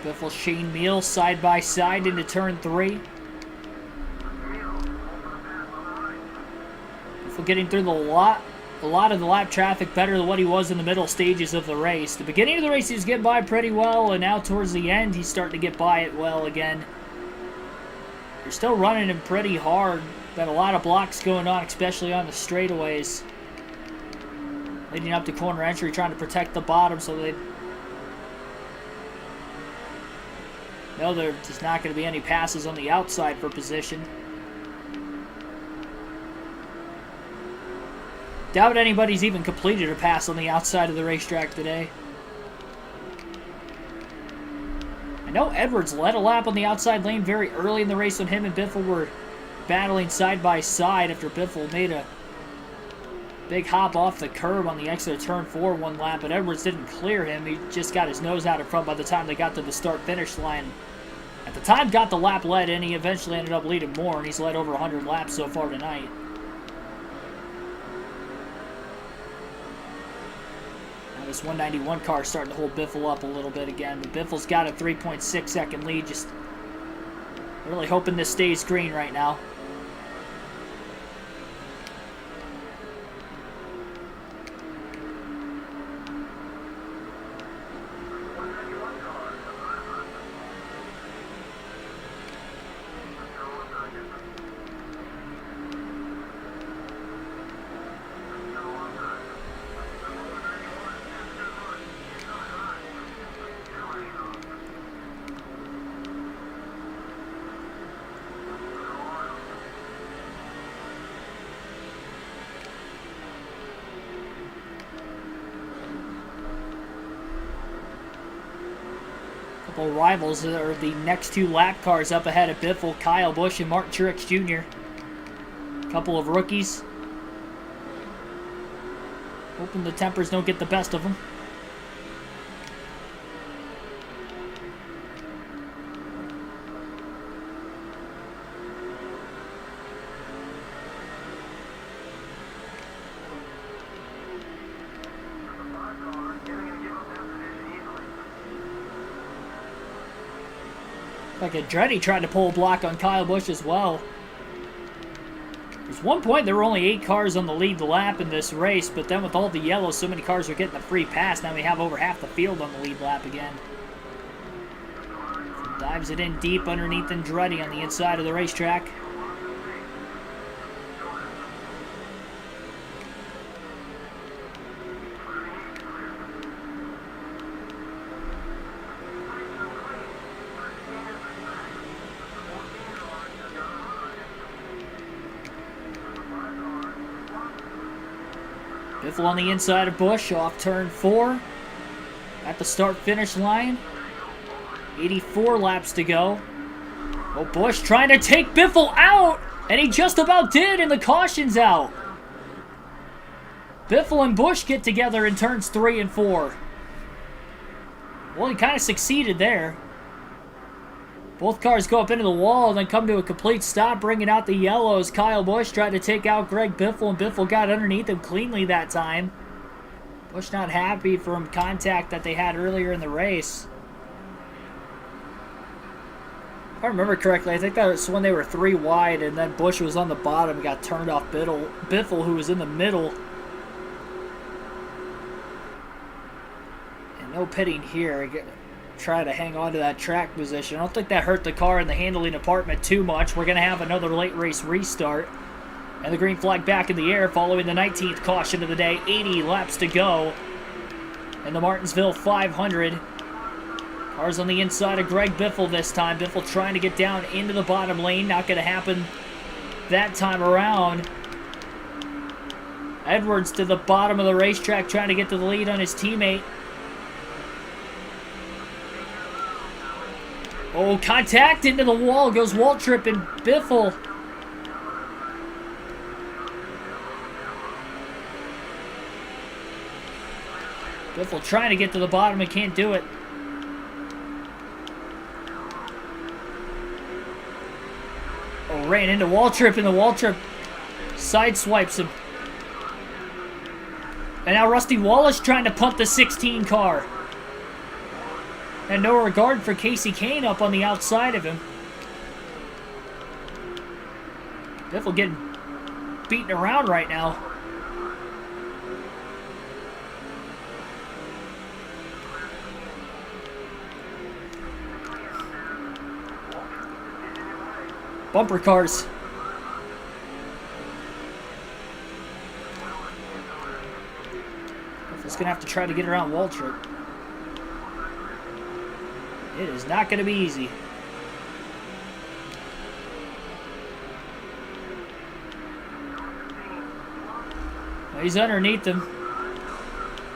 Biffle, Shane Meal side by side into turn 3. Biffle getting through a lot of the lap traffic better than what he was in the middle stages of the race. The beginning of the race he was getting by pretty well, and now towards the end he's starting to get by it well again. You're still running him pretty hard. Got a lot of blocks going on, especially on the straightaways. Leading up to corner entry, trying to protect the bottom so they know there's not going to be any passes on the outside for position. Doubt anybody's even completed a pass on the outside of the racetrack today. I know Edwards led a lap on the outside lane very early in the race when him and Biffle were battling side by side after Biffle made a big hop off the curb on the exit of turn 4 one lap, but Edwards didn't clear him. He just got his nose out in front by the time they got to the start-finish line. At the time, got the lap led, and he eventually ended up leading more, and he's led over 100 laps so far tonight. Now this 191 car is starting to hold Biffle up a little bit again, but Biffle's got a 3.6 second lead. Just really hoping this stays green right now. Rivals are the next 2 lap cars up ahead of Biffle, Kyle Busch and Martin Truex Jr. Couple of rookies. Hoping the tempers don't get the best of them. Like Andretti tried to pull a block on Kyle Busch as well. There's one point there were only 8 cars on the lead lap in this race, but then with all the yellows, so many cars were getting the free pass. Now we have over half the field on the lead lap again. Dives it in deep underneath Andretti on the inside of the racetrack. Biffle on the inside of Busch, off turn 4. At the start-finish line. 84 laps to go. Oh, Busch trying to take Biffle out! And he just about did, and the caution's out. Biffle and Busch get together in turns 3 and 4. Well, he kind of succeeded there. Both cars go up into the wall and then come to a complete stop, bringing out the yellows. Kyle Busch tried to take out Greg Biffle, and Biffle got underneath him cleanly that time. Busch not happy from contact that they had earlier in the race. If I remember correctly, I think that was when they were 3 wide, and then Busch was on the bottom, got turned off Biffle, who was in the middle. And no pitting here. Try to hang on to that track position. I don't think that hurt the car in the handling department too much. We're going to have another late race restart. And the green flag back in the air following the 19th caution of the day. 80 laps to go in the Martinsville 500. Cars on the inside of Greg Biffle this time. Biffle trying to get down into the bottom lane. Not going to happen that time around. Edwards to the bottom of the racetrack trying to get to the lead on his teammate. Oh, contact into the wall. Goes Waltrip and Biffle. Biffle trying to get to the bottom and can't do it. Oh, ran into Waltrip, and the Waltrip sideswipes him. And now Rusty Wallace trying to punt the 16 car. And no regard for Casey Kane up on the outside of him. Biffle getting beaten around right now. Bumper cars. Biffle's going to have to try to get around Waltrip. It is not going to be easy. He's underneath him.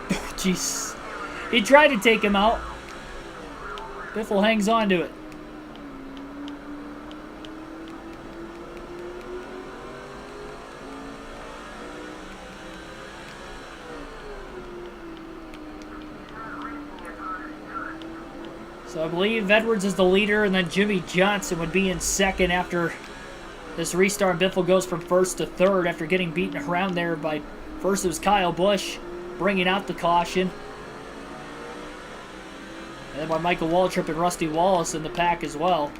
Jeez. He tried to take him out. Biffle hangs on to it. So I believe Edwards is the leader, and then Jimmy Johnson would be in second after this restart. Biffle goes from first to third after getting beaten around there by, first it was Kyle Busch bringing out the caution. And then by Michael Waltrip and Rusty Wallace in the pack as well.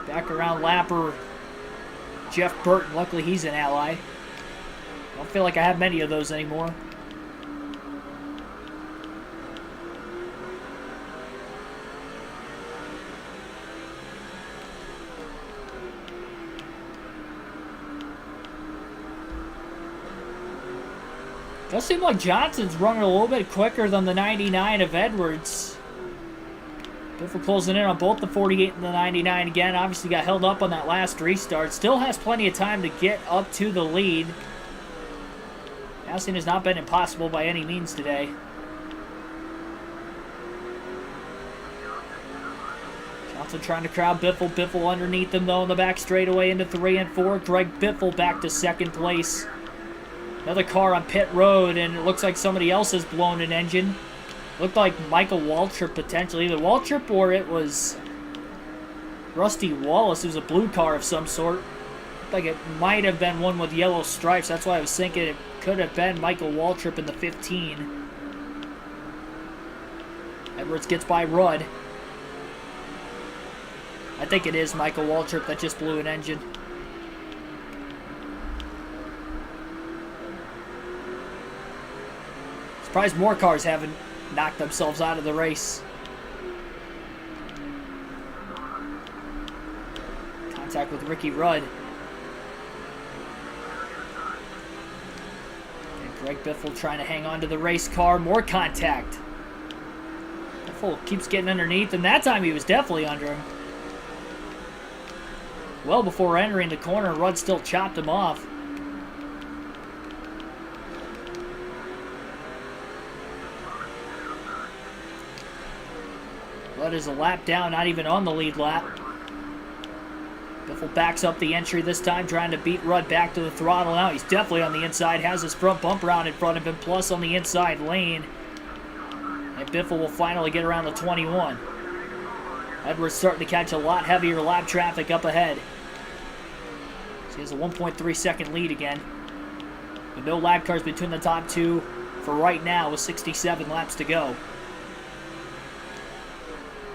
Back around lapper Jeff Burton. Luckily he's an ally. I don't feel like I have many of those anymore. Does seem like Johnson's running a little bit quicker than the 99 of Edwards. Biffle closing in on both the 48 and the 99 again. Obviously got held up on that last restart. Still has plenty of time to get up to the lead. Passing has not been impossible by any means today. Johnson trying to crowd Biffle. Biffle underneath him though in the back straightaway into 3 and 4. Greg Biffle back to second place. Another car on pit road, and it looks like somebody else has blown an engine. Looked like Michael Waltrip potentially. Either Waltrip or it was Rusty Wallace. It was a blue car of some sort. Looked like it might have been one with yellow stripes. That's why I was thinking it could have been Michael Waltrip in the 15. Edwards gets by Rudd. I think it is Michael Waltrip that just blew an engine. Surprised more cars haven't knocked themselves out of the race. Contact with Ricky Rudd. And Greg Biffle trying to hang on to the race car. More contact. Biffle keeps getting underneath, and that time he was definitely under him. Well before entering the corner, Rudd still chopped him off. Rudd is a lap down, not even on the lead lap. Biffle backs up the entry this time, trying to beat Rudd back to the throttle now. He's definitely on the inside, has his front bumper out in front of him, plus on the inside lane. And Biffle will finally get around the 21. Edwards starting to catch a lot heavier lap traffic up ahead. So he has a 1.3 second lead again. With no lap cars between the top two for right now with 67 laps to go.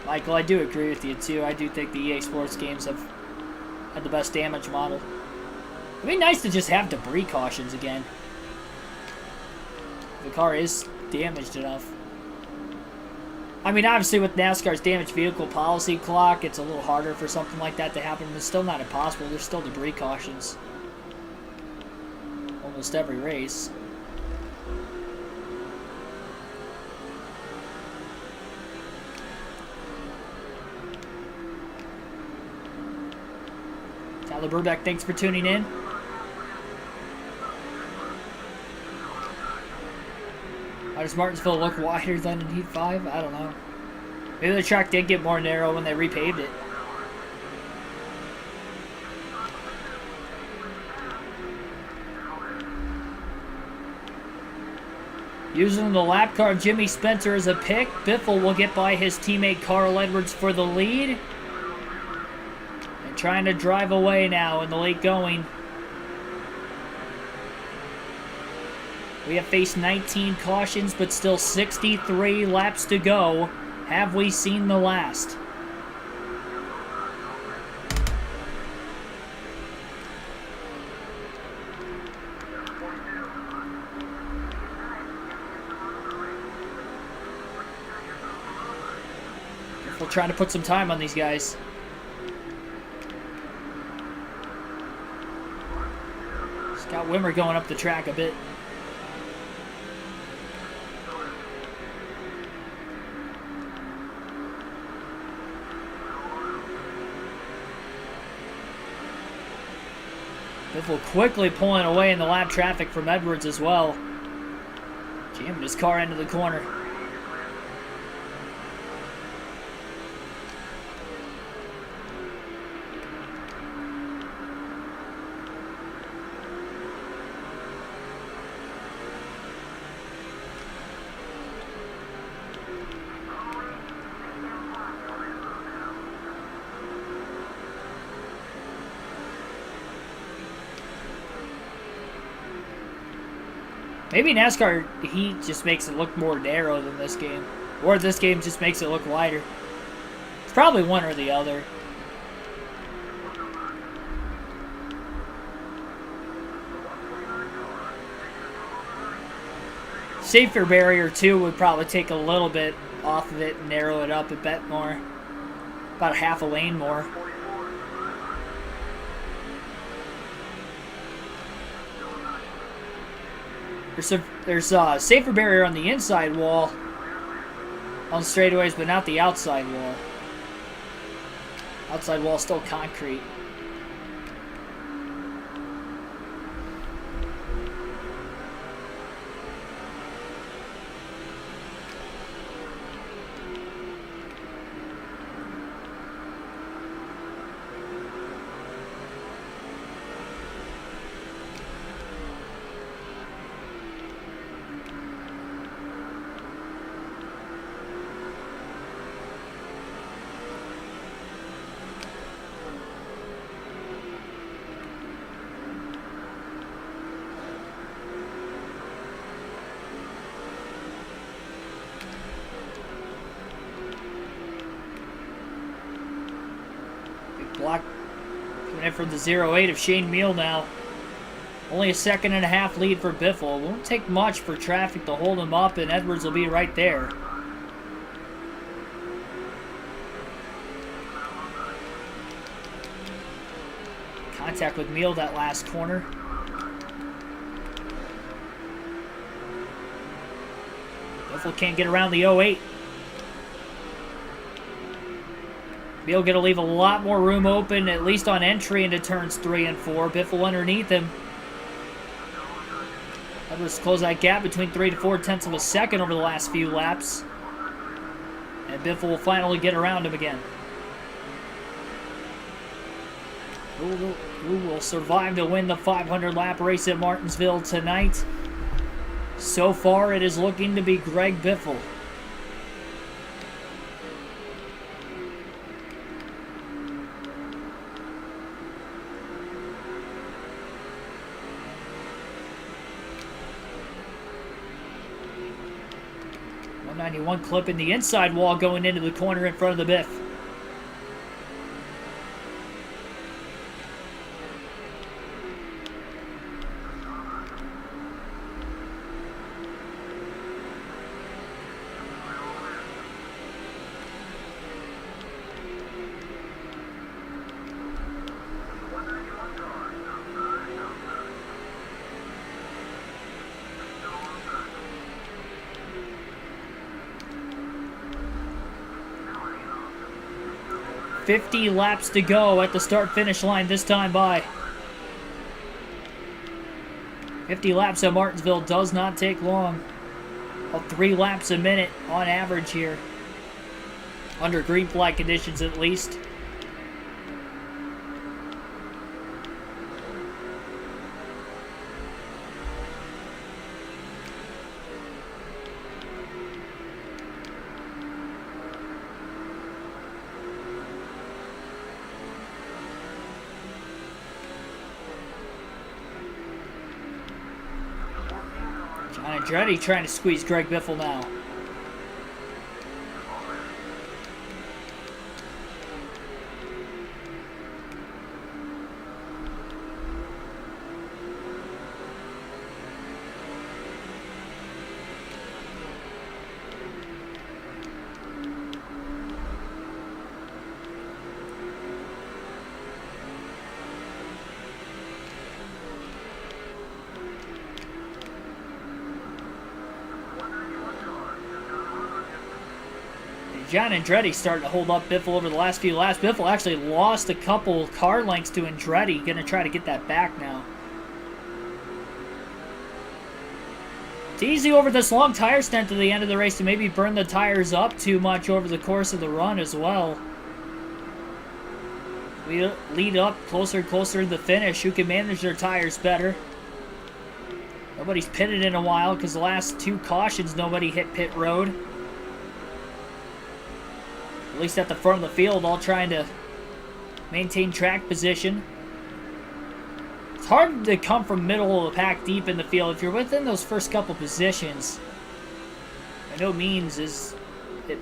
Michael, I do agree with you too. I do think the EA Sports games have had the best damage model. It'd be nice to just have debris cautions again. If the car is damaged enough. I mean, obviously with NASCAR's damaged vehicle policy clock, it's a little harder for something like that to happen, but it's still not impossible. There's still debris cautions. Almost every race. Tyler Burbeck, thanks for tuning in. Why does Martinsville look wider than in Heat 5? I don't know. Maybe the track did get more narrow when they repaved it. Using the lap car of Jimmy Spencer as a pick, Biffle will get by his teammate Carl Edwards for the lead. Trying to drive away now in the late going. We have faced 19 cautions, but still 63 laps to go. Have we seen the last? We're trying to put some time on these guys. Scott Wimmer going up the track a bit. Biffle quickly pulling away in the lap traffic from Edwards as well. Jamming his car into the corner. Maybe NASCAR Heat just makes it look more narrow than this game. Or this game just makes it look wider. It's probably one or the other. Safer barrier 2 would probably take a little bit off of it and narrow it up a bit more. About half a lane more. There's a safer barrier on the inside wall on straightaways, but not the outside wall. Outside wall still concrete. Block coming in from the 0-8 of Shane Meal now. Only a second and a half lead for Biffle. It won't take much for traffic to hold him up, and Edwards will be right there. Contact with Meal that last corner. Biffle can't get around the 0-8. Beal going to leave a lot more room open, at least on entry into turns 3 and 4. Biffle underneath him. Edwards close that gap between 3 to 4 tenths of a second over the last few laps. And Biffle will finally get around him again. Who will survive to win the 500 lap race at Martinsville tonight? So far, it is looking to be Greg Biffle. One clip in the inside wall going into the corner in front of the Biff. .50 laps to go at the start-finish line this time by. 50 laps at Martinsville does not take long. About 3 laps a minute on average here. Under green flag conditions at least. John Andretti trying to squeeze Greg Biffle now. John Andretti starting to hold up Biffle over the last few laps. Biffle actually lost a couple car lengths to Andretti. Going to try to get that back now. It's easy over this long tire stint to the end of the race to maybe burn the tires up too much over the course of the run as well. We lead up closer and closer to the finish. Who can manage their tires better? Nobody's pitted in a while because the last two cautions nobody hit pit road. At least at the front of the field, all trying to maintain track position. It's hard to come from middle of the pack deep in the field. If you're within those first couple positions, by no means is it...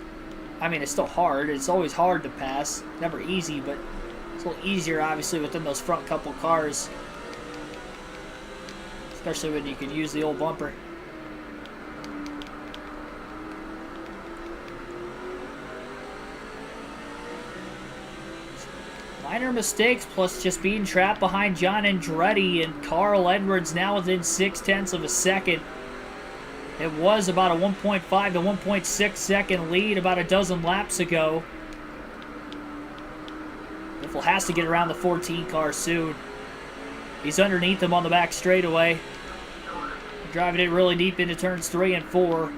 I mean, it's still hard. It's always hard to pass. Never easy, but it's a little easier, obviously, within those front couple cars. Especially when you can use the old bumper. Minor mistakes, plus just being trapped behind John Andretti and Carl Edwards now within 0.6 of a second. It was about a 1.5 to 1.6 second lead about a dozen laps ago. Biffle has to get around the 14 car soon. He's underneath him on the back straightaway. Driving it really deep into turns 3 and 4.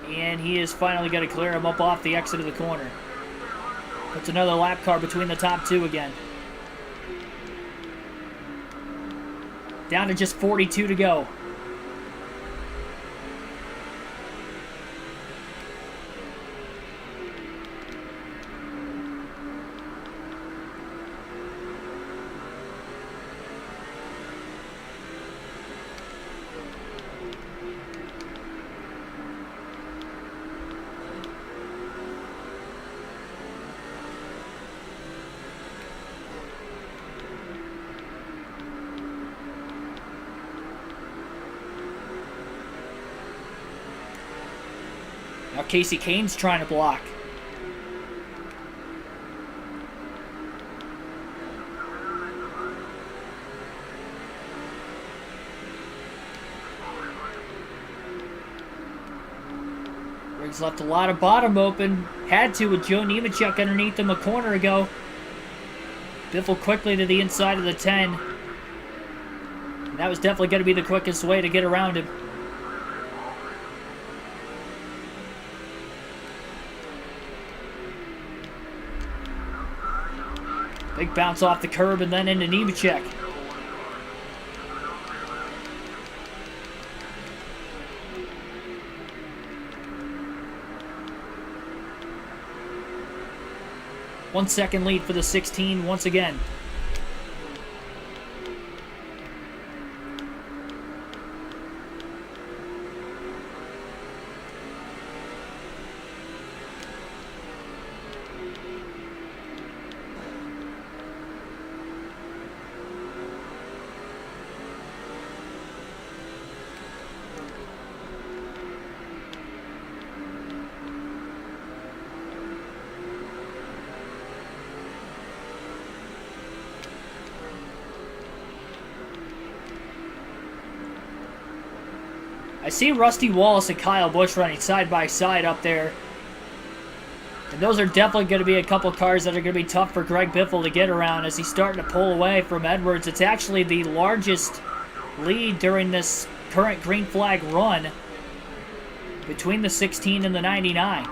And he is finally going to clear him up off the exit of the corner. Puts another lap car between the top two again. Down to just 42 to go. Now Casey Kane's trying to block. Riggs left a lot of bottom open. Had to with Joe Nemechek underneath him a corner ago. Biffle quickly to the inside of the 10. And that was definitely going to be the quickest way to get around him. Big bounce off the curb and then into Nemechek. One second lead for the 16 once again. I see Rusty Wallace and Kyle Busch running side by side up there. And those are definitely going to be a couple cars that are going to be tough for Greg Biffle to get around as he's starting to pull away from Edwards. It's actually the largest lead during this current green flag run between the 16 and the 99.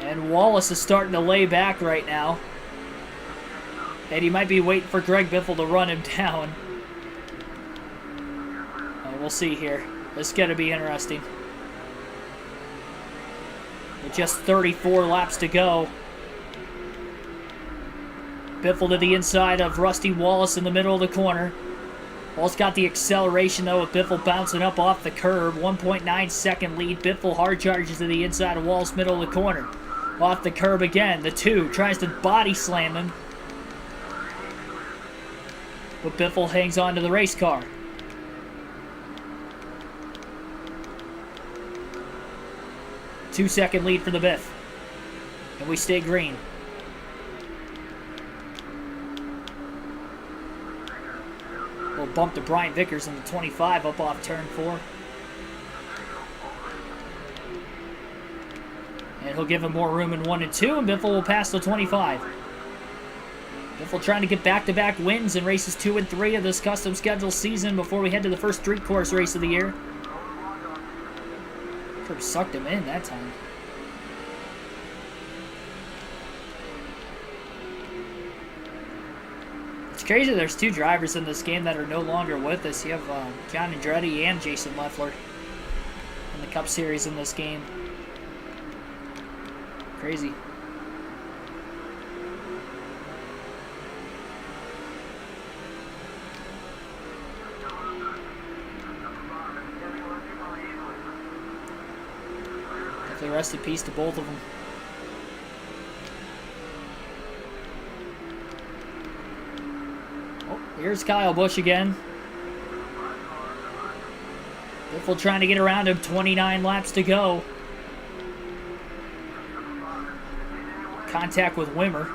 And Wallace is starting to lay back right now. And he might be waiting for Greg Biffle to run him down. We'll see here. This is going to be interesting. With just 34 laps to go. Biffle to the inside of Rusty Wallace in the middle of the corner. Wall's got the acceleration, though, with Biffle bouncing up off the curb. 1.9 second lead. Biffle hard charges to the inside of Wall's middle of the corner. Off the curb again. The 2 tries to body slam him. But Biffle hangs on to the race car. Two-second lead for the Biff. And we stay green. Little bump to Brian Vickers in the 25 up off turn 4. And he'll give him more room in 1 and 2, and Biffle will pass the 25. Biffle trying to get back-to-back wins in races 2 and 3 of this custom schedule season before we head to the first street course race of the year. Could have sucked him in that time. It's crazy there's 2 drivers in this game that are no longer with us. You have John Andretti and Jason Leffler in the Cup Series in this game. Crazy. Definitely rest in peace to both of them. Oh, here's Kyle Busch again. Biffle trying to get around him. 29 laps to go. Contact with Wimmer.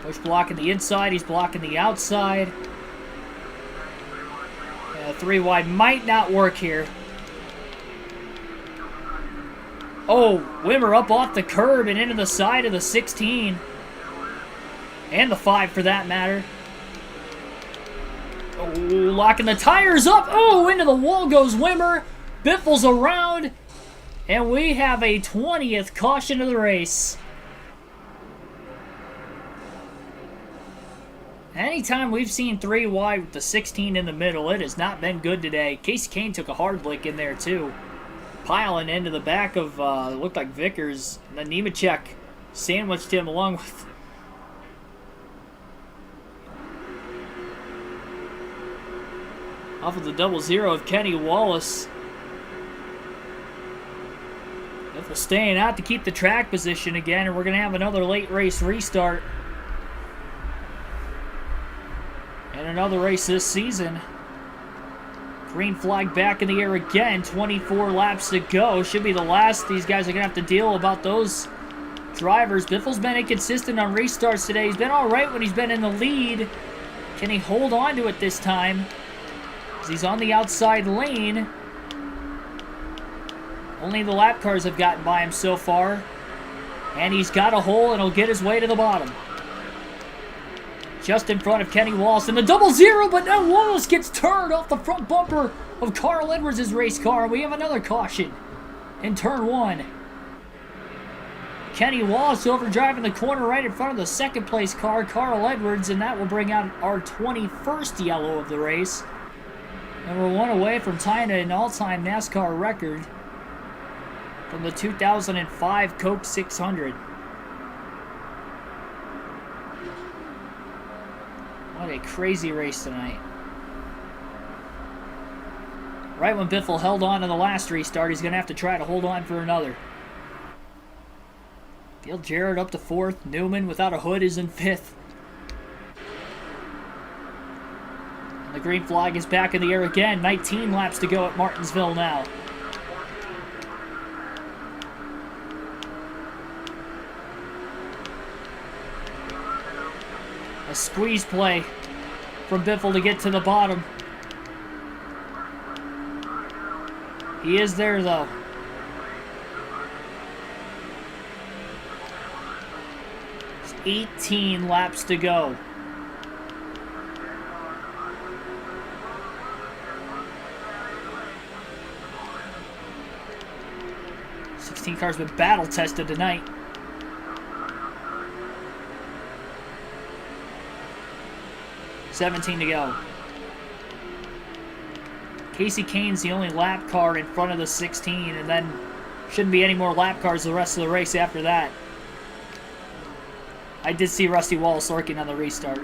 Busch blocking the inside, he's blocking the outside. 3 wide might not work here. Oh, Wimmer up off the curb and into the side of the 16. And the 5 for that matter. Oh, locking the tires up. Oh, into the wall goes Wimmer. Biffle's around. And we have a 20th caution of the race. Anytime we've seen 3 wide with the 16 in the middle, it has not been good today. Casey Kane took a hard blick in there too. Piling into the back of, looked like Vickers. And then Nemechek sandwiched him along with... off of the 0-0 of Kenny Wallace. Biffle staying out to keep the track position again, and we're going to have another late race restart. And another race this season. Green flag back in the air again. 24 laps to go. Should be the last. These guys are going to have to deal about those drivers. Biffle's been inconsistent on restarts today. He's been all right when he's been in the lead. Can he hold on to it this time? He's on the outside lane. Only the lap cars have gotten by him so far. And he's got a hole and he'll get his way to the bottom. Just in front of Kenny Wallace in the 0-0, but now Wallace gets turned off the front bumper of Carl Edwards' race car. We have another caution in turn 1. Kenny Wallace overdriving the corner right in front of the second place car, Carl Edwards, and that will bring out our 21st yellow of the race. And we're 1 away from tying an all-time NASCAR record from the 2005 Coke 600. What a crazy race tonight. Right when Biffle held on to the last restart, he's going to have to try to hold on for another. Dale Jarrett up to 4th. Newman without a hood is in 5th. The green flag is back in the air again. 19 laps to go at Martinsville now. A squeeze play from Biffle to get to the bottom. He is there though. It's 18 laps to go. Car's been battle tested tonight. $17 to go. Casey Kane's the only lap car in front of the 16, and then Shouldn't be any more lap cars the rest of the race after that. I did see Rusty Wallace lurking on the restart.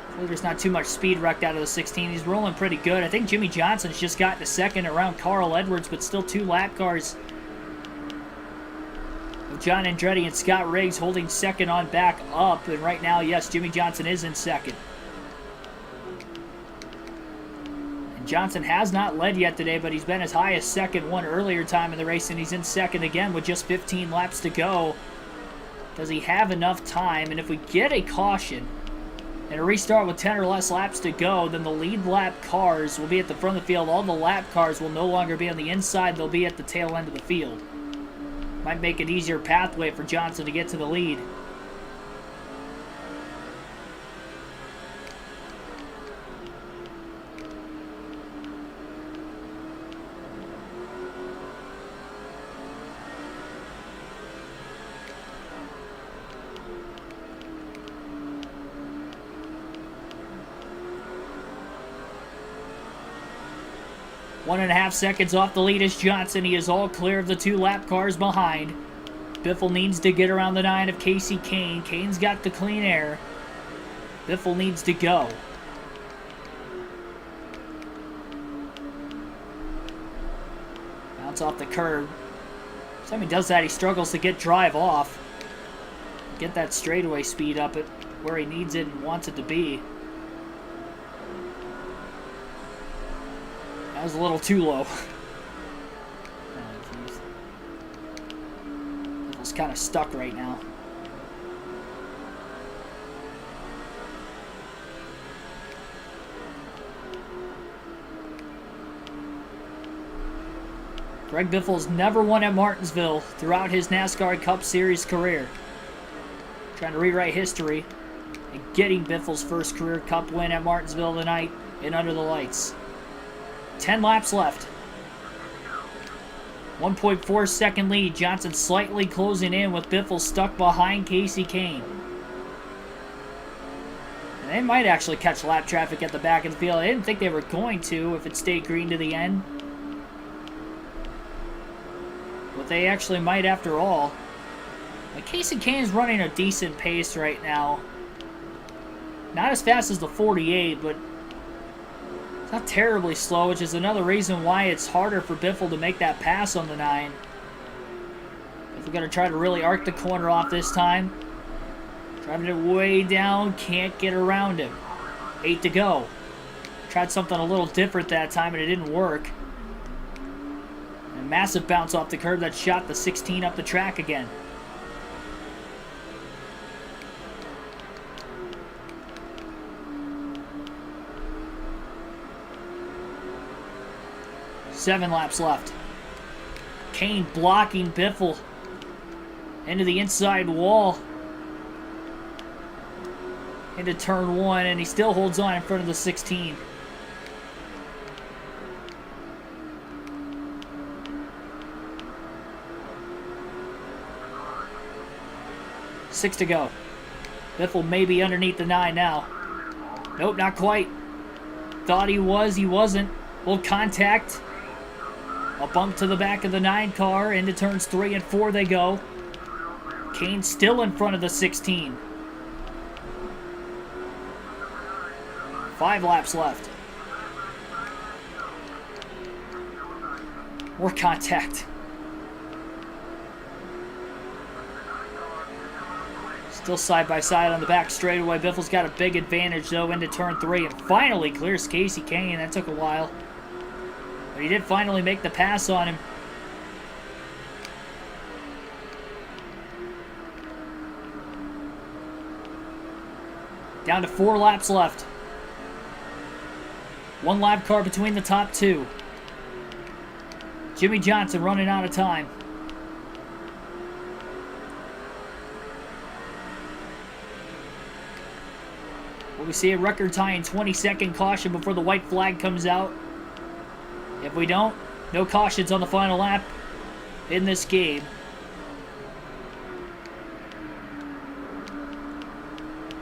Hopefully there's not too much speed wrecked out of the 16. He's rolling pretty good. I think Jimmy Johnson's just gotten a second around Carl Edwards, but still 2 lap cars. With John Andretti and Scott Riggs holding second on back up. And right now, yes, Jimmy Johnson is in second. And Johnson has not led yet today, but he's been as high as second one earlier time in the race, and he's in second again with just 15 laps to go. Does he have enough time? And if we get a caution and a restart with 10 or less laps to go, then the lead lap cars will be at the front of the field. All the lap cars will no longer be on the inside. They'll be at the tail end of the field. Might make an easier pathway for Johnson to get to the lead. One and a half seconds off the lead is Johnson. He is all clear of the 2 lap cars behind. Biffle needs to get around the 9 of Casey Kane. Kane's got the clean air. Biffle needs to go. Bounce off the curb. Every time he does that, he struggles to get drive off. Get that straightaway speed up at where he needs it and wants it to be. That was a little too low. It's kind of stuck right now. Greg Biffle's never won at Martinsville throughout his NASCAR Cup Series career. Trying to rewrite history and getting Biffle's first career Cup win at Martinsville tonight in Under the Lights. 10 laps left. 1.4 second lead. Johnson slightly closing in with Biffle stuck behind Casey Kane. And they might actually catch lap traffic at the back of the field. I didn't think they were going to if it stayed green to the end. But they actually might after all. Like Casey Kane's running a decent pace right now. Not as fast as the 48, but it's not terribly slow, which is another reason why it's harder for Biffle to make that pass on the 9. If we're going to try to really arc the corner off this time. Driving it way down, can't get around him. 8 to go. Tried something a little different that time and it didn't work. And a massive bounce off the curb that shot the 16 up the track again. Seven laps left. Kane blocking Biffle into the inside wall. Into turn 1, and he still holds on in front of the 16. Six to go. Biffle may be underneath the 9 now. Nope, not quite. Thought he was, he wasn't. Little contact. A bump to the back of the 9 car. Into turns 3 and 4 they go. Kane still in front of the 16. 5 laps left. More contact. Still side by side on the back straightaway. Biffle's got a big advantage though into turn 3 and finally clears Casey Kane. That took a while. But he did finally make the pass on him. Down to 4 laps left. 1 lap car between the top 2. Jimmy Johnson running out of time. Will we see a record-tying 20-second caution before the white flag comes out? If we don't, no cautions on the final lap in this game.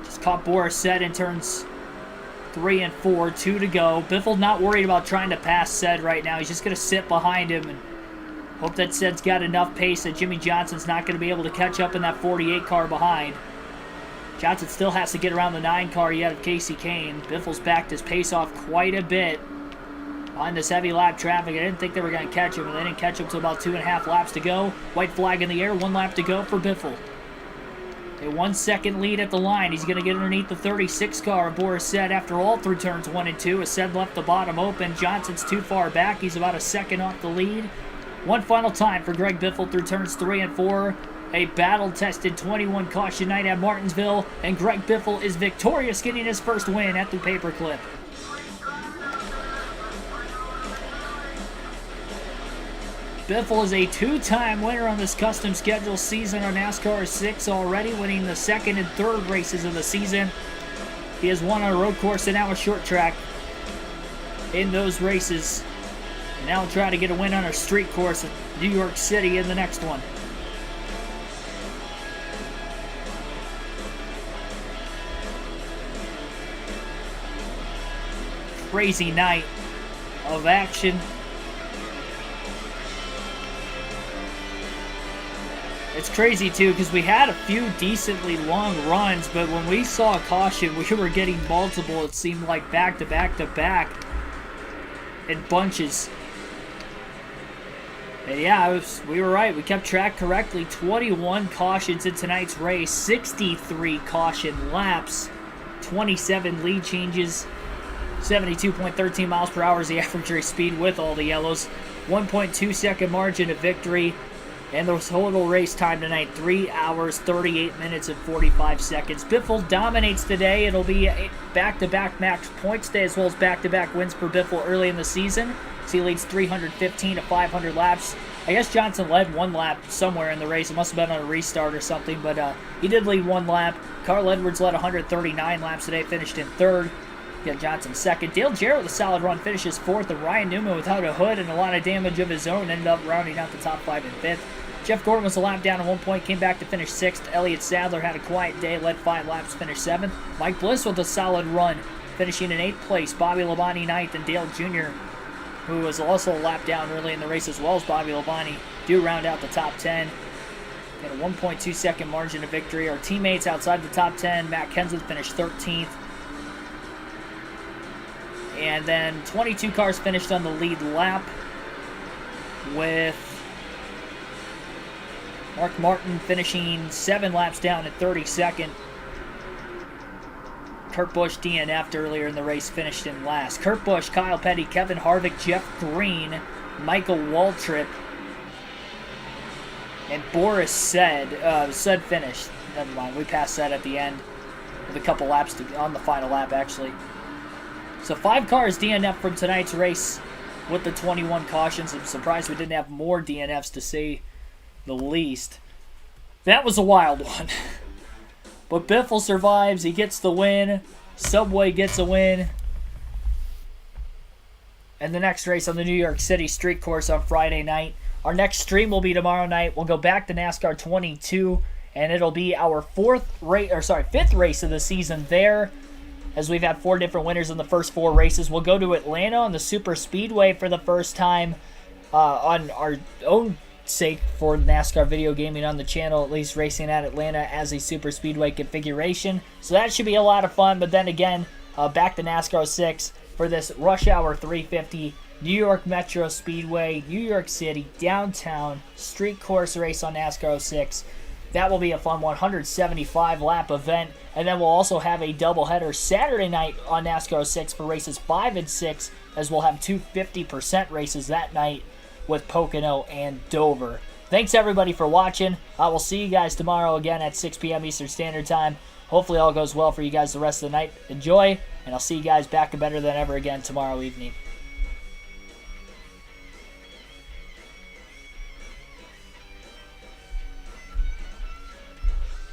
Just caught Boris Said in turns 3 and 4, 2 to go. Biffle not worried about trying to pass Said right now. He's just going to sit behind him and Hope that set's got enough pace that Jimmy Johnson's not going to be able to catch up in that 48 car behind. Johnson still has to get around the 9 car yet of Casey Kane. Biffle's backed his pace off quite a bit on this heavy lap traffic. I didn't think they were going to catch him, and they didn't catch him until about 2.5 laps to go. White flag in the air, 1 lap to go for Biffle. A 1 second lead at the line. He's going to get underneath the 36 car of Boris Said after all through turns 1 and 2. As Said left the bottom open. Johnson's too far back. He's about a second off the lead. One final time for Greg Biffle through turns 3 and 4. A battle-tested 21 caution night at Martinsville, and Greg Biffle is victorious, getting his first win at the paperclip. Biffle is a 2-time winner on this custom schedule season on NASCAR 6 already, winning the 2nd and 3rd races of the season. He has won on a road course and now a short track in those races. And now he'll try to get a win on a street course at New York City in the next one. Crazy night of action. It's crazy too because we had a few decently long runs, but when we saw a caution, we were getting multiple. It seemed like back to back to back in bunches. And yeah, we were right. We kept track correctly. 21 cautions in tonight's race, 63 caution laps, 27 lead changes, 72.13 miles per hour is the average race speed with all the yellows, 1.2 second margin of victory, and the total race time tonight, 3 hours, 38 minutes, and 45 seconds. Biffle dominates today. It'll be a back-to-back max points day as well as back-to-back wins for Biffle early in the season. So he leads 315 to 500 laps. I guess Johnson led 1 lap somewhere in the race. It must have been on a restart or something, but he did lead 1 lap. Carl Edwards led 139 laps today, finished in 3rd. Got Johnson 2nd. Dale Jarrett with a solid run finishes 4th, and Ryan Newman without a hood and a lot of damage of his own ended up rounding out the top 5 and 5th. Jeff Gordon was a lap down at one point, came back to finish 6th. Elliott Sadler had a quiet day, led 5 laps, finished 7th. Mike Bliss with a solid run, finishing in 8th place. Bobby Labonte 9th, and Dale Jr., who was also a lap down early in the race as well as Bobby Labonte, do round out the top 10. Got a 1.2 second margin of victory. Our teammates outside the top 10, Matt Kenseth finished 13th. And then 22 cars finished on the lead lap, with Mark Martin finishing 7 laps down at 32nd. Kurt Busch DNF'd earlier in the race, finished in last. Kurt Busch, Kyle Petty, Kevin Harvick, Jeff Green, Michael Waltrip, and Boris Said finished. Never mind, we passed that at the end with a couple laps on the final lap, actually. So 5 cars DNF from tonight's race with the 21 cautions. I'm surprised we didn't have more DNFs, to say the least. That was a wild one. But Biffle survives. He gets the win. Subway gets a win. And the next race on the New York City street course on Friday night. Our next stream will be tomorrow night. We'll go back to NASCAR 22, and it'll be our 5th race of the season there, as we've had 4 different winners in the first 4 races. We'll go to Atlanta on the Super Speedway for the first time on our own sake for NASCAR video gaming on the channel, at least racing at Atlanta as a Super Speedway configuration. So that should be a lot of fun. But then again, back to NASCAR 6 for this Rush Hour 350 New York Metro Speedway, New York City, downtown, street course race on NASCAR 6. That will be a fun 175 lap event. And then we'll also have a doubleheader Saturday night on NASCAR 6 for races 5 and 6, as we'll have 2 50% races that night with Pocono and Dover. Thanks everybody for watching. I will see you guys tomorrow again at 6 p.m. Eastern Standard Time. Hopefully all goes well for you guys the rest of the night. Enjoy, and I'll see you guys back and better than ever again tomorrow evening.